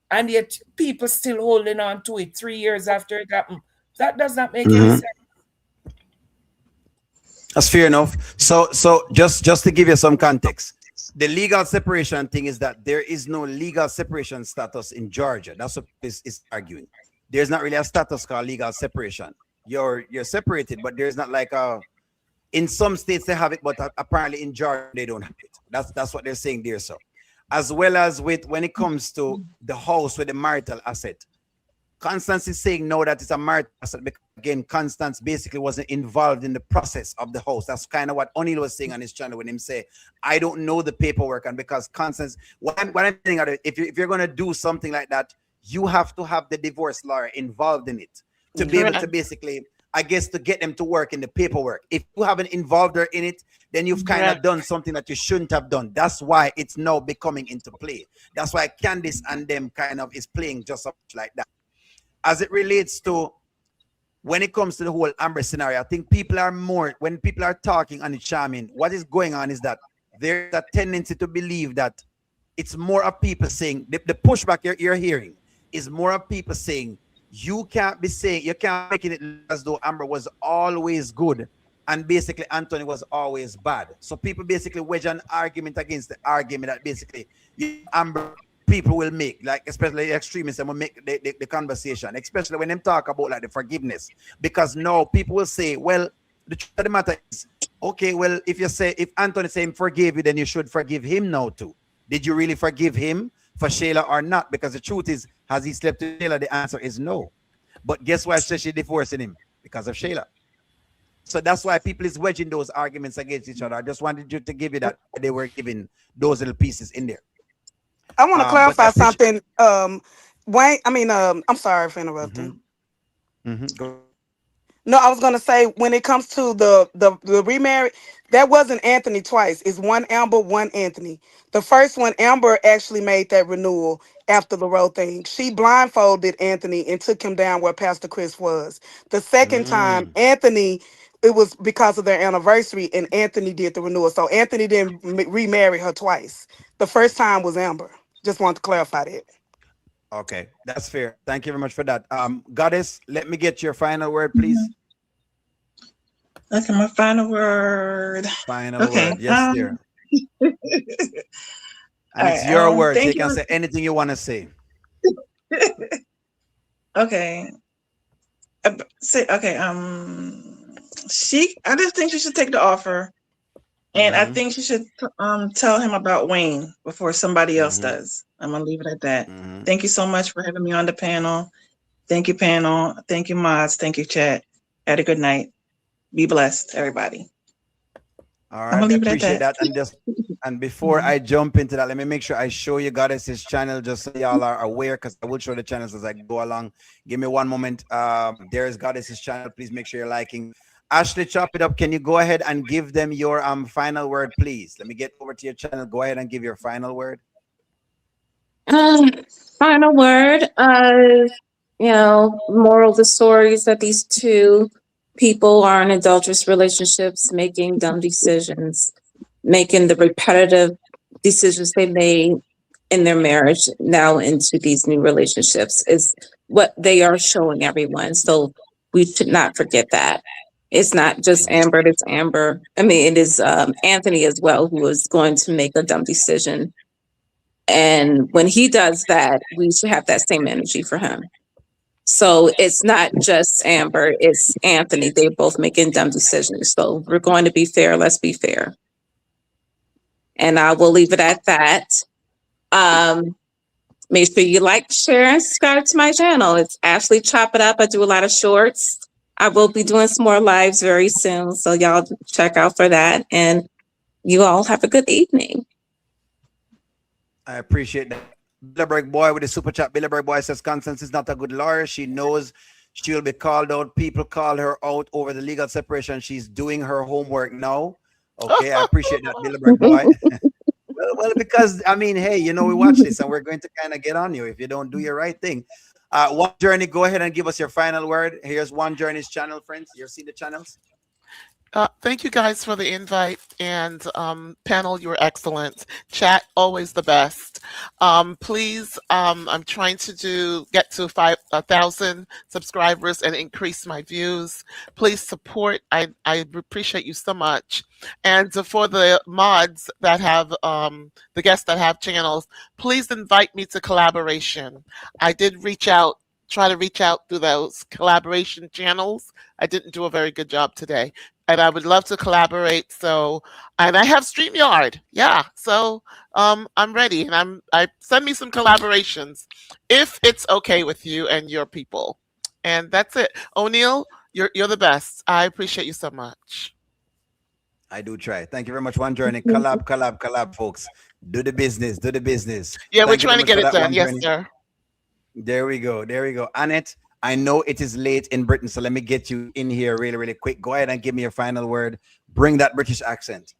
and yet people still holding on to it 3 years after it happened? That does not make any sense. That's fair enough. So just to give you some context, the legal separation thing is that there is no legal separation status in Georgia. That's what is arguing. There's not really a status called legal separation. You're separated, but there's not like a In some states they have it, but apparently in Georgia they don't have it. That's what they're saying there. So, as well as with when it comes to the house with the marital asset, Constance is saying no, that it's a marital asset because again, Constance basically wasn't involved in the process of the house. That's kind of what O'Neill was saying on his channel when him say, I don't know the paperwork. And because Constance, what I'm saying, if you're gonna do something like that, you have to have the divorce lawyer involved in it to be able to basically, I guess, to get them to work in the paperwork. If you haven't involved her in it, then you've kind of done something that you shouldn't have done. That's why it's now becoming into play. That's why Candice and them kind of is playing just so much like that. As it relates to when it comes to the whole Amber scenario, I think people are more, when people are talking on the charming, what is going on is that there's a tendency to believe that it's more of people saying, the pushback you're hearing is more of people saying, you can't be saying, you can't make it as though Amber was always good and basically Anthony was always bad. So people basically wedge an argument against the argument that basically Amber people will make, like especially extremists, and will make the conversation, especially when them talk about like the forgiveness, because now people will say, well, the truth of the matter is, okay, well, if you say, if Anthony saying forgive you, then you should forgive him now too. Did you really forgive him for Shayla or not? Because the truth is, has he slept with Shayla? The answer is no. But guess why she's divorcing him? Because of Shayla. So that's why people is wedging those arguments against each other. I just wanted you to give you that they were giving those little pieces in there. I want to clarify something. Wayne, I'm sorry for interrupting. Go. No, I was gonna say when it comes to the remarry, that wasn't Anthony twice. It's one Amber, one Anthony. The first one, Amber actually made that renewal after the road thing. She blindfolded Anthony and took him down where Pastor Chris was. The second time, Anthony, it was because of their anniversary, and Anthony did the renewal. So Anthony didn't remarry her twice. The first time was Amber. Just want to clarify that. Okay, that's fair. Thank you very much for that. Goddess, let me get your final word, please. Okay, my final word. Final word. Yes, dear. And it's your word. So you can say anything you want to say. Okay. I just think she should take the offer. And I think she should tell him about Wayne before somebody else does. I'm going to leave it at that. Thank you so much for having me on the panel. Thank you, panel. Thank you, mods. Thank you, chat. Had a good night. Be blessed, everybody. All right, I appreciate that. And before I jump into that, let me make sure I show you Goddess's channel just so y'all are aware, because I will show the channels as I go along. Give me one moment. There's Goddess's channel. Please make sure you're liking. Ashley, chop it up. Can you go ahead and give them your final word, please? Let me get over to your channel. Go ahead and give your final word. Final word. Moral of the story is that these two people are in adulterous relationships, making dumb decisions, making the repetitive decisions they made in their marriage now into these new relationships is what they are showing everyone. So we should not forget that. It's not just Amber, it's Amber. It is Anthony as well, who is going to make a dumb decision. And when he does that, we should have that same energy for him. So it's not just Amber, it's Anthony. They're both making dumb decisions. So we're going to be fair. Let's be fair. And I will leave it at that. Make sure you like, share, and subscribe to my channel. It's Ashley Chop It Up. I do a lot of shorts. I will be doing some more lives very soon. So y'all check out for that. And you all have a good evening. I appreciate that. Bilderberg boy with the super chat. Bilderberg boy says Constance is not a good lawyer. She knows she will be called out. People call her out over the legal separation. She's doing her homework now. Okay, I appreciate that, Bilderberg boy. well, because hey, we watch this and we're going to kind of get on you if you don't do your right thing. One Journey, go ahead and give us your final word. Here's One Journey's channel, friends. You see the channels? Thank you guys for the invite, and panel, you were excellent. Chat, always the best. Please, I'm trying to get to 1,000 subscribers and increase my views. Please support. I appreciate you so much. And for the mods that have, the guests that have channels, please invite me to collaboration. I did try to reach out through those collaboration channels. I didn't do a very good job today. and I would love to collaborate. So, and I have StreamYard. Yeah. So, I'm ready, and I send me some collaborations if it's okay with you and your people. And that's it. O'Neill, you're the best. I appreciate you so much. I do try. Thank you very much. One journey. Collab, collab, collab, folks. Do the business. Do the business. Yeah, we're Thank you very trying to much get for it that done. one Yes, journey. sir. There we go. There we go. Annette, I know it is late in Britain, so let me get you in here really, really quick. Go ahead and give me your final word. Bring that British accent.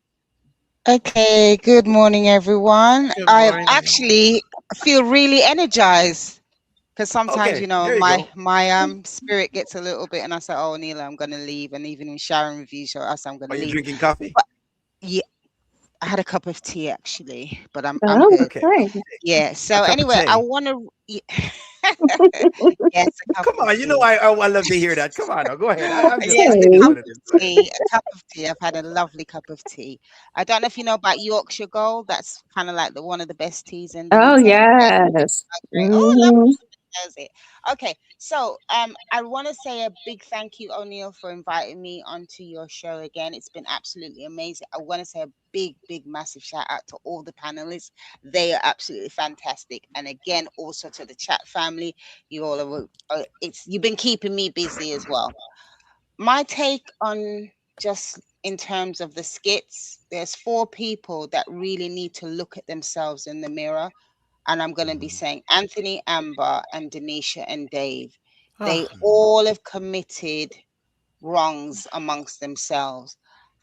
Okay, good morning, everyone. Good I morning. actually feel really energized because sometimes, Okay, there you my go. spirit gets a little bit, and I say, "Oh, Neil, I'm gonna leave," and even in Sharon review show, I say I'm Are gonna you leave. drinking coffee? But yeah, I had a cup of tea actually, but I'm Oh, good. Okay. great. Yeah. A So cup of anyway, I tea. want to. Yes, a cup Come of on, you know tea. I love to hear that. Come on, now, go ahead. I'm just Yes, asking a you Okay. cup one of of them. Go ahead. tea. A cup of tea. I've had a lovely cup of tea. I don't know if you know about Yorkshire Gold. That's kind of like one of the best teas in the Oh, UK. yes. Great. Oh, lovely. Hmm. Knows it. Okay, so I want to say a big thank you, O'Neill, for inviting me onto your show again. It's been absolutely amazing. I want to say a big, big, massive shout out to all the panelists. They are absolutely fantastic, and again, also to the chat family. You all are. It's you've been keeping me busy as well. My take on just in terms of the skits, there's four people that really need to look at themselves in the mirror, and I'm going to be Mhm, saying Anthony, Amber, and Denisha and Dave. They Oh, mhm, all have committed wrongs amongst themselves.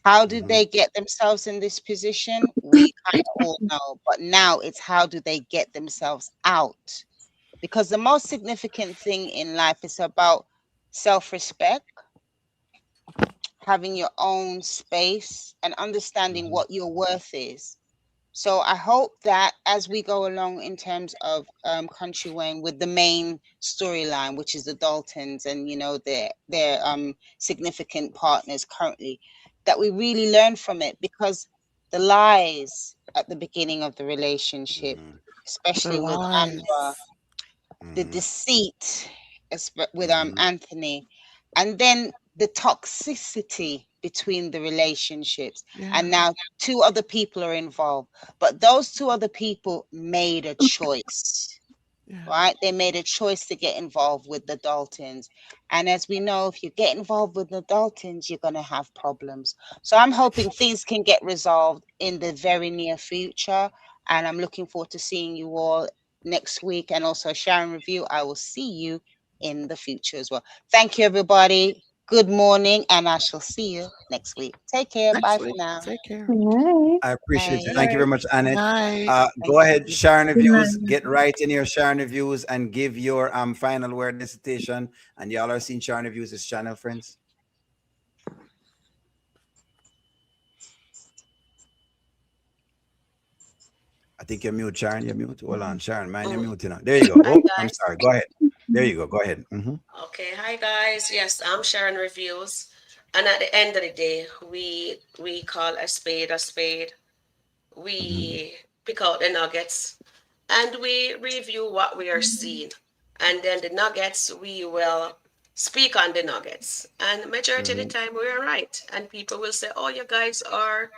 How did mhm, they get themselves in this position? We kind of all know, but now it's how do they get themselves out? Because the most significant thing in life is about self respect, having your own space, and understanding mhm, what your worth is. So I hope that as we go along in terms of Country Wayne with the main storyline, which is the Daltons and their significant partners currently, that we really learn from it, because the lies at the beginning of the relationship, mhm, the especially with Amber, lies. the mhm, deceit with mhm, Anthony, and then the toxicity between the relationships. Yeah. And now two other people are involved, but those two other people made a choice. Yeah. Right? They made a choice to get involved with the Daltons. And as we know, if you get involved with the Daltons, you're going to have problems. So I'm hoping things can get resolved in the very near future. And I'm looking forward to seeing you all next week. And also, Sharon Review, I will see you in the future as well. Thank you, everybody. Good morning. And I shall see you next week. Take care. Bye Next for week. now. Take care. All I appreciate you. Good Bye. Thank you very night. much, Good Annette. night. Thank Go you. ahead, Sharon Good reviews. night. Get right in your Sharon reviews and give your final word dissertation. And y'all are seeing Sharon reviews this channel, friends. I think you're mute, Sharon. You're mute. Hold on, Sharon, man, you're Mm. mute. There you go. Hi Oh, I'm guys. sorry. Go ahead. There you go. Go ahead. Hmm. Okay, hi guys. Yes, I'm sharing reviews. And at the end of the day, we call a spade a spade. Hmm. We pick out the nuggets and we review what we are seeing. And then the nuggets, we will speak on the nuggets. And majority of the Hmm. time we are right. And people will say, oh, you guys are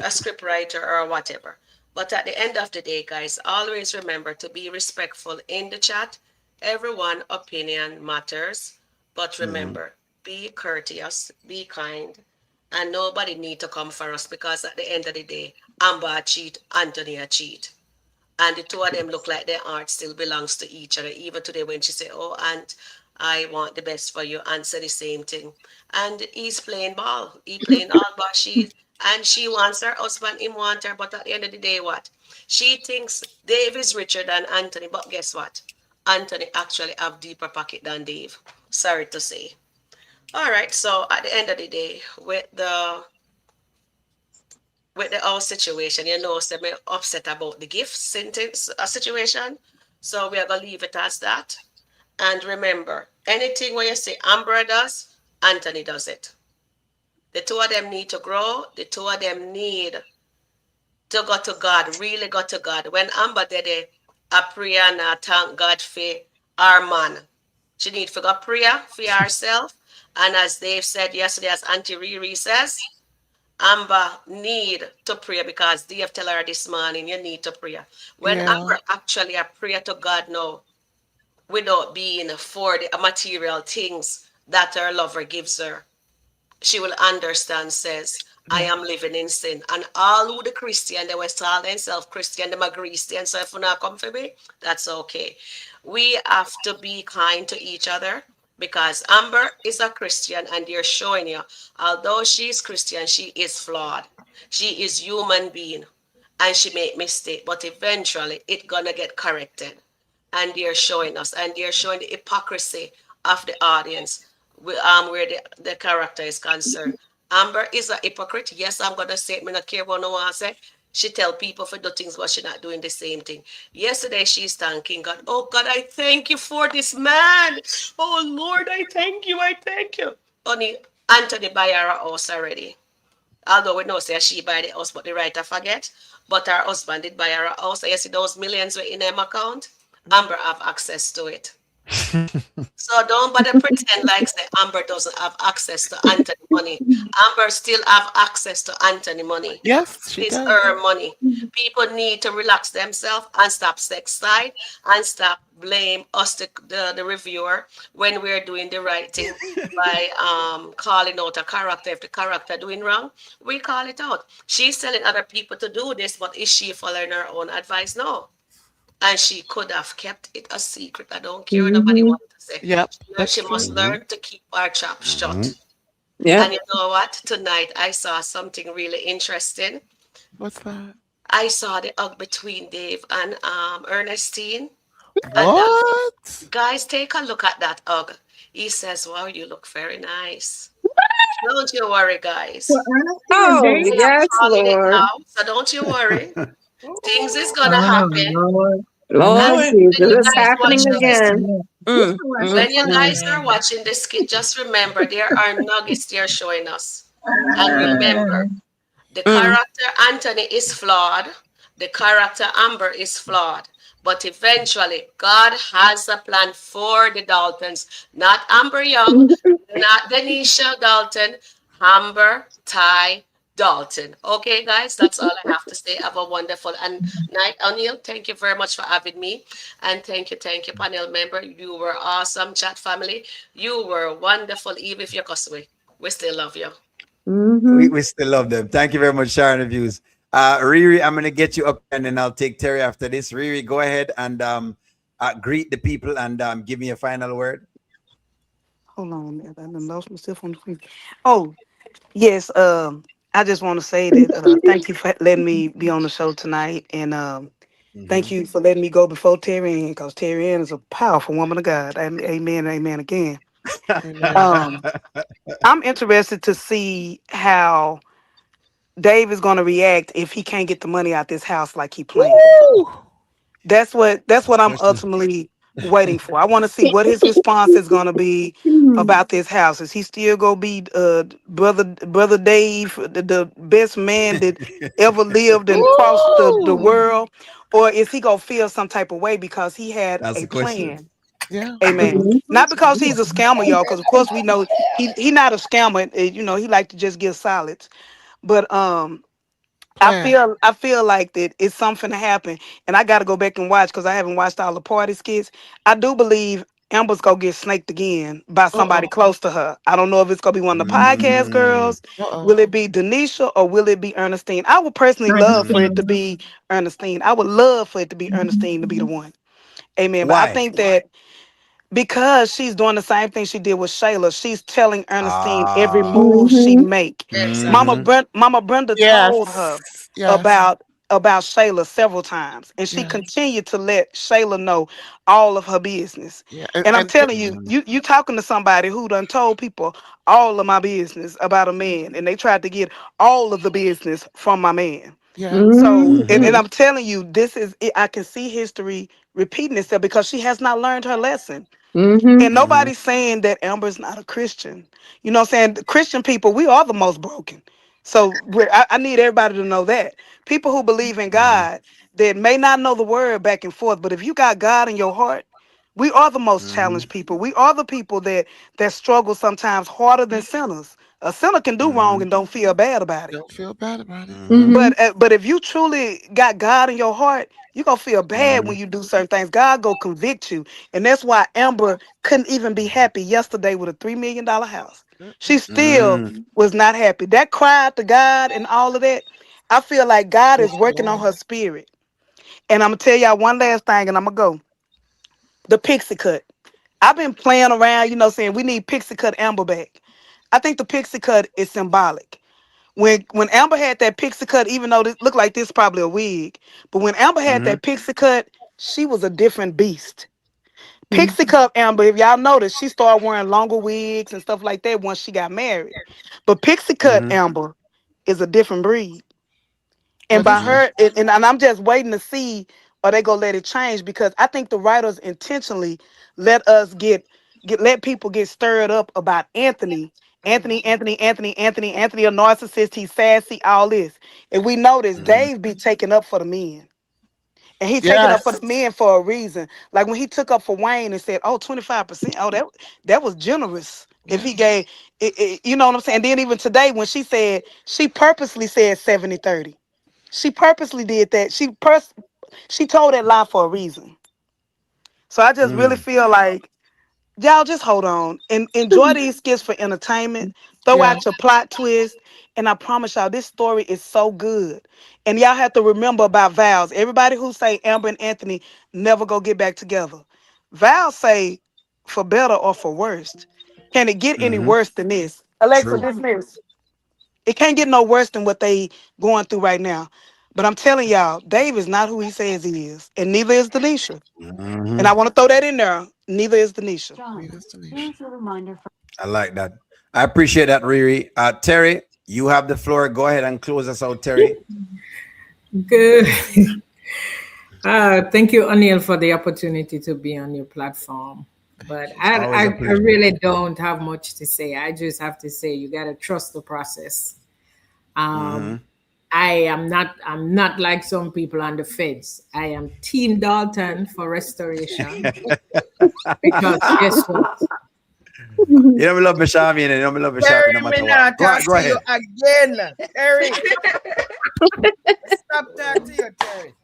a script writer or whatever. But at the end of the day, guys, always remember to be respectful in the chat. Everyone opinion matters, but Hmm. remember, be courteous, be kind, and nobody need to come for us because at the end of the day, Amber a cheat, Anthony a cheat, and the two of them look like their heart still belongs to each other. Even today, when she said, "Oh, Aunt, I want the best for you," Aunt said the same thing. And he's playing ball. He playing all, but she wants her husband. Him want her, but at the end of the day, what? She thinks Dave is richer than Anthony, but guess what? Anthony actually have deeper pocket than Dave. Sorry to say. All right. So at the end of the day, with the whole situation, so me upset about the gift sentence situation. So we are gonna leave it as that. And remember, anything where you say Amber does, Anthony does it. The two of them need to grow. The two of them need to go to God, really go to God. When Amber did it, a prayer and a thank God for our man. She need to go prayer for herself And as Dave said yesterday, as Auntie Riri says, Amber need to pray because Dave tell her this morning you need to pray. When Yeah. Amber actually a pray to God now without being for the material things that her lover gives her, she will understand, says, I Yeah. am living in sin. And all who the Christian, they were call themselves Christian, them a Christian. So if you not come for me, that's okay. We have to be kind to each other because Amber is a Christian and they're showing you, although she is Christian, she is flawed. She is human being and she make mistake, but eventually it gonna get corrected. And they're showing us, and they're showing the hypocrisy of the audience where the character is concerned. Amber is a hypocrite. Yes, I'm gonna say it. Me not care what no one say. She tell people for do things, but she not doing the same thing. Yesterday she's thanking God. Oh God, I thank you for this man. Oh Lord, I thank you. I thank you. Honey, Anthony buy her a house already. Although we know say she buy the house, but the writer forget. But her husband did buy her a house. So you see those millions were in her account. Amber have access to it. So don't bother pretend like say Amber doesn't have access to Anthony money. Amber still have access to Anthony money. Yes, she It's does. her money. People need to relax themselves and stop sex side and stop blame us the reviewer when we're doing the right thing by calling out a character. If the character doing wrong, we call it out. She's telling other people to do this, but is she following her own advice? No. And she could have kept it a secret. I don't care what nobody Mm-hmm. wants to say. Yep, that's She true. must learn to keep her trap shut. Yep. And you know what? Tonight I saw something really interesting. What's that? I saw the hug between Dave and Ernestine. And What? guys, take a look at that hug. He says, wow, you look very nice. Don't you worry, For guys. Ernestine and Oh, I Dave? am yes, calling it Lord. now. So don't you worry. Things is gonna Oh, happen. Lord. I And know Lord it. Jesus, when you it's guys watch happening this, again. Yeah. You Mm, know what's so mm, when you funny? mm. guys are watching this skit, just remember there are nuggets they're showing us. And remember, Ah, the Mm. character Anthony is flawed, the character Amber is flawed. But eventually, God has a plan for the Daltons. Not Amber Young, not Denisha Dalton, Amber Ty Dalton. Okay, guys, that's all I have to say. Have a wonderful night. O'Neill, thank you very much for having me. And thank you, panel member. You were awesome, chat family. You were wonderful, even if you're cussing. We still love you. Mm-hmm. We still love them. Thank you very much, Sharon Reviews. Riri, I'm gonna get you up and then I'll take Terry after this. Riri, go ahead and greet the people and give me a final word. Hold on, man. I done lost myself on the screen. Oh, yes. I just want to say that thank you for letting me be on the show tonight, and thank Mhm. you for letting me go before Terry Ann, because Terry Ann is a powerful woman of God. Amen, amen again. Amen. Um, I'm interested to see how Dave is going to react if he can't get the money out this house like he planned. Woo! That's what I'm Question. ultimately waiting for. I want to see what his response is going to be about this house. Is he still going to be brother Dave, the best man that ever lived and crossed the Ooh! world, or is he going to feel some type of way because he had That's a the question. plan? Yeah. Amen. Not because he's a scammer, y'all, because of course we know he not a scammer. He like to just give solids. But I Plan. feel I feel like that it's something to happen, and I got to go back and watch because I haven't watched all the party skits. I do believe Amber's gonna get snaked again by somebody Uh-oh. close to her. I don't know if it's gonna be one of the podcast Mm. girls. Uh-oh. Will it be Denisha or will it be Ernestine? I would personally love for it to Ernestine. be Ernestine. I would love for it to be Ernestine to be the one. Amen. But I Why? think that because she's doing the same thing she did with Shayla. She's telling Ernestine every Ah. move she Mm-hmm. make. Exactly. Mm-hmm. Mama Brenda told Yes. her Yes. about Shayla several times, and she Yeah. continued to let Shayla know all of her business. Yeah. And I'm And telling you, you talking to somebody who done told people all of my business about a man, and they tried to get all of the business from my man. yes. So, and Mm-hmm. Mm-hmm. I'm telling you, this is it. I can see history repeating itself because she has not learned her lesson. Mm-hmm. And Mm-hmm. nobody's saying that Amber's not a Christian. You know what I'm saying? The Christian people, we are the most broken. So I need everybody to know that. People who believe in Mm-hmm. God that may not know the word back and forth, but if you got God in your heart, We are the most challenged people. We are the people that struggle sometimes harder than sinners. A sinner can do wrong and don't feel bad about it. Don't feel bad about it. But if you truly got God in your heart, you gonna feel bad when you do certain things. God go convict you, and that's why Amber couldn't even be happy yesterday with a $3 million house. She still was not happy. That cried to God and all of that. I feel like God is Yes, working on Lord. her spirit. And I'm gonna tell y'all one last thing, and I'm gonna go. The pixie cut. I've been playing around, saying we need pixie cut Amber back. I think the pixie cut is symbolic. When Amber had that pixie cut, even though this looked like this probably a wig, but when Amber had that pixie cut, she was a different beast. Pixie cut Amber, if y'all notice, she started wearing longer wigs and stuff like that once she got married. But pixie cut Amber is a different breed. And What by is it? her, and I'm just waiting to see, are they gonna let it change? Because I think the writers intentionally let us let people get stirred up about Anthony. Anthony, a narcissist, he's sassy, all this. And we notice Dave be taking up for the men. And he taking up for Yes. the men for a reason. Like when he took up for Wayne and said, oh, 25%. Oh, that was generous. If he Yeah. gave you know what I'm saying? Then even today when she purposely said 70-30. She purposely did that. She told that lie for a reason. So I just really feel like y'all just hold on and enjoy these skits for entertainment. Throw Yeah. out your plot twist. And I promise y'all, this story is so good. And y'all have to remember about vows. Everybody who say Amber and Anthony never go get back together. Vows say for better or for worse. Can it get any worse than this? Alexa, True. dismiss. It can't get no worse than what they going through right now. But I'm telling y'all, Dave is not who he says he is. And neither is Denisha. And I want to throw that in there. Neither is Denisha. Predestination. I like that. I appreciate that, Riri. Terry, you have the floor. Go ahead and close us out, Terry. Good. Thank you, Anil, for the opportunity to be on your platform. But It's always a I pleasure. really don't have much to say. I just have to say you got to trust the process. I'm not like some people on the fence. I am Team Dalton for restoration because guess what? You know me love me Shami, and you know me love me Shami no Terry, matter me what. not talk Go to you ahead. again. Terry. Stop talking to you, Terry.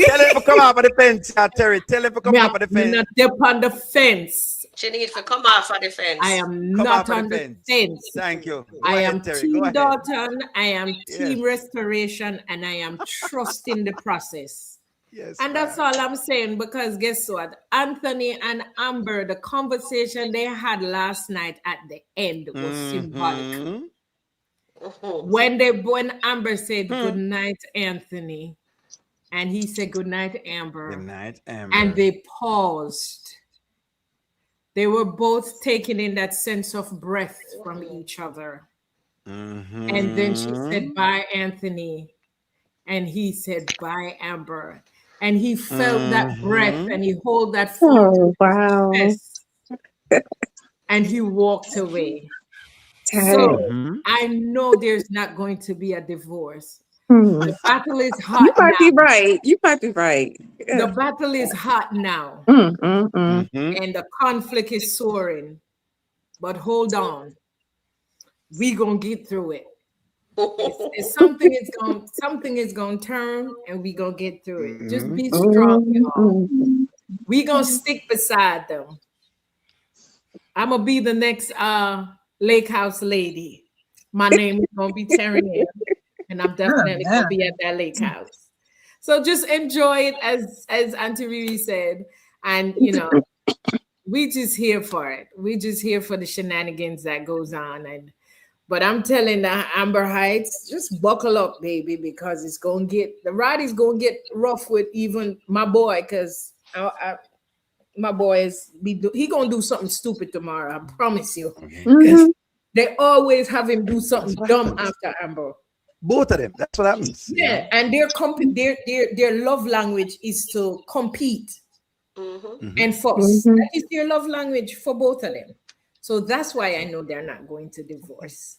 Tell him to come off of the fence, Terry. Tell him to come off of the Me fence. not step on the fence. She need to come off of the I fence. am Come not off of the on the fence. fence. Thank you. Go I ahead, am Terry. Go Team ahead. Dalton. I am Yes. Team Restoration, and I am trusting the process. Yes, And that's ma'am. all I'm saying because guess what? Anthony and Amber, the conversation they had last night at the end was symbolic. When Amber said good night, Anthony, and he said good night, Amber, Good night, and Amber. they paused. They were both taking in that sense of breath from each other. And then she said, bye, Anthony. And he said, bye, Amber. And he felt that breath and he held that phone to Oh, his wow. chest and he walked away. Tight. So I know there's not going to be a divorce. Hmm. The battle is You hot might be now. right. You might be right. The Yeah. battle is hot now. Mm. And the conflict is soaring. But hold on. We gonna get through it. Something is gonna turn and we gonna get through it. Just be strong, y'all. We gonna stick beside them. I'm gonna be the next lake house lady. My name is gonna be Terry, and I'm definitely gonna be at that lake house. So just enjoy it as Auntie Riri said, and we just here for it. We just here for the shenanigans that goes on, but I'm telling the Amber Heights, just buckle up, baby, because the ride is gonna get rough with even my boy, because my boy he gonna do something stupid tomorrow. I promise you, because they always have him do That's something what dumb happens. after Amber. Both of them. That's what happens. Yeah, and their love language is to compete and fuss. That is their love language for both of them. So that's why I know they're not going to divorce.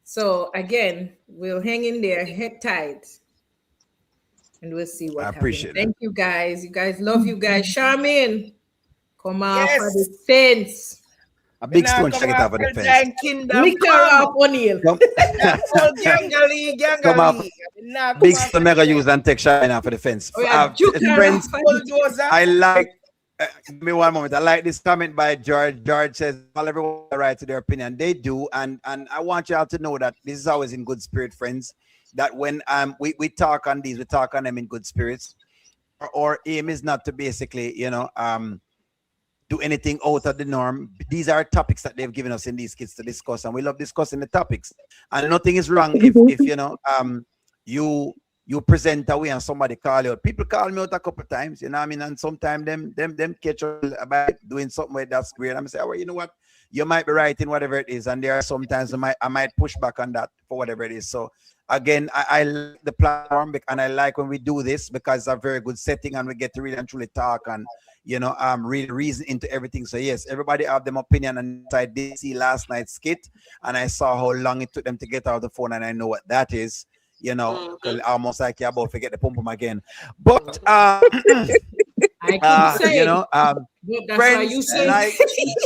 So again, we'll hang in there, head tight. and we'll see what I happens. appreciate that. Thank you guys. You guys love you guys. Charmaine, come on for the Yes. fence. A big Now stone come check it off off of the the fence. dang kingdom Lick her come. off, O'Neill. Come, Oh, gangali, come off. gangali. Now come Big off stone the mega fence. use and take shine off of the fence. Oh, yeah, juke her Friends, off. Bulldozer. I like. Give me one moment. I like this comment by George. George says, "All everyone has the right to their opinion. They do, and I want y'all to know that this is always in good spirit, friends. That when we talk on these, we talk on them in good spirits. Our aim is not to basically, do anything out of the norm. These are topics that they've given us in these kids to discuss, and we love discussing the topics. And nothing is wrong if you present away and somebody call you out. People call me out a couple of times, you know what I mean? And sometimes them catch up about doing something where that's great. I'm say, oh, well, you know what? You might be right in whatever it is. And there are sometimes I might push back on that for whatever it is. So again, I like the platform and I like when we do this because it's a very good setting and we get to really and truly talk and really reason into everything. So yes, everybody have them opinion, and I did see last night's skit and I saw how long it took them to get out of the phone, and I know what that is. Almost like you're about to forget the pum pum again. But I can say, that's why you friends, say. like,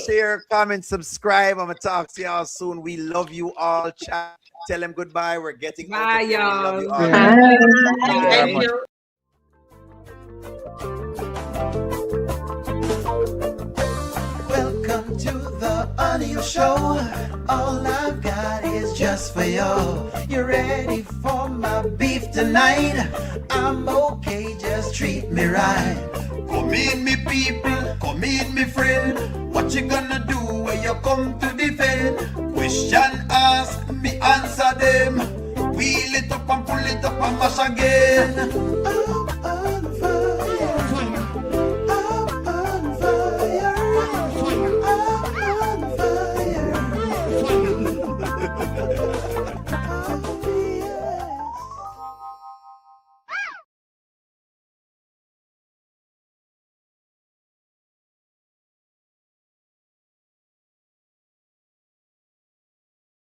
share, comment, subscribe. I'm gonna talk to y'all soon. We love you all. Chat. Tell them goodbye. We're getting out Bye, of here. We love you all. y'all. Thank you very Thank much. you. Welcome to the O'Neill Show. All I've got is just for you. You ready for my beef tonight? I'm okay, just treat me right. Come in, me people, come in, me friend. What you gonna do when you